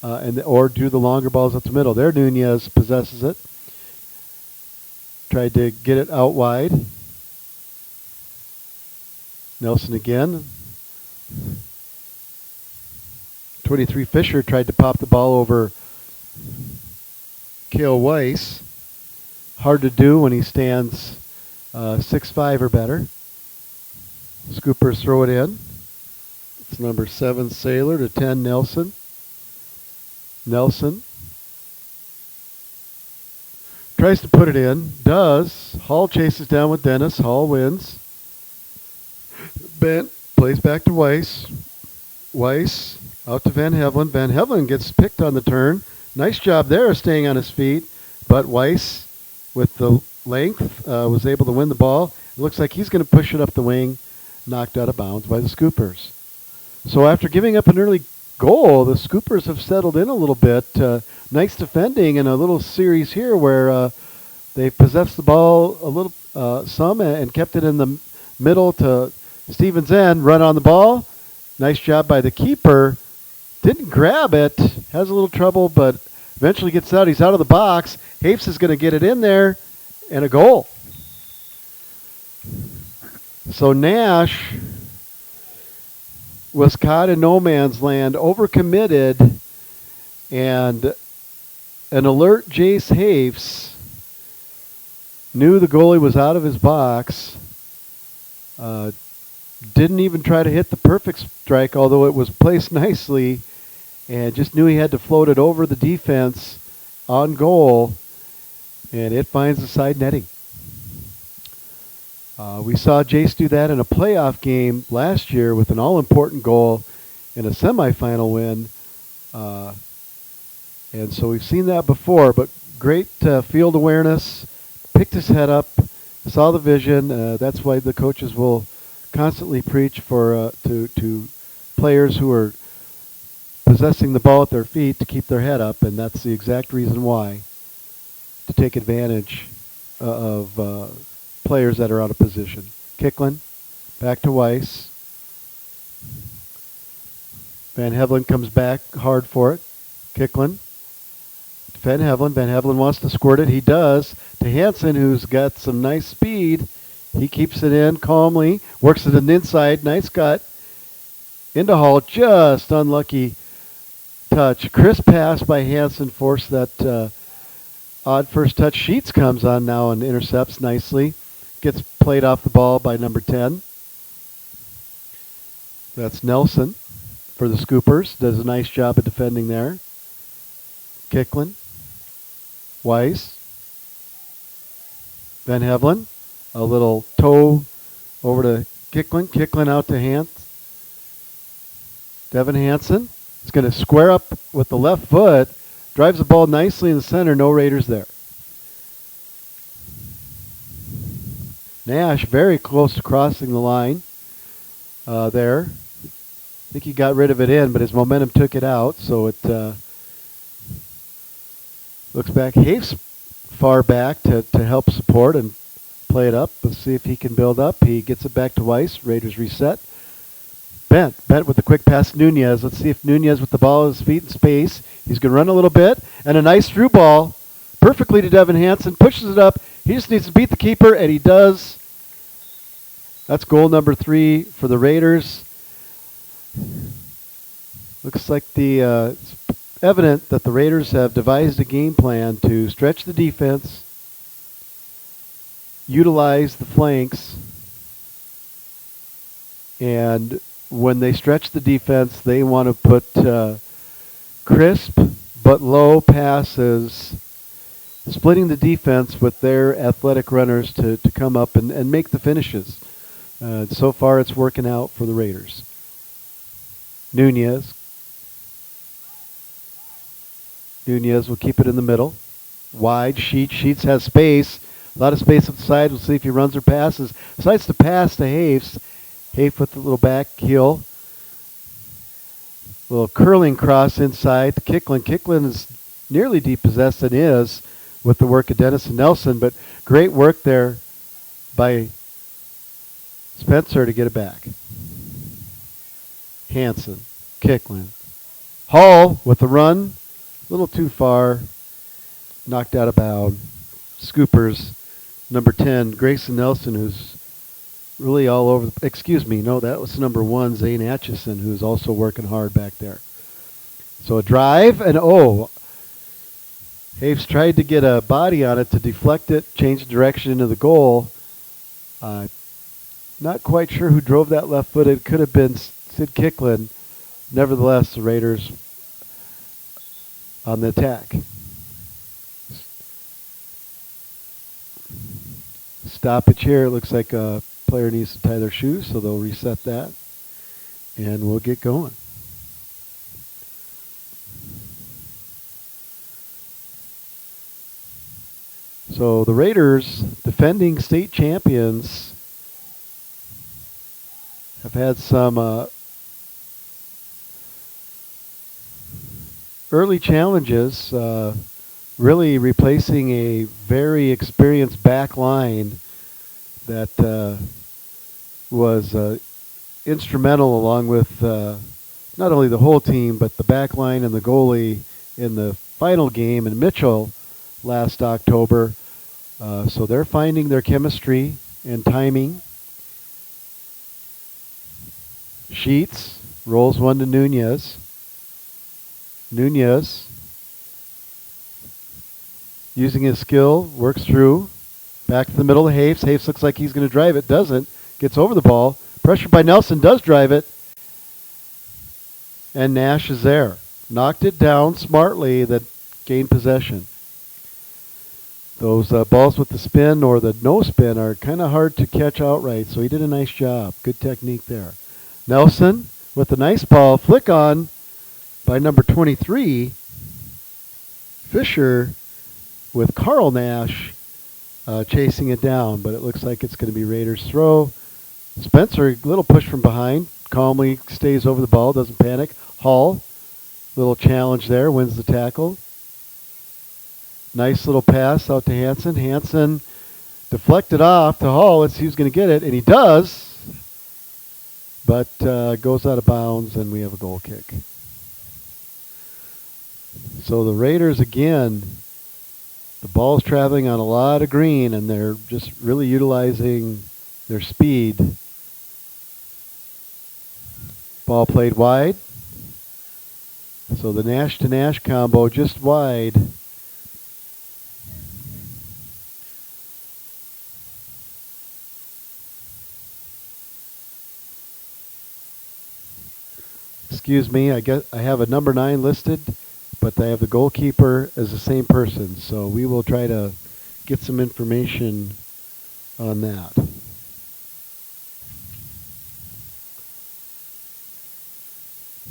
or do the longer balls up the middle. There, Nunez possesses it. Tried to get it out wide. Nelson again. 23 Fisher tried to pop the ball over Cale Weiss. Hard to do when he stands 6'5" or better. Scoopers throw it in. It's number 7 Sailor to 10 Nelson. Nelson tries to put it in. Does. Hall chases down with Dennis. Hall wins. Bent plays back to Weiss. Weiss out to Van Hevelen. Van Hevelen gets picked on the turn. Nice job there of staying on his feet. But Weiss, with the length, was able to win the ball. It looks like he's going to push it up the wing. Knocked out of bounds by the Scoopers. So after giving up an early goal, the Scoopers have settled in a little bit. Nice defending in a little series here where they've possessed the ball a little, some, and kept it in the middle to Stevens' end. Run on the ball. Nice job by the keeper. Didn't grab it. Has a little trouble, but eventually gets out. He's out of the box. Hafes is going to get it in there, and a goal. So Nash was caught in no man's land, overcommitted, and an alert Jace Hafes knew the goalie was out of his box. Didn't even try to hit the perfect strike, although it was placed nicely, and just knew he had to float it over the defense on goal, and it finds the side netting. We saw Jace do that in a playoff game last year with an all-important goal in a semifinal win. And so we've seen that before, but great field awareness, picked his head up, saw the vision. That's why the coaches will constantly preach for to players who are possessing the ball at their feet to keep their head up, and that's the exact reason why, to take advantage of players that are out of position. Kicklin, back to Weiss. Van Hevelen comes back hard for it. Kicklin. Van Hevelen. Van Hevelen wants to squirt it. He does. To Hansen, who's got some nice speed. He keeps it in calmly. Works it an inside. Nice cut. Into Hall. Just unlucky touch. Crisp pass by Hansen forced that odd first touch. Sheets comes on now and intercepts nicely. Gets played off the ball by number 10. That's Nelson for the Scoopers. Does a nice job of defending there. Kicklin. Weiss. Van Hevelen. A little toe over to Kicklin. Kicklin out to Devin Hansen. Is going to square up with the left foot. Drives the ball nicely in the center. No Raiders there. Nash very close to crossing the line there. I think he got rid of it in, but his momentum took it out, so it looks back. Hafes far back to help support and play it up. Let's see if he can build up. He gets it back to Weiss. Raiders reset. Bent with the quick pass to Nunez. Let's see if Nunez with the ball at his feet in space. He's going to run a little bit, and a nice through ball perfectly to Devin Hansen. Pushes it up. He just needs to beat the keeper, and he does. That's goal number 3 for the Raiders. Looks like it's evident that the Raiders have devised a game plan to stretch the defense, utilize the flanks, and when they stretch the defense, they want to put crisp but low passes, splitting the defense with their athletic runners to come up and make the finishes. So far, it's working out for the Raiders. Nunez will keep it in the middle. Wide. Sheets has space. A lot of space up the side. We'll see if he runs or passes. Decides to pass to Hafes. Hafes with the little back heel. Little curling cross inside to Kicklin. Kicklin is nearly depossessed and is. with the work of Dennis and Nelson, but great work there by Spencer to get it back. Hanson, Kicklin. Hall with the run, a little too far, knocked out of bounds. Scoopers, number 10, Grayson Nelson, who's really all over. Excuse me, no, that was number 1, Zane Atchison, who's also working hard back there. So a drive, and Haves tried to get a body on it to deflect it, change the direction into the goal. Not quite sure who drove that left foot. It could have been Sid Kicklin. Nevertheless, the Raiders on the attack. Stoppage here. It looks like a player needs to tie their shoes, so they'll reset that, and we'll get going. So the Raiders, defending state champions, have had some early challenges, really replacing a very experienced back line that was instrumental, along with not only the whole team, but the back line and the goalie in the final game in Mitchell last October. So they're finding their chemistry and timing. Sheets rolls one to Nunez. Nunez, using his skill, works through. Back to the middle of Haves. Haves looks like he's going to drive it. Doesn't. Gets over the ball. Pressure by Nelson. Does drive it. And Nash is there. Knocked it down smartly. That gained possession. Those balls with the spin or the no spin are kind of hard to catch outright, so he did a nice job. Good technique there. Nelson with a nice ball. Flick on by number 23. Fisher with Carl Nash chasing it down, but it looks like it's going to be Raiders throw. Spencer, a little push from behind. Calmly stays over the ball, doesn't panic. Hall, little challenge there, wins the tackle. Nice little pass out to Hanson. Hanson deflected off to Hall. Let's see who's going to get it, and he does, but goes out of bounds, and we have a goal kick. So the Raiders, again, the ball's traveling on a lot of green, and they're just really utilizing their speed. Ball played wide. So the Nash to Nash combo just wide. Excuse me, I have a number 9 listed, but I have the goalkeeper as the same person, so we will try to get some information on that.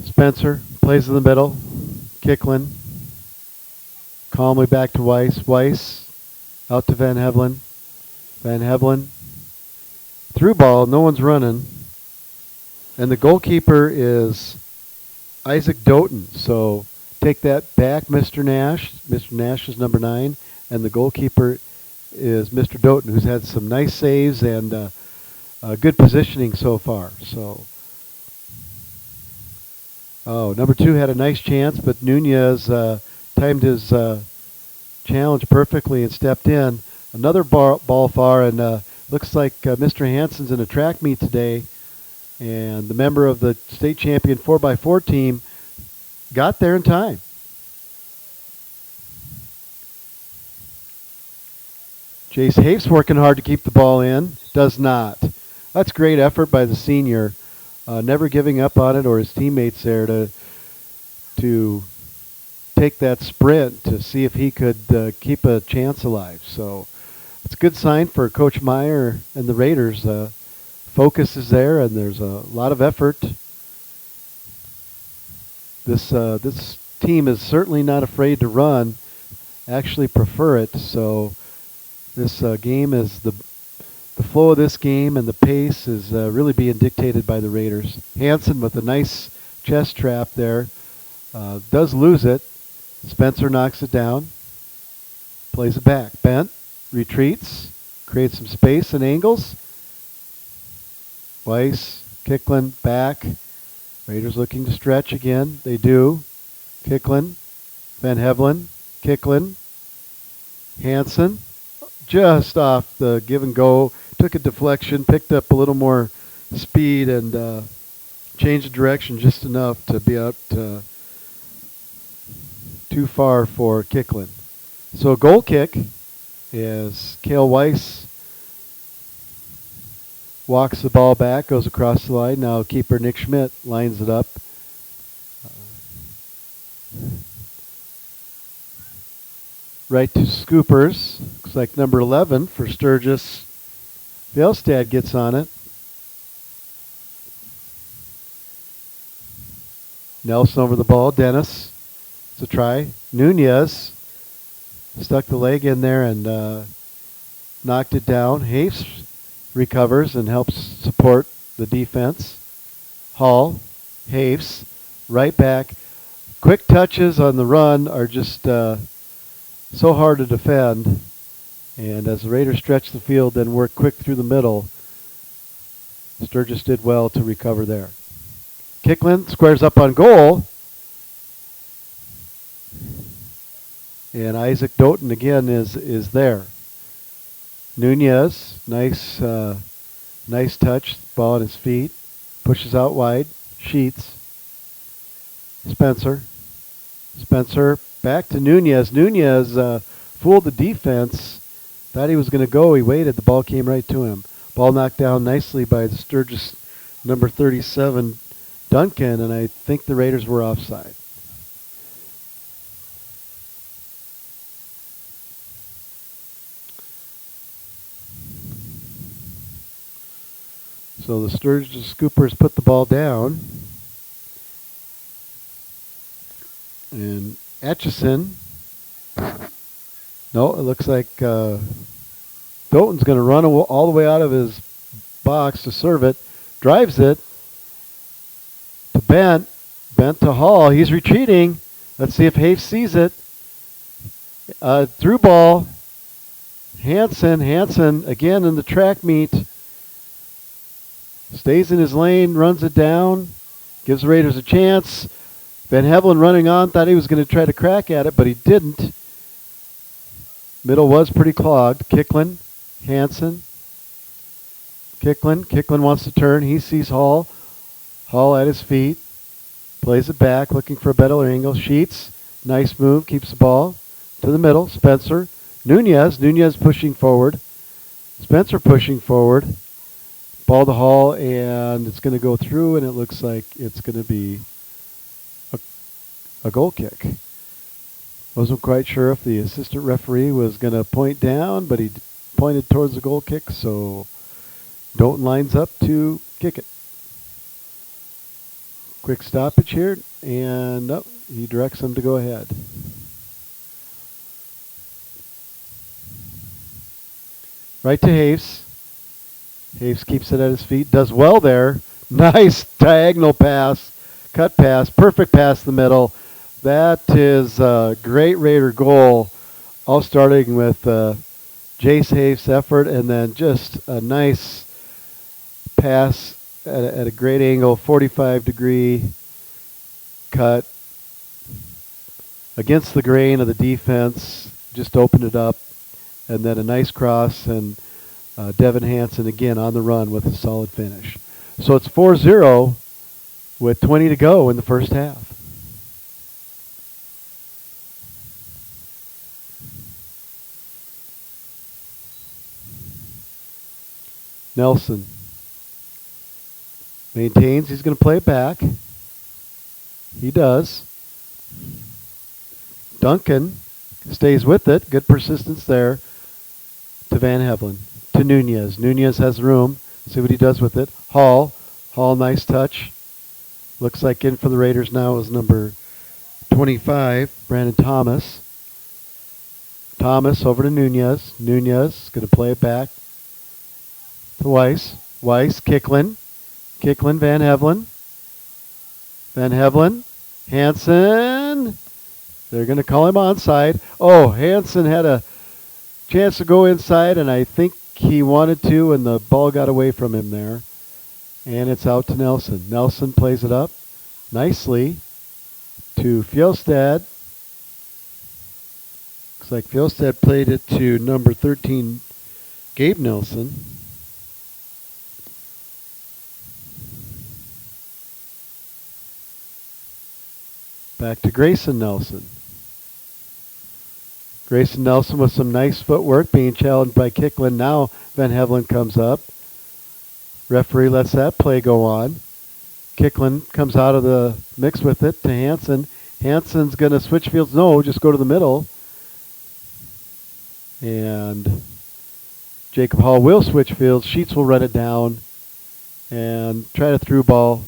Spencer plays in the middle. Kicklin. Calmly back to Weiss. Weiss out to Van Hevelen. Van Hevelen. Through ball, no one's running. And the goalkeeper is Isaac Doughton. So take that back, Mr. Nash. Mr. Nash is number 9. And the goalkeeper is Mr. Doughton, who's had some nice saves and good positioning so far. So, number 2 had a nice chance, but Nunez timed his challenge perfectly and stepped in. Another ball far, and looks like Mr. Hanson's in a track meet today, and the member of the state champion 4x4 team got there in time. Jace Haif's working hard to keep the ball in. Does not. That's great effort by the senior. Never giving up on it, or his teammates there to take that sprint to see if he could keep a chance alive. So it's a good sign for Coach Meyer and the Raiders. Focus is there, and there's a lot of effort. This team is certainly not afraid to run. Actually prefer it. So this game is the flow of this game and the pace is really being dictated by the Raiders. Hanson with a nice chest trap there. Does lose it. Spencer knocks it down. Plays it back. Bent. Retreats. Creates some space and angles. Weiss. Kicklin. Back. Raiders looking to stretch again. They do. Kicklin. Van Hevelen. Kicklin. Hansen. Just off the give and go. Took a deflection. Picked up a little more speed and changed the direction just enough to be out too far for Kicklin. So a goal kick is Cale Weiss walks the ball back, goes across the line. Now keeper Nick Schmidt lines it up. Right to Scoopers. Looks like number 11 for Sturgis. Fjellstad gets on it. Nelson over the ball. Dennis. It's a try. Nunez stuck the leg in there and knocked it down. Hafes recovers and helps support the defense. Hall. Hafes. Right back. Quick touches on the run are just so hard to defend. And as the Raiders stretch the field, then work quick through the middle, Sturgis did well to recover there. Kicklin squares up on goal. And Isaac Doughton again is there. Nunez, nice touch, ball at his feet, pushes out wide. Sheets. Spencer back to Nunez. Nunez fooled the defense. Thought he was going to go. He waited. The ball came right to him. Ball knocked down nicely by the Sturgis number 37, Duncan, and I think the Raiders were offside. So the Sturgis Scoopers put the ball down. And Atchison, no, it looks like Doughton's going to run all the way out of his box to serve it. Drives it to Bent. Bent to Hall. He's retreating. Let's see if Hafe sees it. Through ball. Hansen again in the track meet. Stays in his lane, runs it down. Gives the Raiders a chance. Van Hevelen running on, thought he was going to try to crack at it, but he didn't. Middle was pretty clogged. Kicklin, Hansen. Kicklin wants to turn. He sees Hall. Hall at his feet. Plays it back, looking for a better angle. Sheets, nice move, keeps the ball to the middle. Spencer. Nunez pushing forward. Spencer pushing forward. Ball to Hall, and it's going to go through, and it looks like it's going to be a goal kick. Wasn't quite sure if the assistant referee was going to point down, but he pointed towards the goal kick, so Doughton lines up to kick it. Quick stoppage here, and he directs him to go ahead. Right to Haves. Haves keeps it at his feet, does well there. Nice diagonal pass, cut pass, perfect pass in the middle. That is a great Raider goal, all starting with Jace Haves' effort and then just a nice pass at a great angle, 45-degree cut against the grain of the defense, just opened it up, and then a nice cross, and Devin Hansen again on the run with a solid finish. So it's 4-0 with 20 to go in the first half. Nelson maintains. He's going to play it back. He does. Duncan stays with it. Good persistence there to Van Hevelen. To Nunez. Nunez has room. See what he does with it. Hall, nice touch. Looks like in for the Raiders now is number 25, Brandon Thomas. Thomas over to Nunez. Nunez going to play it back to Weiss. Kicklin, Van Hevelen. Hansen. They're going to call him onside. Oh, Hansen had a chance to go inside, and I think he wanted to, and the ball got away from him there. And it's out to Nelson. Nelson plays it up nicely to Fjellstad. Looks like Fjellstad played it to number 13, Gabe Nelson. Back to Grayson Nelson. Grayson Nelson with some nice footwork, being challenged by Kicklin. Now Van Hevelen comes up. Referee lets that play go on. Kicklin comes out of the mix with it to Hansen. Hansen's going to switch fields. No, just go to the middle. And Jacob Hall will switch fields. Sheets will run it down and try to through ball.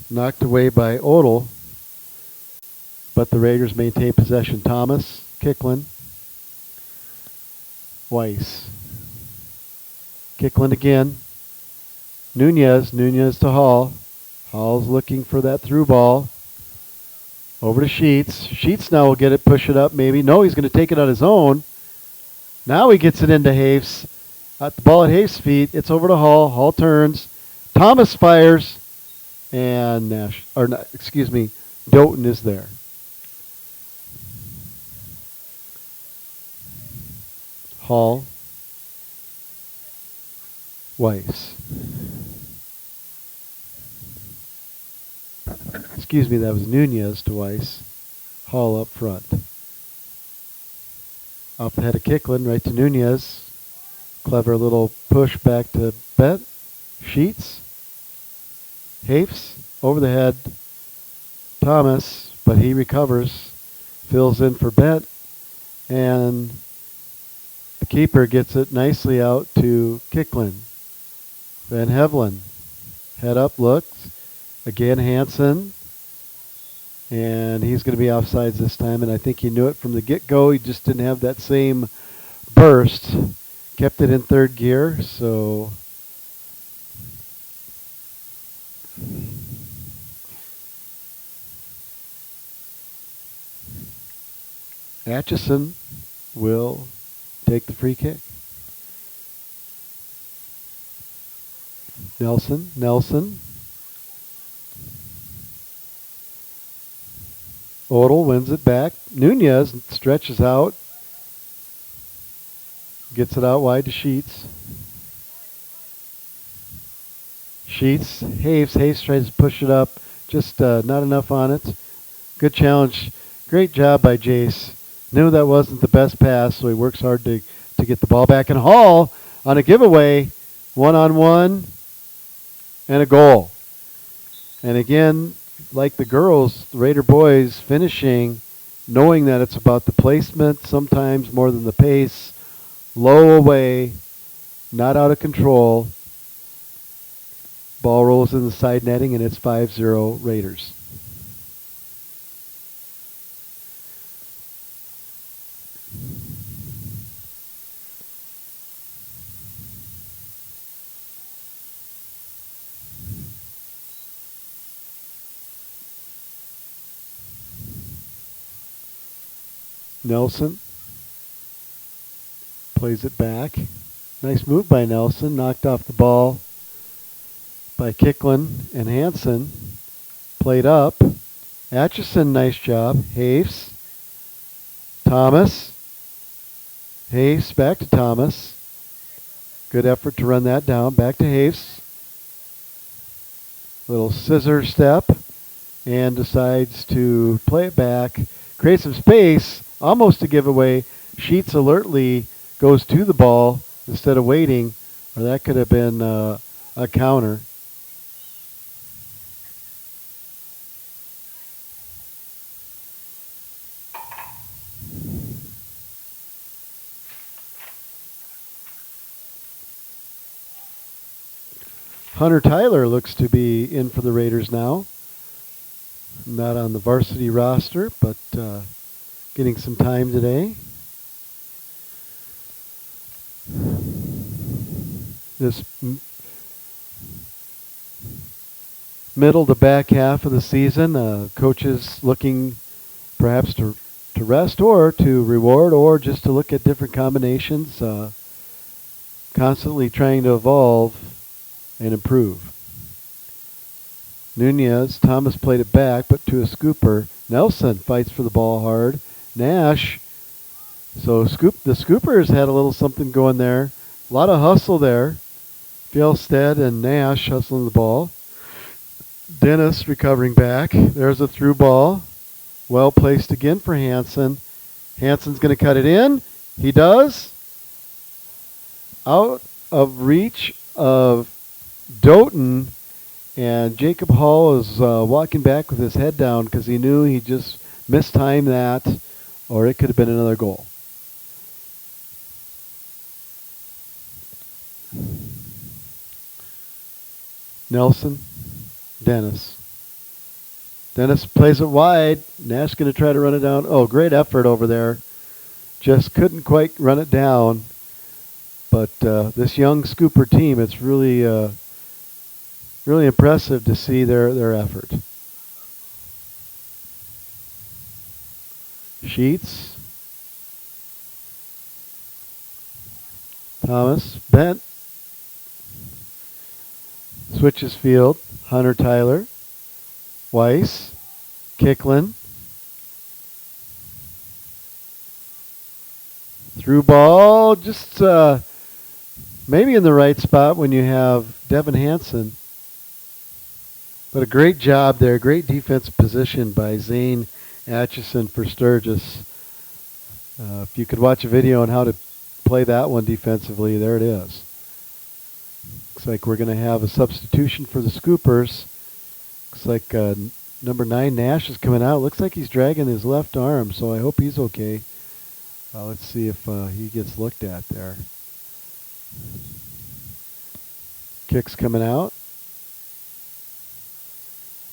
Knocked away by Odell. But the Raiders maintain possession. Thomas, Kicklin, Weiss. Kicklin again. Nunez to Hall. Hall's looking for that through ball. Over to Sheets. Sheets now will get it, push it up maybe. No, he's going to take it on his own. Now he gets it into Hafes. The ball at Hafes' feet. It's over to Hall. Hall turns. Thomas fires. And Doughton is there. Hall. Weiss. That was Nunez to Weiss. Hall up front. Off the head of Kicklin, right to Nunez. Clever little push back to Bet. Sheets. Hafes over the head. Thomas, but he recovers. Fills in for Bet. And the keeper gets it nicely out to Kicklin. Van Hevelen. Head up, looks. Again, Hansen. And he's going to be offsides this time, and I think he knew it from the get-go. He just didn't have that same burst. Kept it in third gear, so Atchison will take the free kick. Nelson. Odell wins it back. Nunez stretches out. Gets it out wide to Sheets. Hayes tries to push it up. Just not enough on it. Good challenge. Great job by Jace. Knew that wasn't the best pass, so he works hard to get the ball back. And Hall on a giveaway, 1-on-1, and a goal. And again, like the girls, the Raider boys finishing, knowing that it's about the placement sometimes more than the pace. Low away, not out of control. Ball rolls in the side netting, and it's 5-0 Raiders. Nelson plays it back. Nice move by Nelson. Knocked off the ball by Kicklin and Hansen. Played up. Atchison, nice job. Hafes. Thomas. Hafes back to Thomas. Good effort to run that down. Back to Hafes. Little scissor step. And decides to play it back. Create some space. Almost a giveaway. Sheets alertly goes to the ball instead of waiting, or that could have been a counter. Hunter Tyler looks to be in for the Raiders now. Not on the varsity roster, but getting some time today. This middle to back half of the season, coaches looking perhaps to to rest or to reward or just to look at different combinations, constantly trying to evolve and improve. Nunez, Thomas played it back, but to a scooper. Nelson fights for the ball hard. Nash, so the Scoopers had a little something going there. A lot of hustle there. Fjellstead and Nash hustling the ball. Dennis recovering back. There's a through ball. Well placed again for Hansen. Hansen's going to cut it in. He does. Out of reach of Doughton, and Jacob Hall is walking back with his head down because he knew he just mistimed that, or it could have been another goal. Nelson, Dennis. Dennis plays it wide. Nash going to try to run it down. Oh, great effort over there. Just couldn't quite run it down. But this young Scooper team, it's really, really impressive to see their effort. Sheets. Thomas, Bent. Switches field. Hunter Tyler. Weiss. Kicklin. Through ball, just maybe in the right spot when you have Devin Hansen. But a great job there, great defensive position by Zane Atchison for Sturgis. If you could watch a video on how to play that one defensively, there it is. Looks like we're going to have a substitution for the Scoopers. Looks like number 9, Nash, is coming out. Looks like he's dragging his left arm, so I hope he's okay. Let's see if he gets looked at there. Kicks coming out.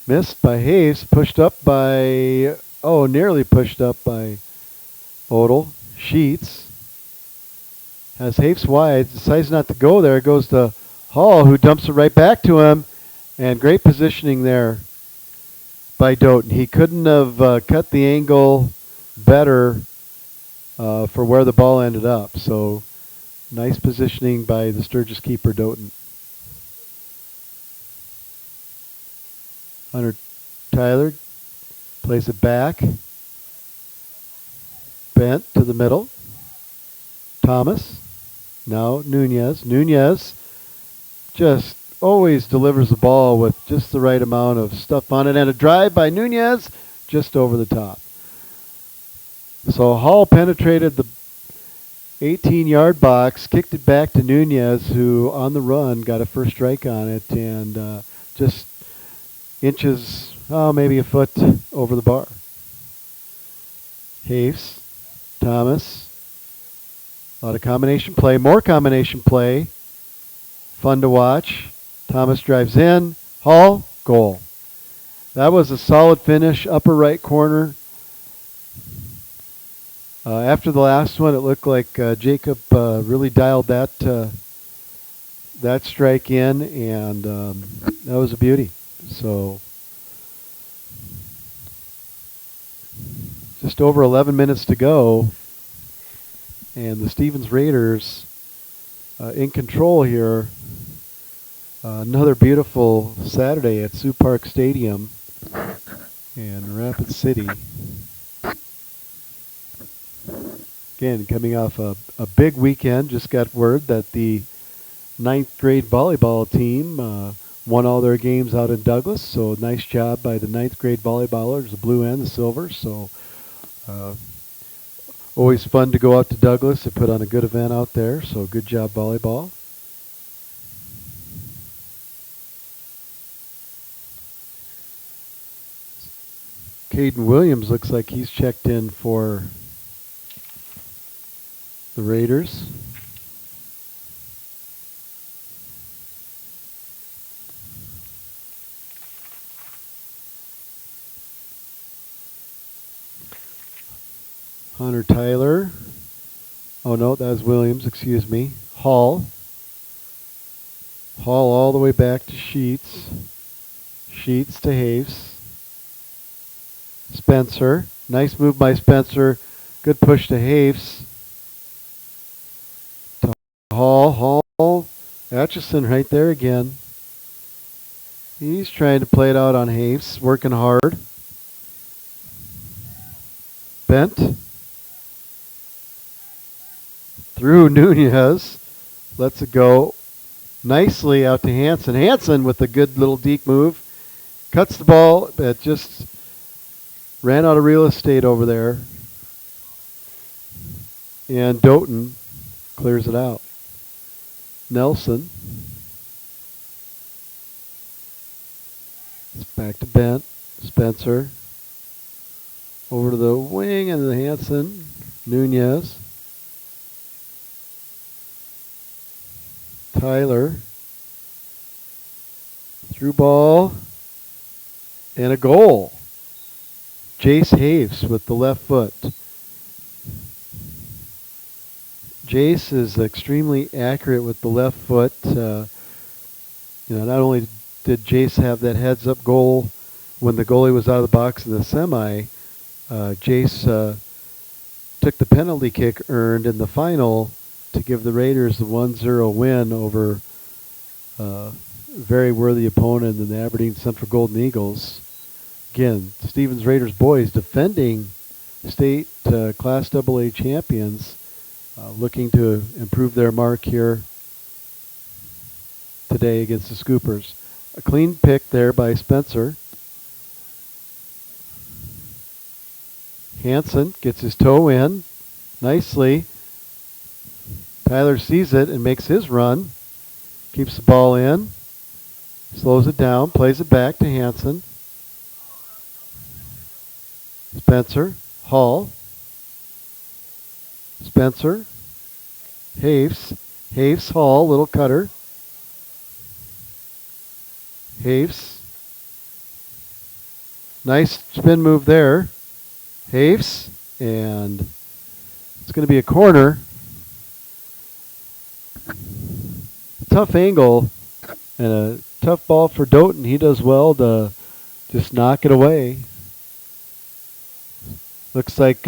Missed by Hayes, pushed up by, nearly pushed up by Odell. Sheets has Hayes wide, decides not to go there, goes to Hall, who dumps it right back to him, and great positioning there by Doughton. He couldn't have cut the angle better for where the ball ended up. So nice positioning by the Sturgis keeper, Doughton. Hunter Tyler plays it back. Bent to the middle. Thomas. Now Nunez. Nunez just always delivers the ball with just the right amount of stuff on it. And a drive by Nunez just over the top. So Hall penetrated the 18-yard box, kicked it back to Nunez, who on the run got a first strike on it, and just inches, maybe a foot over the bar. Hayes, Thomas, a lot of combination play, more combination play, fun to watch. Thomas drives in, Hall, goal. That was a solid finish, upper right corner. After the last one, it looked like Jacob really dialed that strike in, and that was a beauty. So just over 11 minutes to go, and the Stevens Raiders in control here. Another beautiful Saturday at Sioux Park Stadium in Rapid City. Again, coming off a big weekend, just got word that the 9th grade volleyball team won all their games out in Douglas. So nice job by the 9th grade volleyballers, the blue and the silver. So always fun to go out to Douglas and put on a good event out there. So good job, volleyball. Caden Williams looks like he's checked in for the Raiders. Hunter Tyler. Oh no, that was Williams, excuse me. Hall. Hall all the way back to Sheets. Sheets to Hayes. Spencer. Nice move by Spencer. Good push to Hafes. To Hall. Atchison right there again. He's trying to play it out on Hafes, working hard. Bent. Through Nunez. Lets it go nicely out to Hansen. Hansen with a good little deke move. Cuts the ball, but just ran out of real estate over there. And Doughton clears it out. Nelson. It's back to Bent. Spencer. Over to the wing and the Hansen. Nunez. Tyler. Through ball. And a goal. Jace Hafes with the left foot. Jace is extremely accurate with the left foot. Not only did Jace have that heads-up goal when the goalie was out of the box in the semi, Jace took the penalty kick earned in the final to give the Raiders the 1-0 win over a very worthy opponent in the Aberdeen Central Golden Eagles. Again, Stevens Raiders boys defending state Class AA champions, looking to improve their mark here today against the Scoopers. A clean pick there by Spencer. Hansen gets his toe in nicely. Tyler sees it and makes his run. Keeps the ball in. Slows it down. Plays it back to Hansen. Spencer. Hall. Spencer. Hafes. Hafes, Hall, little cutter. Hafes. Nice spin move there. Hafes. And it's going to be a corner. Tough angle and a tough ball for Doughton. He does well to just knock it away. Looks like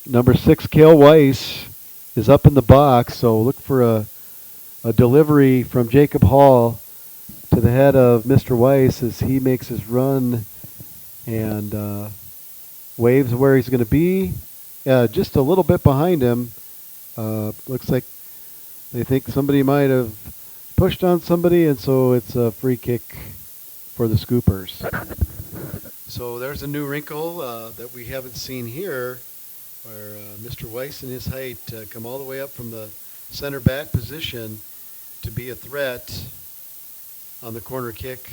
number 6, Cale Weiss, is up in the box, so look for a delivery from Jacob Hall to the head of Mr. Weiss as he makes his run and waves where he's going to be. Just a little bit behind him. Looks like they think somebody might have pushed on somebody, and so it's a free kick for the Scoopers. So there's a new wrinkle that we haven't seen here, where Mr. Weiss and his height come all the way up from the center back position to be a threat on the corner kick.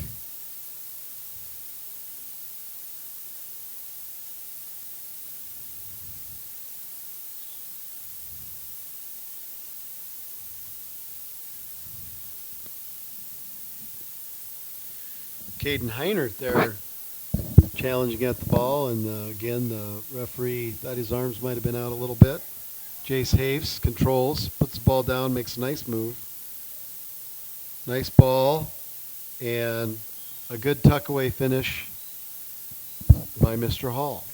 Caden Heinert there challenging at the ball, and again the referee thought his arms might have been out a little bit. Jace Hafes controls, puts the ball down, makes a nice move. Nice ball, and a good tuck away finish by Mr. Hall.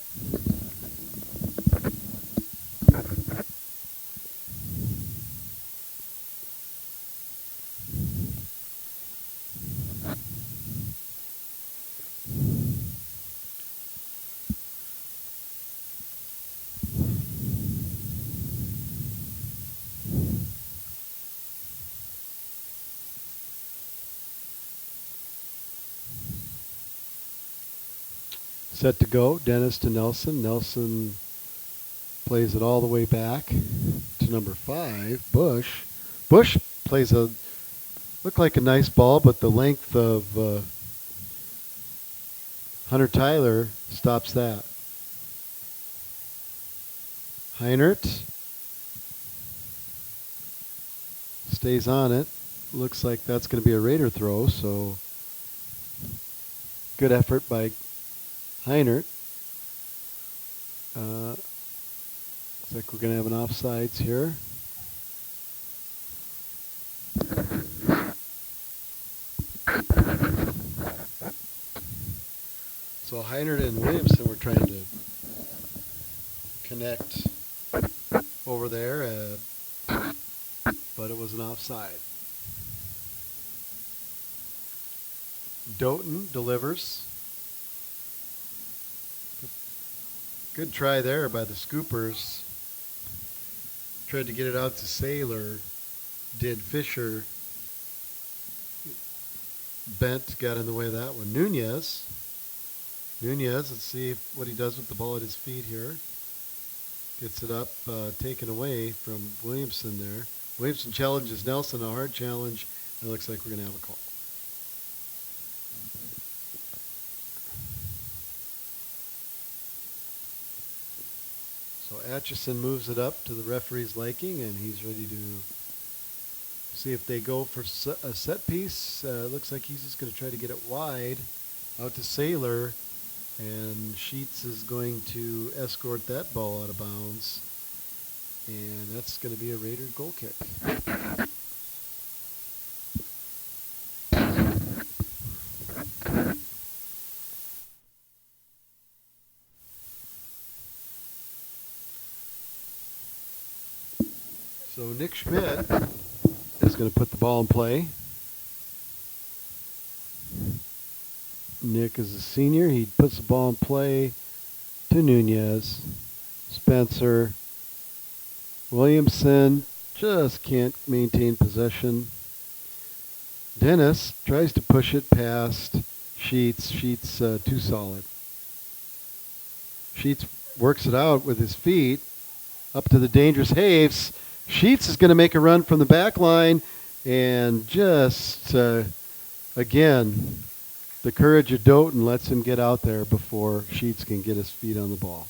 Set to go. Dennis to Nelson. Nelson plays it all the way back to number 5, Bush. Bush plays looked like a nice ball, but the length of Hunter Tyler stops that. Heinert stays on it. Looks like that's going to be a Raider throw, so good effort by Heinert. Looks like we're going to have an offsides here. So So Heinert and Williamson were trying to connect over there, but it was an offside. Doughton delivers. Good try there by the Scoopers. Tried to get it out to Saylor. Did Fisher. Bent got in the way of that one. Nunez, let's see what he does with the ball at his feet here. Gets it up, taken away from Williamson there. Williamson challenges Nelson, a hard challenge. It looks like we're going to have a call. So Atchison moves it up to the referee's liking, and he's ready to see if they go for a set piece. Looks like he's just going to try to get it wide out to Saylor, and Sheets is going to escort that ball out of bounds, and that's going to be a Raider goal kick. So Nick Schmidt is going to put the ball in play. Nick is a senior. He puts the ball in play to Nunez. Spencer. Williamson just can't maintain possession. Dennis tries to push it past Sheets. Sheets too solid. Sheets works it out with his feet up to the dangerous Haves. Sheets is going to make a run from the back line, and just, again, the courage of Doughton lets him get out there before Sheets can get his feet on the ball.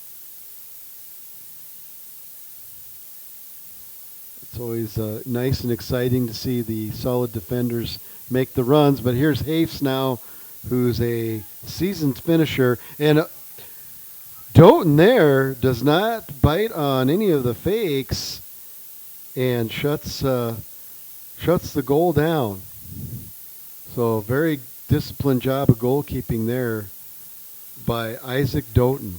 It's always nice and exciting to see the solid defenders make the runs, but here's Hafes now, who's a seasoned finisher, and Doughton there does not bite on any of the fakes and shuts the goal down. So very disciplined job of goalkeeping there by Isaac Doughton.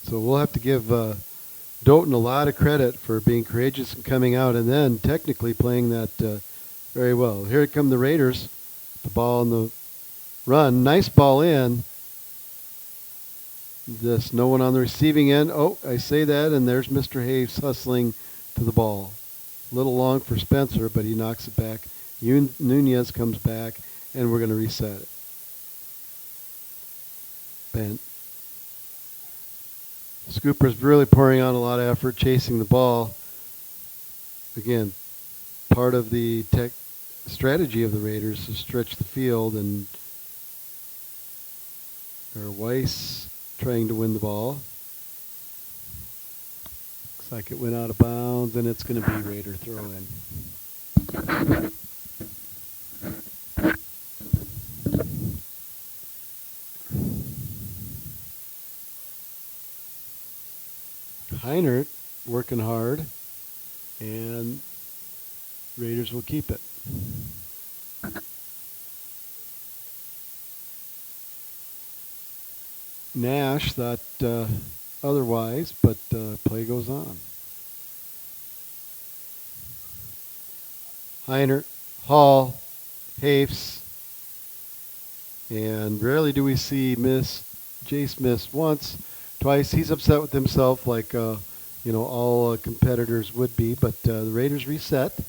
So we'll have to give Doughton a lot of credit for being courageous and coming out, and then technically playing that very well. Here come the Raiders. The ball in the run. Nice ball in. Just no one on the receiving end. Oh, I say that, and there's Mr. Hayes hustling to the ball. A little long for Spencer, but he knocks it back. Nunez comes back, and we're going to reset it. Bent. Scoopers really pouring on a lot of effort, chasing the ball. Again, part of the strategy of the Raiders to stretch the field, and Weiss trying to win the ball. Looks like it went out of bounds, and it's going to be Raider throw in. Heinert working hard, and Raiders will keep it. Nash thought otherwise, but play goes on. Heinert, Hall, Hafes, and rarely do we see Jace miss once, twice. He's upset with himself like all competitors would be, but the Raiders reset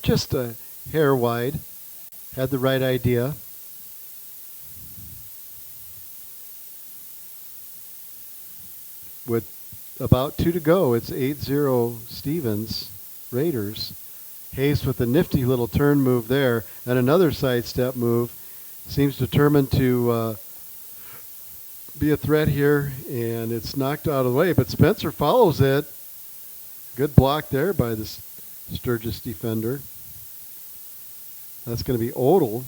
just a hair wide. Had the right idea. With about 2 to go, it's 8-0 Stevens, Raiders. Hayes with a nifty little turn move there, and another sidestep move. Seems determined to be a threat here, and it's knocked out of the way, but Spencer follows it. Good block there by the Sturgis defender. That's going to be Odell,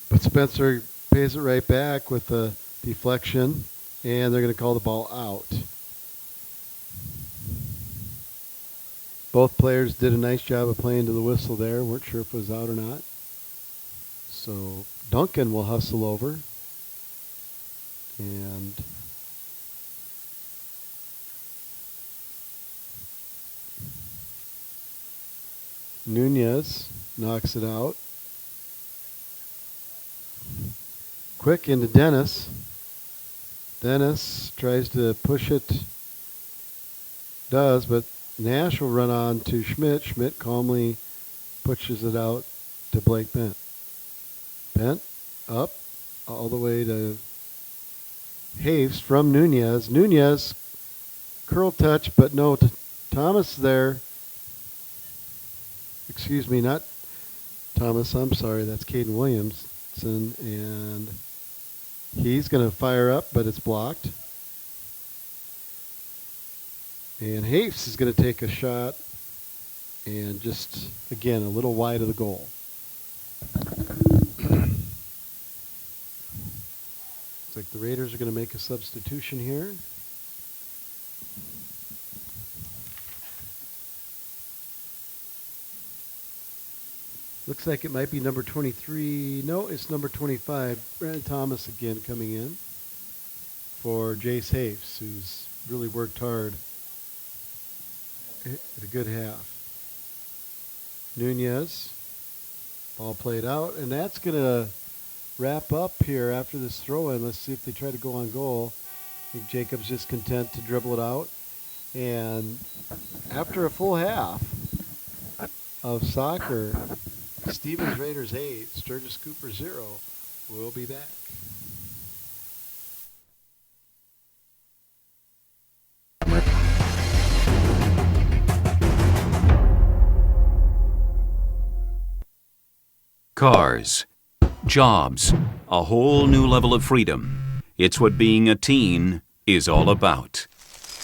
but Spencer pays it right back with a deflection, and they're going to call the ball out. Both players did a nice job of playing to the whistle there. Weren't sure if it was out or not. So Duncan will hustle over. And Nunez knocks it out. Quick into Dennis. Dennis tries to push it. Does, but Nash will run on to Schmidt. Schmidt calmly pushes it out to Blake Bent. Bent up all the way to Haves from Nunez. Nunez curl touch, but no Thomas there. Excuse me, not Thomas. I'm sorry. That's Caden Williamson, and he's going to fire up, but it's blocked. And Haves is going to take a shot, and just, again, a little wide of the goal. Looks like the Raiders are going to make a substitution here. Looks like it might be number 23. No, it's number 25. Brandon Thomas again coming in for Jace Haves, who's really worked hard at a good half. Nunez, ball played out, and that's going to wrap up here after this throw-in. Let's see if they try to go on goal. I think Jacob's just content to dribble it out. And after a full half of soccer, Stevens Raiders 8, Sturgis Scoopers 0. We'll be back. Cars, jobs, a whole new level of freedom. It's what being a teen is all about.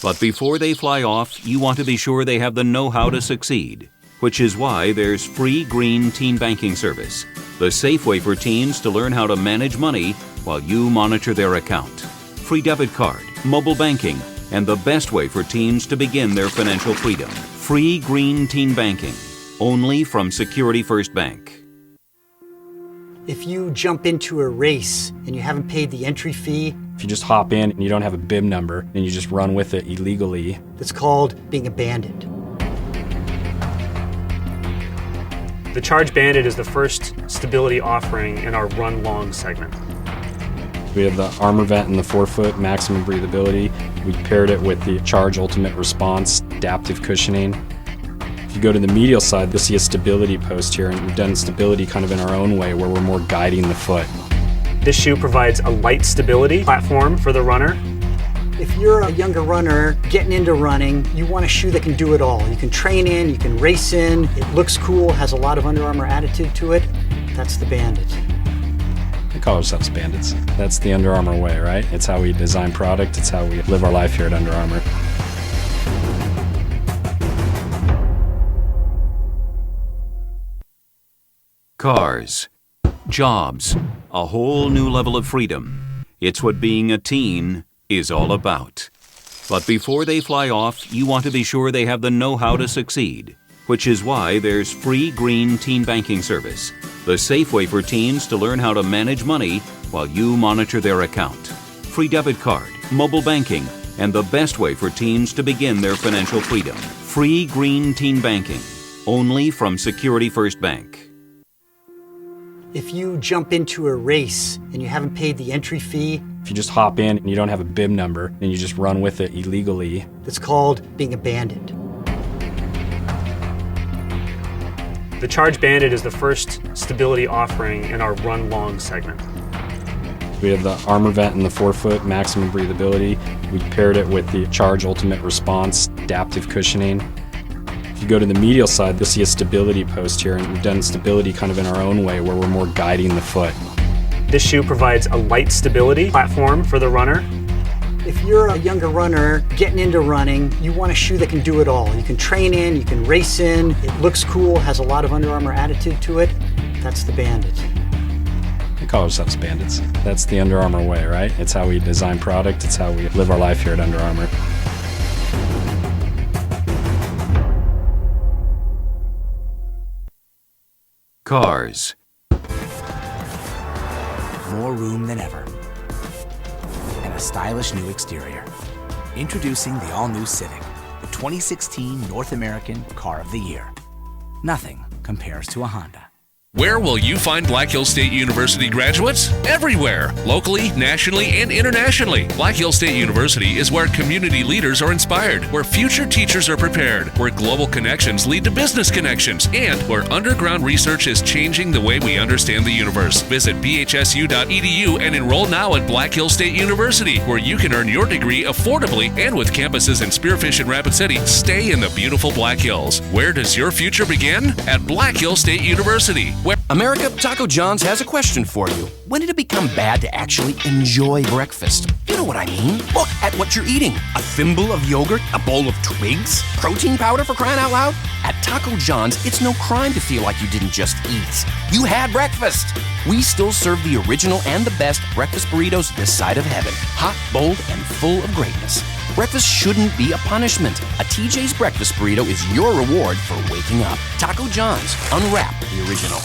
But before they fly off, you want to be sure they have the know-how to succeed, which is why there's free green teen banking service, the safe way for teens to learn how to manage money while you monitor their account. Free debit card, mobile banking, and the best way for teens to begin their financial freedom. Free green teen banking, only from Security First Bank. If you jump into a race and you haven't paid the entry fee, if you just hop in and you don't have a bib number and you just run with it illegally, it's called being abandoned. The Charge Bandit is the first stability offering in our Run Long segment. We have the armor vent and the 4-foot maximum breathability. We paired it with the Charge Ultimate Response adaptive cushioning. If you go to the medial side, you'll see a stability post here, and we've done stability kind of in our own way where we're more guiding the foot. This shoe provides a light stability platform for the runner. If you're a younger runner getting into running, you want a shoe that can do it all. You can train in, you can race in, it looks cool, has a lot of Under Armour attitude to it. That's the Bandit. We call ourselves bandits. That's the Under Armour way, right? It's how we design product, it's how we live our life here at Under Armour. Cars, jobs, a whole new level of freedom. It's what being a teen is all about. But before they fly off, you want to be sure they have the know-how to succeed, which is why there's free green teen banking service, the safe way for teens to learn how to manage money while you monitor their account. Free debit card, mobile banking, and the best way for teens to begin their financial freedom. Free green teen banking, only from Security First Bank. If you jump into a race and you haven't paid the entry fee, if you just hop in and you don't have a bib number and you just run with it illegally, it's called being abandoned. The Charge Bandit is the first stability offering in our Run Long segment. We have the armor vent and the 4-foot maximum breathability. We paired it with the Charge Ultimate Response adaptive cushioning. If you go to the medial side, you'll see a stability post here, and we've done stability kind of in our own way where we're more guiding the foot. This shoe provides a light stability platform for the runner. If you're a younger runner getting into running, you want a shoe that can do it all. You can train in, you can race in, it looks cool, has a lot of Under Armour attitude to it. That's the Bandit. We call ourselves bandits. That's the Under Armour way, right? It's how we design product, it's how we live our life here at Under Armour. Cars. More room than ever. And a stylish new exterior. Introducing the all-new Civic, the 2016 North American Car of the Year. Nothing compares to a Honda. Where will you find Black Hills State University graduates? Everywhere, locally, nationally, and internationally. Black Hills State University is where community leaders are inspired, where future teachers are prepared, where global connections lead to business connections, and where underground research is changing the way we understand the universe. Visit bhsu.edu and enroll now at Black Hills State University, where you can earn your degree affordably and with campuses in Spearfish and Rapid City. Stay in the beautiful Black Hills. Where does your future begin? At Black Hills State University. America, Taco John's has a question for you. When did it become bad to actually enjoy breakfast? You know what I mean. Look at what you're eating. A thimble of yogurt? A bowl of twigs? Protein powder, for crying out loud? At Taco John's, it's no crime to feel like you didn't just eat. You had breakfast. We still serve the original and the best breakfast burritos this side of heaven. Hot, bold, and full of greatness. Breakfast shouldn't be a punishment. A TJ's breakfast burrito is your reward for waking up. Taco John's. Unwrap the original.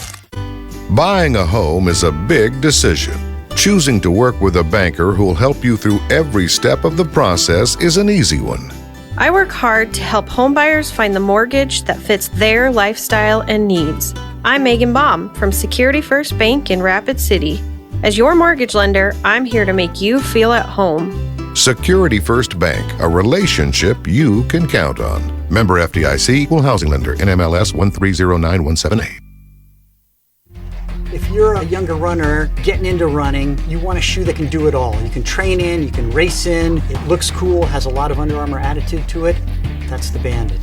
Buying a home is a big decision. Choosing to work with a banker who will help you through every step of the process is an easy one. I work hard to help homebuyers find the mortgage that fits their lifestyle and needs. I'm Megan Baum from Security First Bank in Rapid City. As your mortgage lender, I'm here to make you feel at home. Security First Bank, a relationship you can count on. Member FDIC, Equal Housing Lender, NMLS 1309178. If you're a younger runner getting into running, you want a shoe that can do it all. You can train in, you can race in, it looks cool, has a lot of Under Armour attitude to it. That's the Bandit.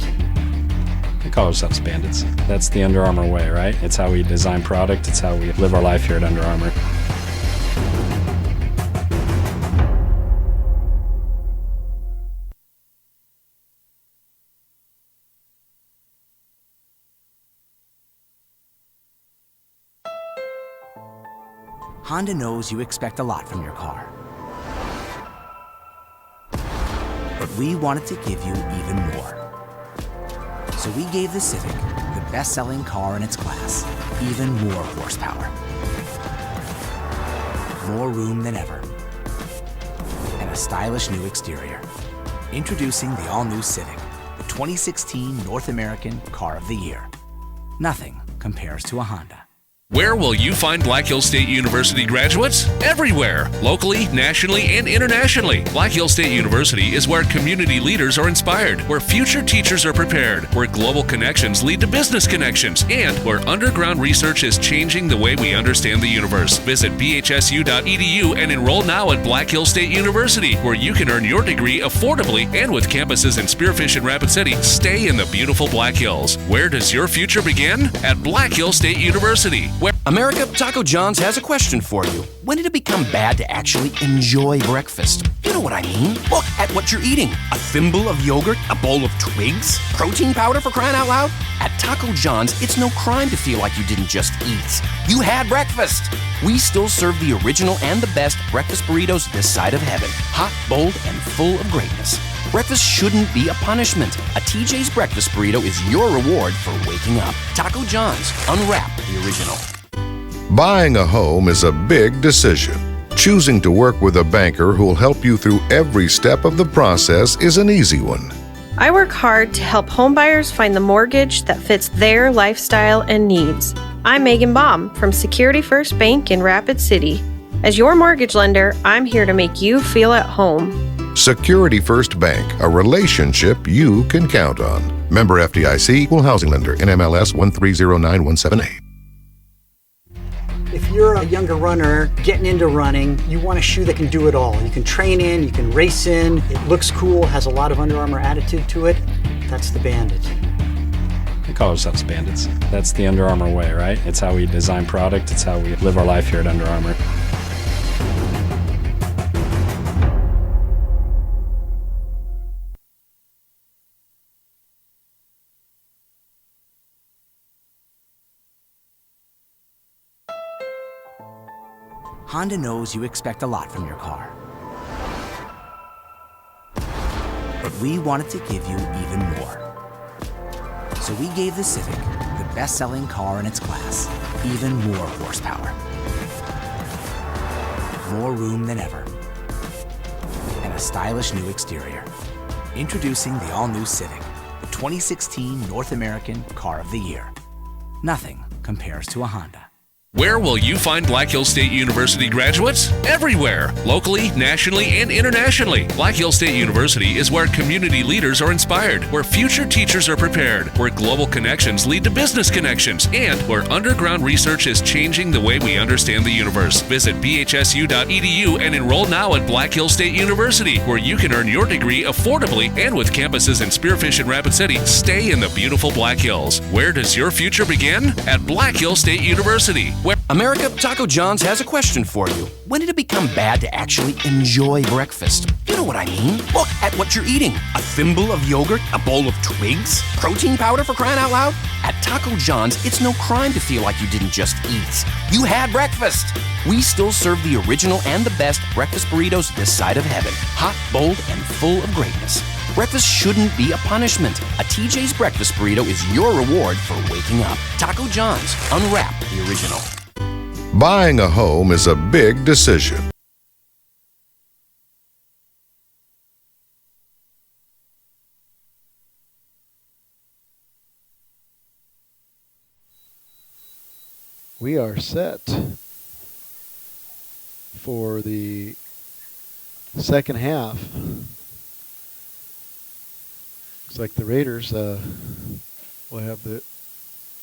We call ourselves bandits. That's the Under Armour way, right? It's how we design product. It's how we live our life here at Under Armour. Honda knows you expect a lot from your car. But we wanted to give you even more. So we gave the Civic, the best-selling car in its class, even more horsepower. More room than ever. And a stylish new exterior. Introducing the all-new Civic, the 2016 North American Car of the Year. Nothing compares to a Honda. Where will you find Black Hills State University graduates? Everywhere, locally, nationally, and internationally. Black Hills State University is where community leaders are inspired, where future teachers are prepared, where global connections lead to business connections, and where underground research is changing the way we understand the universe. Visit bhsu.edu and enroll now at Black Hills State University, where you can earn your degree affordably and with campuses in Spearfish and Rapid City. Stay in the beautiful Black Hills. Where does your future begin? At Black Hills State University. America, Taco John's has a question for you. When did it become bad to actually enjoy breakfast? You know what I mean. Look at what you're eating. A thimble of yogurt? A bowl of twigs? Protein powder, for crying out loud? At Taco John's, it's no crime to feel like you didn't just eat. You had breakfast. We still serve the original and the best breakfast burritos this side of heaven. Hot, bold, and full of greatness. Breakfast shouldn't be a punishment. A TJ's breakfast burrito is your reward for waking up. Taco John's. Unwrap the original. Buying a home is a big decision. Choosing to work with a banker who will help you through every step of the process is an easy one. I work hard to help homebuyers find the mortgage that fits their lifestyle and needs. I'm Megan Baum from Security First Bank in Rapid City. As your mortgage lender, I'm here to make you feel at home. Security First Bank, a relationship you can count on. Member FDIC, Equal Housing Lender, NMLS 1309178. If you're a younger runner getting into running, you want a shoe that can do it all. You can train in, you can race in, it looks cool, has a lot of Under Armour attitude to it. That's the Bandit. We call ourselves bandits. That's the Under Armour way, right? It's how we design product. It's how we live our life here at Under Armour. Honda knows you expect a lot from your car. But we wanted to give you even more. So we gave the Civic, the best-selling car in its class, even more horsepower. More room than ever. And a stylish new exterior. Introducing the all-new Civic, the 2016 North American Car of the Year. Nothing compares to a Honda. Where will you find Black Hills State University graduates? Everywhere, locally, nationally, and internationally. Black Hills State University is where community leaders are inspired, where future teachers are prepared, where global connections lead to business connections, and where underground research is changing the way we understand the universe. Visit bhsu.edu and enroll now at Black Hills State University, where you can earn your degree affordably and with campuses in Spearfish and Rapid City. Stay in the beautiful Black Hills. Where does your future begin? At Black Hills State University. America, Taco John's has a question for you. When did it become bad to actually enjoy breakfast? You know what I mean. Look at what you're eating. A thimble of yogurt? A bowl of twigs? Protein powder, for crying out loud? At Taco John's, it's no crime to feel like you didn't just eat. You had breakfast. We still serve the original and the best breakfast burritos this side of heaven. Hot, bold, and full of greatness. Breakfast shouldn't be a punishment. A TJ's breakfast burrito is your reward for waking up. Taco John's. Unwrap the original. Buying a home is a big decision. We are set for the second half. Looks like the Raiders will have the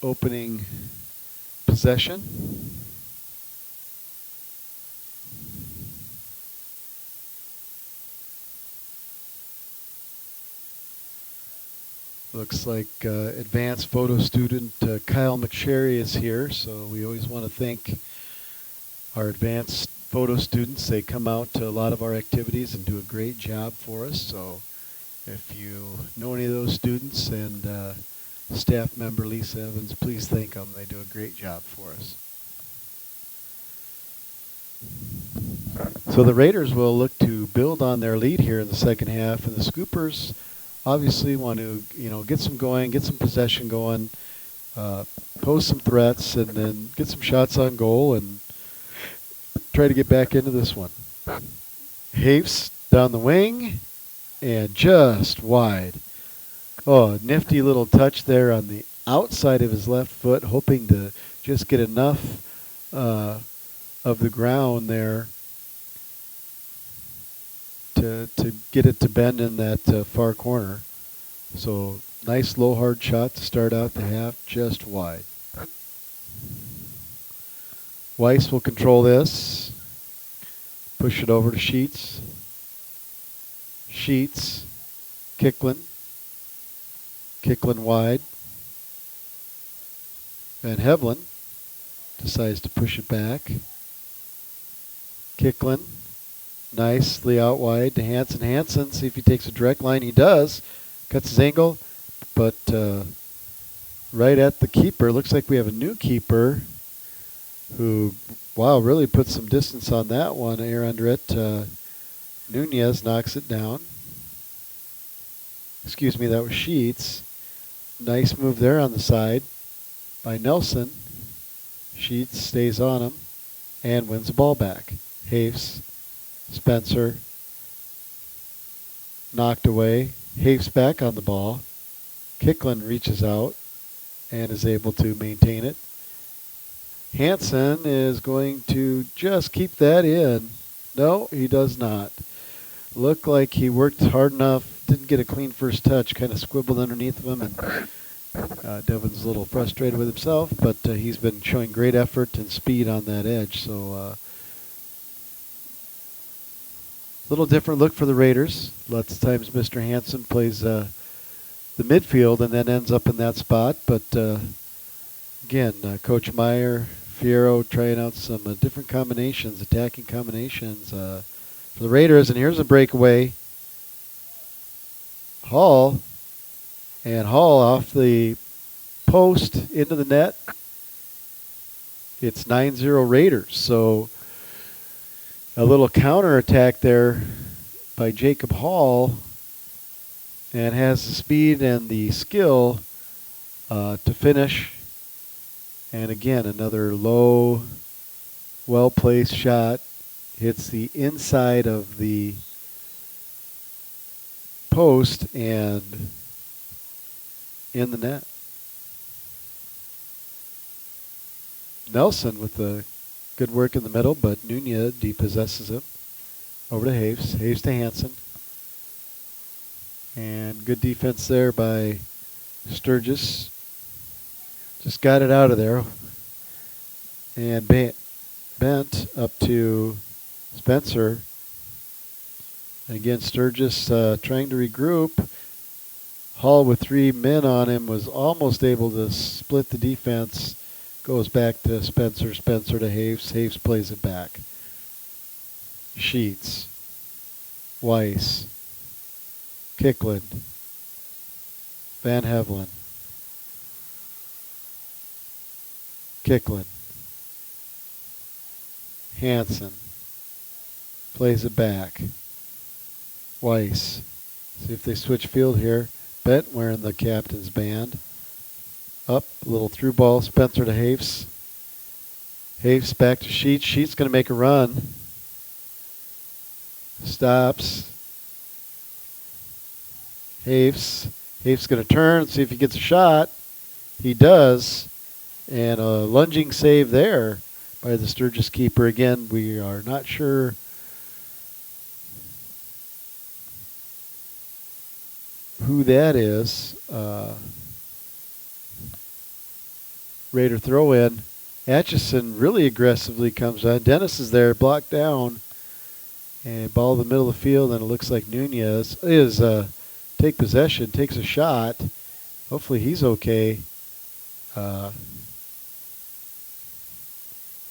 opening possession. Looks like advanced photo student Kyle McSherry is here, so we always want to thank our advanced photo students. They come out to a lot of our activities and do a great job for us. So if you know any of those students and staff member Lisa Evans, please thank them. They do a great job for us. So the Raiders will look to build on their lead here in the second half, and the Scoopers obviously want to, get some going, get some possession going, pose some threats, and then get some shots on goal and try to get back into this one. Hafes down the wing and just wide. Oh, nifty little touch there on the outside of his left foot, hoping to just get enough of the ground there to get it to bend in that far corner. So nice low hard shot to start out the half, just wide. Weiss will control this. Push it over to Sheets. Sheets. Kicklin. Kicklin wide. Van Hevlin decides to push it back. Kicklin. Nicely out wide to Hansen. Hansen, see if he takes a direct line. He does. Cuts his angle, but right at the keeper. Looks like we have a new keeper who, wow, really put some distance on that one. Air under it. Nunez knocks it down. Excuse me, that was Sheets. Nice move there on the side by Nelson. Sheets stays on him and wins the ball back. Hafes. Spencer knocked away. Hafes back on the ball. Kicklin reaches out and is able to maintain it. Hansen is going to just keep that in. No, he does not. Looked like he worked hard enough. Didn't get a clean first touch. Kind of squibbled underneath of him. And Devin's a little frustrated with himself, but he's been showing great effort and speed on that edge. So little different look for the Raiders. Lots of times Mr. Hansen plays the midfield and then ends up in that spot. But again, Coach Meyer, Fierro trying out some different combinations, attacking combinations for the Raiders. And here's a breakaway. Hall. And Hall off the post into the net. It's 9-0 Raiders. So a little counterattack there by Jacob Hall, and has the speed and the skill to finish And again, another low, well-placed shot. Hits the inside of the post and in the net. Nelson with the good work in the middle, but Nunez depossesses it. Over to Haves. Haves to Hansen. And good defense there by Sturgis. Just got it out of there. And Bent up to Spencer. And again, Sturgis trying to regroup. Hall with 3 men on him was almost able to split the defense. Goes back to Spencer. Spencer to Haves. Haves plays it back. Sheets. Weiss. Kickland. Van Hevelen. Kickland. Hansen. Plays it back. Weiss. See if they switch field here. Bent wearing the captain's band. Up, a little through ball. Spencer to Haves. Haves back to Sheets. Sheets going to make a run. Stops. Haves. Haves going to turn, see if he gets a shot. He does. And a lunging save there by the Sturgis keeper. Again, we are not sure who that is. Raider throw in. Atchison really aggressively comes on. Dennis is there, blocked down. And ball in the middle of the field, and it looks like Nunez is take possession, takes a shot. Hopefully he's okay.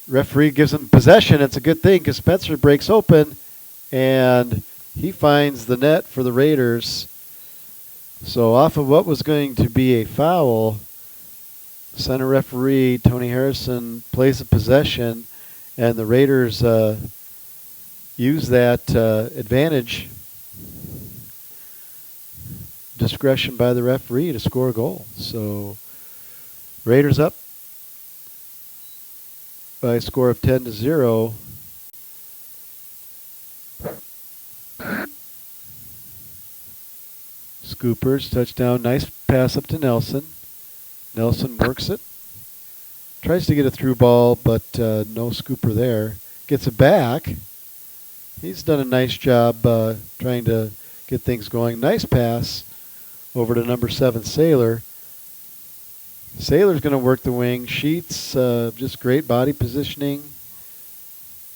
Referee gives him possession. It's a good thing because Spencer breaks open, and he finds the net for the Raiders. So off of what was going to be a foul, center referee Tony Harrison plays a possession, and the Raiders use that advantage, discretion by the referee to score a goal. So Raiders up by a score of 10-0. Scoopers, touchdown, nice pass up to Nelson. Nelson works it. Tries to get a through ball, but no Scooper there. Gets it back. He's done a nice job trying to get things going. Nice pass over to number 7, Sailor. Sailor's going to work the wing. Sheets, just great body positioning.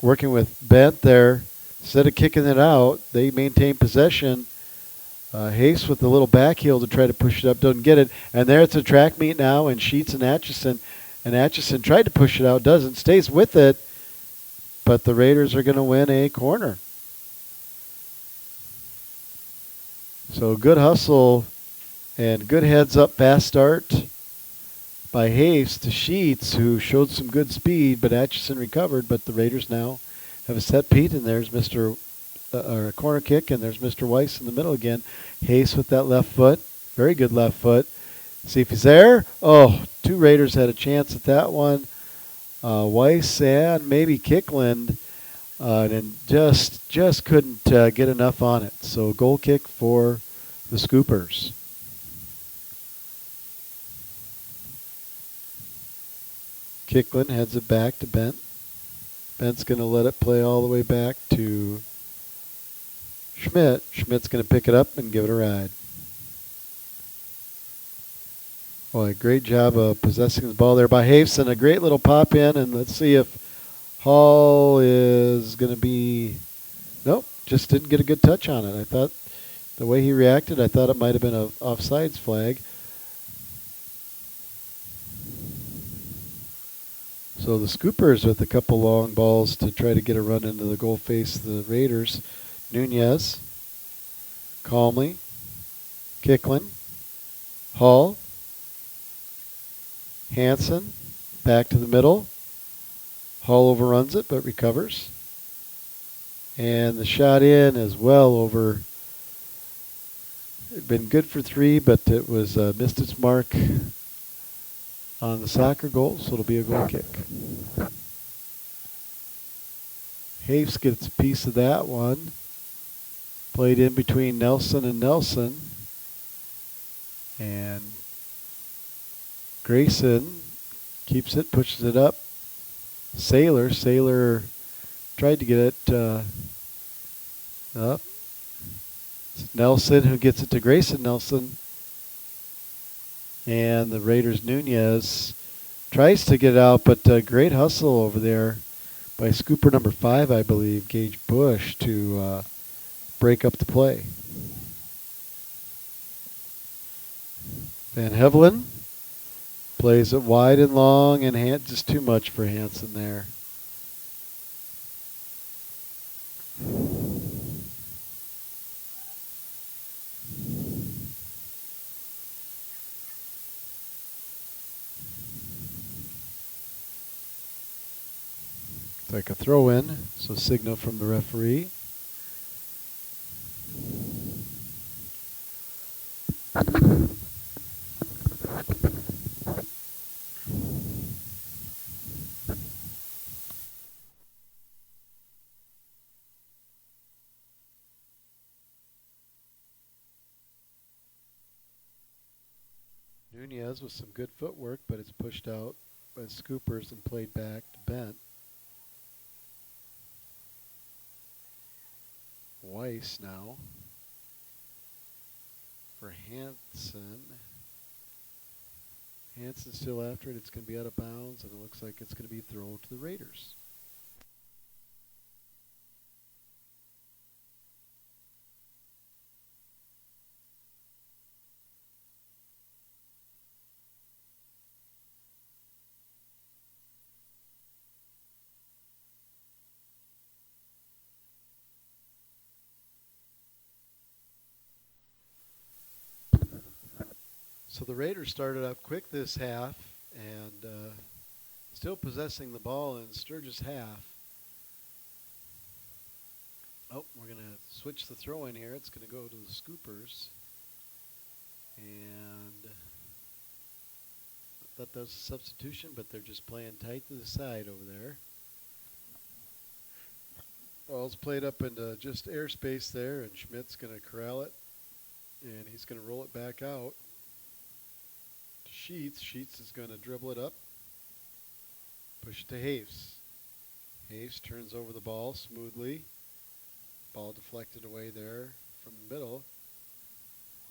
Working with Bent there. Instead of kicking it out, they maintain possession. Hayes with the little back heel to try to push it up, doesn't get it. And there it's a track meet now, and Sheets and Atchison. And Atchison tried to push it out, doesn't, stays with it. But the Raiders are going to win a corner. So good hustle and good heads up fast start by Hayes to Sheets, who showed some good speed, but Atchison recovered. But the Raiders now have a set Pete, and there's or a corner kick, and there's Mr. Weiss in the middle again. Hayes with that left foot, very good left foot. See if he's there. Oh, 2 Raiders had a chance at that one. Weiss and maybe Kickland, and just couldn't get enough on it. So goal kick for the Scoopers. Kickland heads it back to Bent. Bent's going to let it play all the way back to Schmidt. Schmidt's going to pick it up and give it a ride. Boy, great job of possessing the ball there by Haveson. A great little pop in, and let's see if Hall is going to be... Nope, just didn't get a good touch on it. I thought the way he reacted, I thought it might have been an offsides flag. So the Scoopers with a couple long balls to try to get a run into the goal face of the Raiders. Nunez, calmly, Kickland, Hall, Hansen, back to the middle. Hall overruns it but recovers. And the shot in is well over. It had been good for 3, but it was missed its mark on the soccer goal, so it'll be a goal kick. Hafes gets a piece of that one. Played in between Nelson and Nelson. And Grayson keeps it, pushes it up. Sailor tried to get it up. It's Nelson who gets it to Grayson Nelson. And the Raiders' Nunez tries to get out, but great hustle over there by Scooper number 5, I believe, Gage Bush, to break up the play. Van Hevelen plays it wide and long, and just too much for Hansen there. It's like a throw-in, so signal from the referee. Nunez with some good footwork, but it's pushed out by Scoopers and played back to Bent. Weiss now for Hansen. Hansen's still after it. It's going to be out of bounds, and it looks like it's going to be thrown to the Raiders. So the Raiders started off quick this half and still possessing the ball in Sturgis half. Oh, we're going to switch the throw in here. It's going to go to the Scoopers. And I thought that was a substitution, but they're just playing tight to the side over there. Ball's played up into just airspace there, and Schmidt's going to corral it. And he's going to roll it back out. Sheets. Sheets is going to dribble it up. Push it to Hafes. Hafes turns over the ball smoothly. Ball deflected away there from the middle.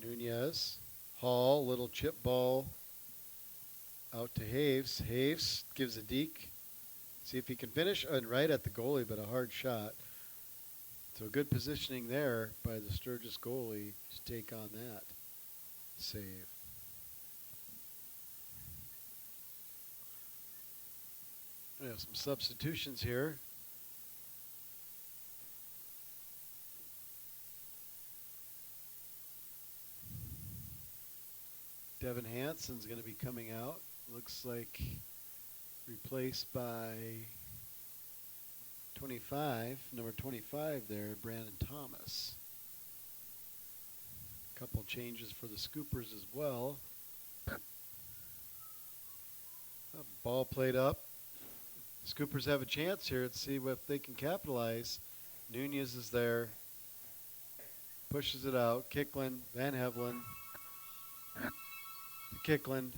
Nunez. Hall, little chip ball out to Hafes. Hafes gives a deke. See if he can finish. And right at the goalie, but a hard shot. So good positioning there by the Sturgis goalie to take on that save. We have some substitutions here. Devin Hansen's going to be coming out. Looks like replaced by 25, number 25 there, Brandon Thomas. A couple changes for the Scoopers as well. Ball played up. Scoopers have a chance here. Let's see if they can capitalize. Nunez is there. Pushes it out. Kickland, Van Hevelen. Kickland.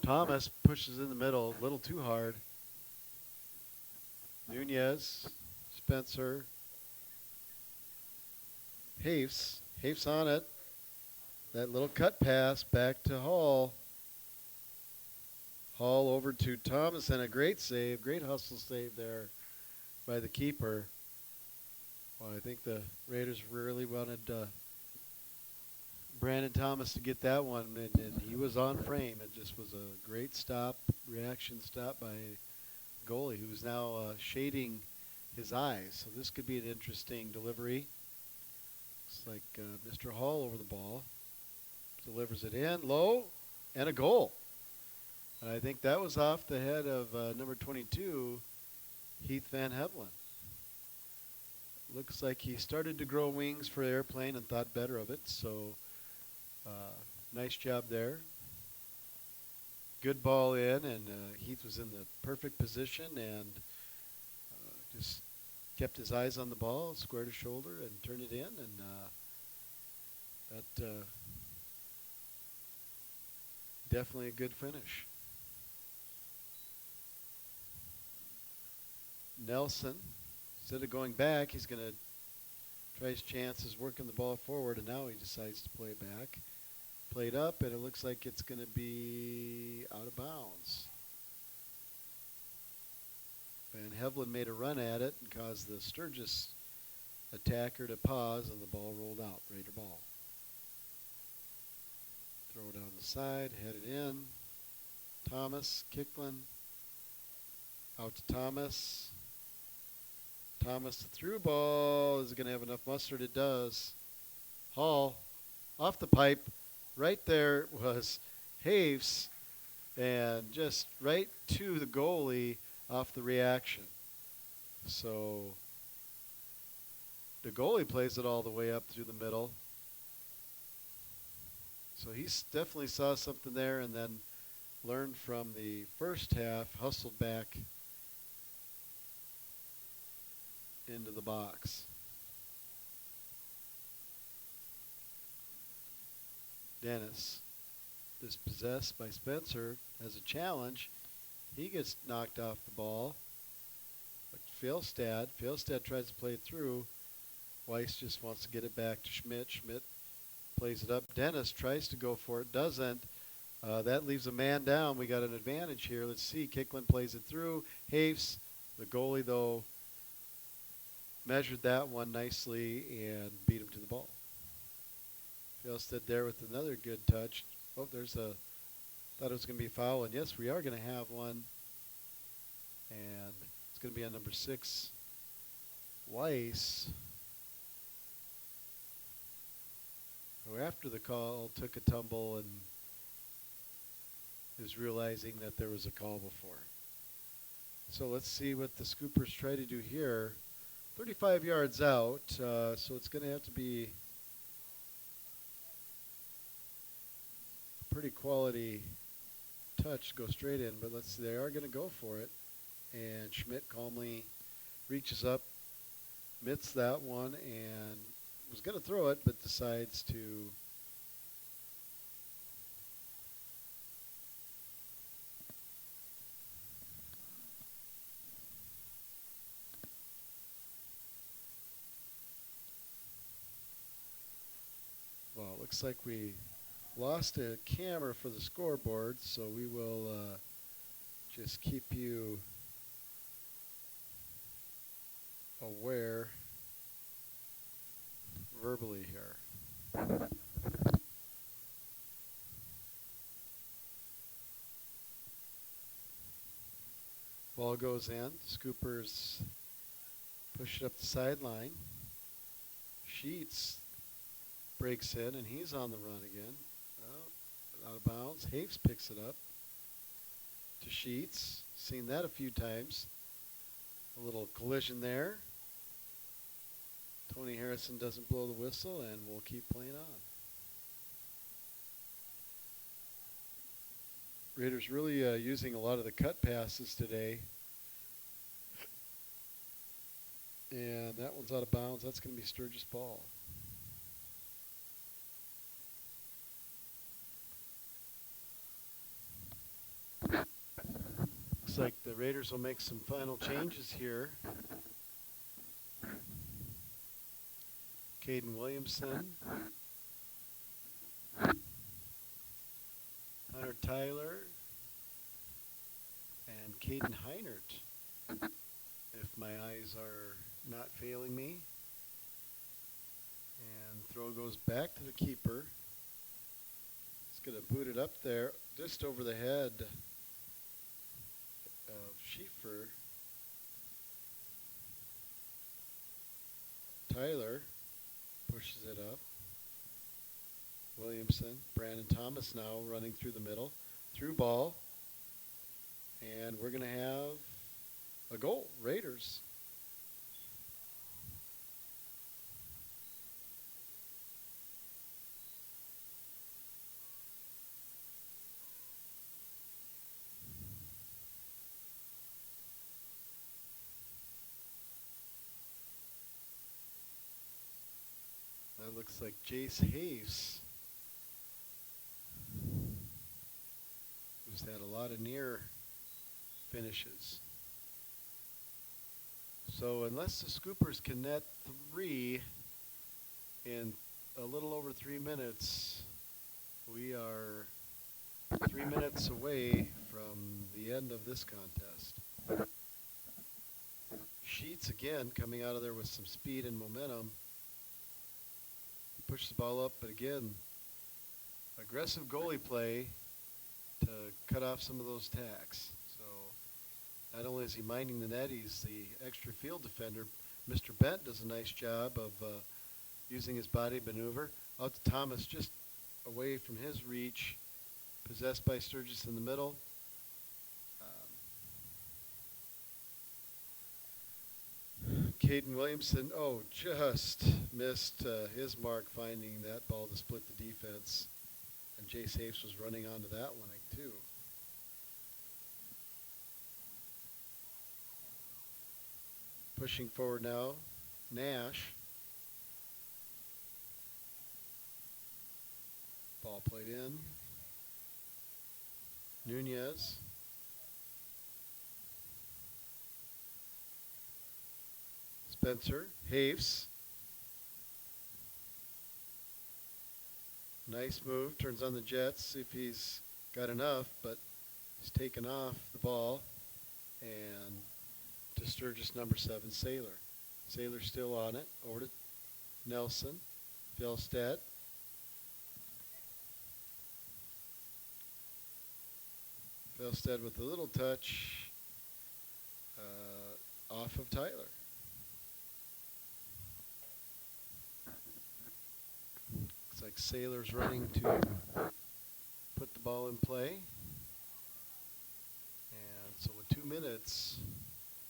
Thomas pushes in the middle, a little too hard. Nunez, Spencer. Hafes. Hafes on it. That little cut pass back to Hall. Hall over to Thomas, and a great save, great hustle save there by the keeper. Well, I think the Raiders really wanted Brandon Thomas to get that one, and he was on frame. It just was a great stop, reaction stop by goalie, who's now shading his eyes. So this could be an interesting delivery. Looks like Mr. Hall over the ball. Delivers it in, low, and a goal. And I think that was off the head of number 22, Heath Van Hevelen. Looks like he started to grow wings for airplane and thought better of it. So nice job there. good ball in, and Heath was in the perfect position and just kept his eyes on the ball, squared his shoulder, and turned it in, and that definitely a good finish. Nelson, instead of going back, he's going to try his chances working the ball forward, and now he decides to play back. Played up, and it looks like it's going to be out of bounds. Van Hevlin made a run at it and caused the Sturgis attacker to pause, and the ball rolled out. Raider ball. Throw it down the side, headed in. Thomas, Kicklin, out to Thomas. Thomas, the through ball. Is it going to have enough mustard? It does. Hall, off the pipe. Right there was Haves, and just right to the goalie off the reaction. So the goalie plays it all the way up through the middle. So he definitely saw something there and then learned from the first half, hustled back into the box. Dennis, dispossessed by Spencer as a challenge. He gets knocked off the ball. But Fjellstad tries to play it through. Weiss just wants to get it back to Schmidt. Schmidt plays it up. Dennis tries to go for it, doesn't. That leaves a man down. We got an advantage here. Let's see. Kicklin plays it through. Hafes, the goalie, though, measured that one nicely and beat him to the ball. Fjellstad there with another good touch. Oh, thought it was going to be a foul, and yes, we are going to have one. And it's going to be on number 6, Weiss, who after the call took a tumble and is realizing that there was a call before. So let's see what the Scoopers try to do here. 35 yards out, so it's going to have to be a pretty quality touch to go straight in, but let's see, they are going to go for it. And Schmidt calmly reaches up, mitts that one, and was going to throw it, but decides to well, it looks like we lost a camera for the scoreboard, so we will just keep you aware verbally here. Ball goes in. Scoopers push it up the sideline. Sheets breaks in, and he's on the run again. Oh, out of bounds. Haves picks it up to Sheets. Seen that a few times. A little collision there. Tony Harrison doesn't blow the whistle, and we'll keep playing on. Raiders really using a lot of the cut passes today. And that one's out of bounds. That's going to be Sturgis ball. Looks like the Raiders will make some final changes here. Caden Williamson, Hunter Tyler, and Caden Heinert, if my eyes are not failing me. And throw goes back to the keeper. He's going to boot it up there, just over the head of Schieffer. Tyler pushes it up. Williamson, Brandon Thomas now running through the middle. Through ball. And we're going to have a goal. Raiders. Looks like Jace Hayes, who's had a lot of near finishes. So unless the Scoopers can net 3 in a little over 3 minutes, we are 3 minutes away from the end of this contest. Sheets again coming out of there with some speed and momentum. Push the ball up, but again, aggressive goalie play to cut off some of those tacks. So not only is he minding the net, he's the extra field defender. Mr. Bent does a nice job of using his body maneuver. Out to Thomas, just away from his reach, possessed by Sturgis in the middle. Caden Williamson, just missed his mark finding that ball to split the defense. And Jace Hayes was running onto that one too. Pushing forward now, Nash. Ball played in. Nunez. Spencer, Haves. Nice move, turns on the Jets, see if he's got enough, but he's taken off the ball. And to Sturgis number 7, Saylor. Saylor still on it, over to Nelson, Fjellstedt. Fjellstedt with a little touch off of Tyler. Looks like Saylor's running to put the ball in play. And so with 2 minutes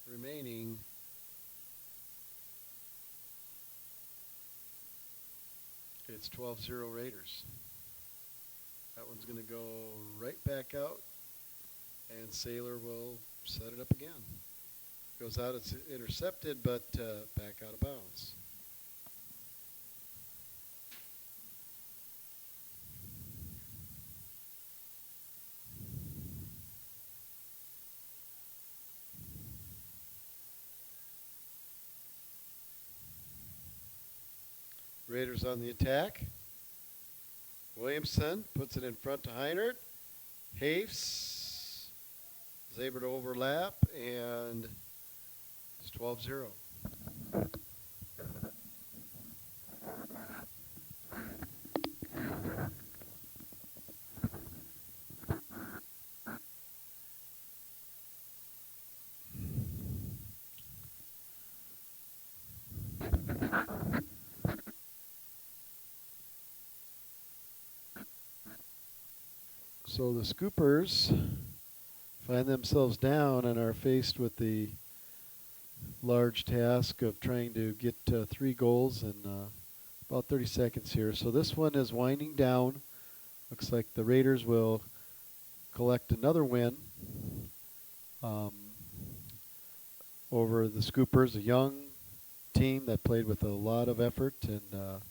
remaining, it's 12-0 Raiders. That one's going to go right back out, and Saylor will set it up again. Goes out, it's intercepted, but back out of bounds. Raiders on the attack. Williamson puts it in front to Heinert. Hafes is able to overlap, and it's 12-0. So the Scoopers find themselves down and are faced with the large task of trying to get 3 goals in about 30 seconds here. So this one is winding down. Looks like the Raiders will collect another win over the Scoopers, a young team that played with a lot of effort and a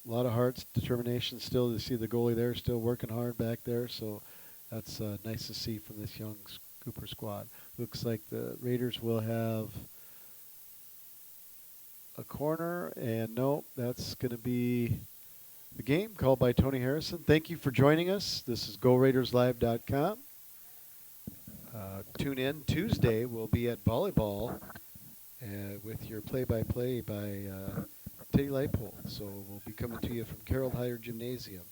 lot of heart, determination still to see the goalie there, still working hard back there. So that's nice to see from this young Scooper squad. Looks like the Raiders will have a corner, and no, that's going to be the game called by Tony Harrison. Thank you for joining us. This is GoRaidersLive.com. Tune in Tuesday. We'll be at volleyball with your play-by-play by Teddy Leipold. So we'll be coming to you from Carroll Higher Gymnasium.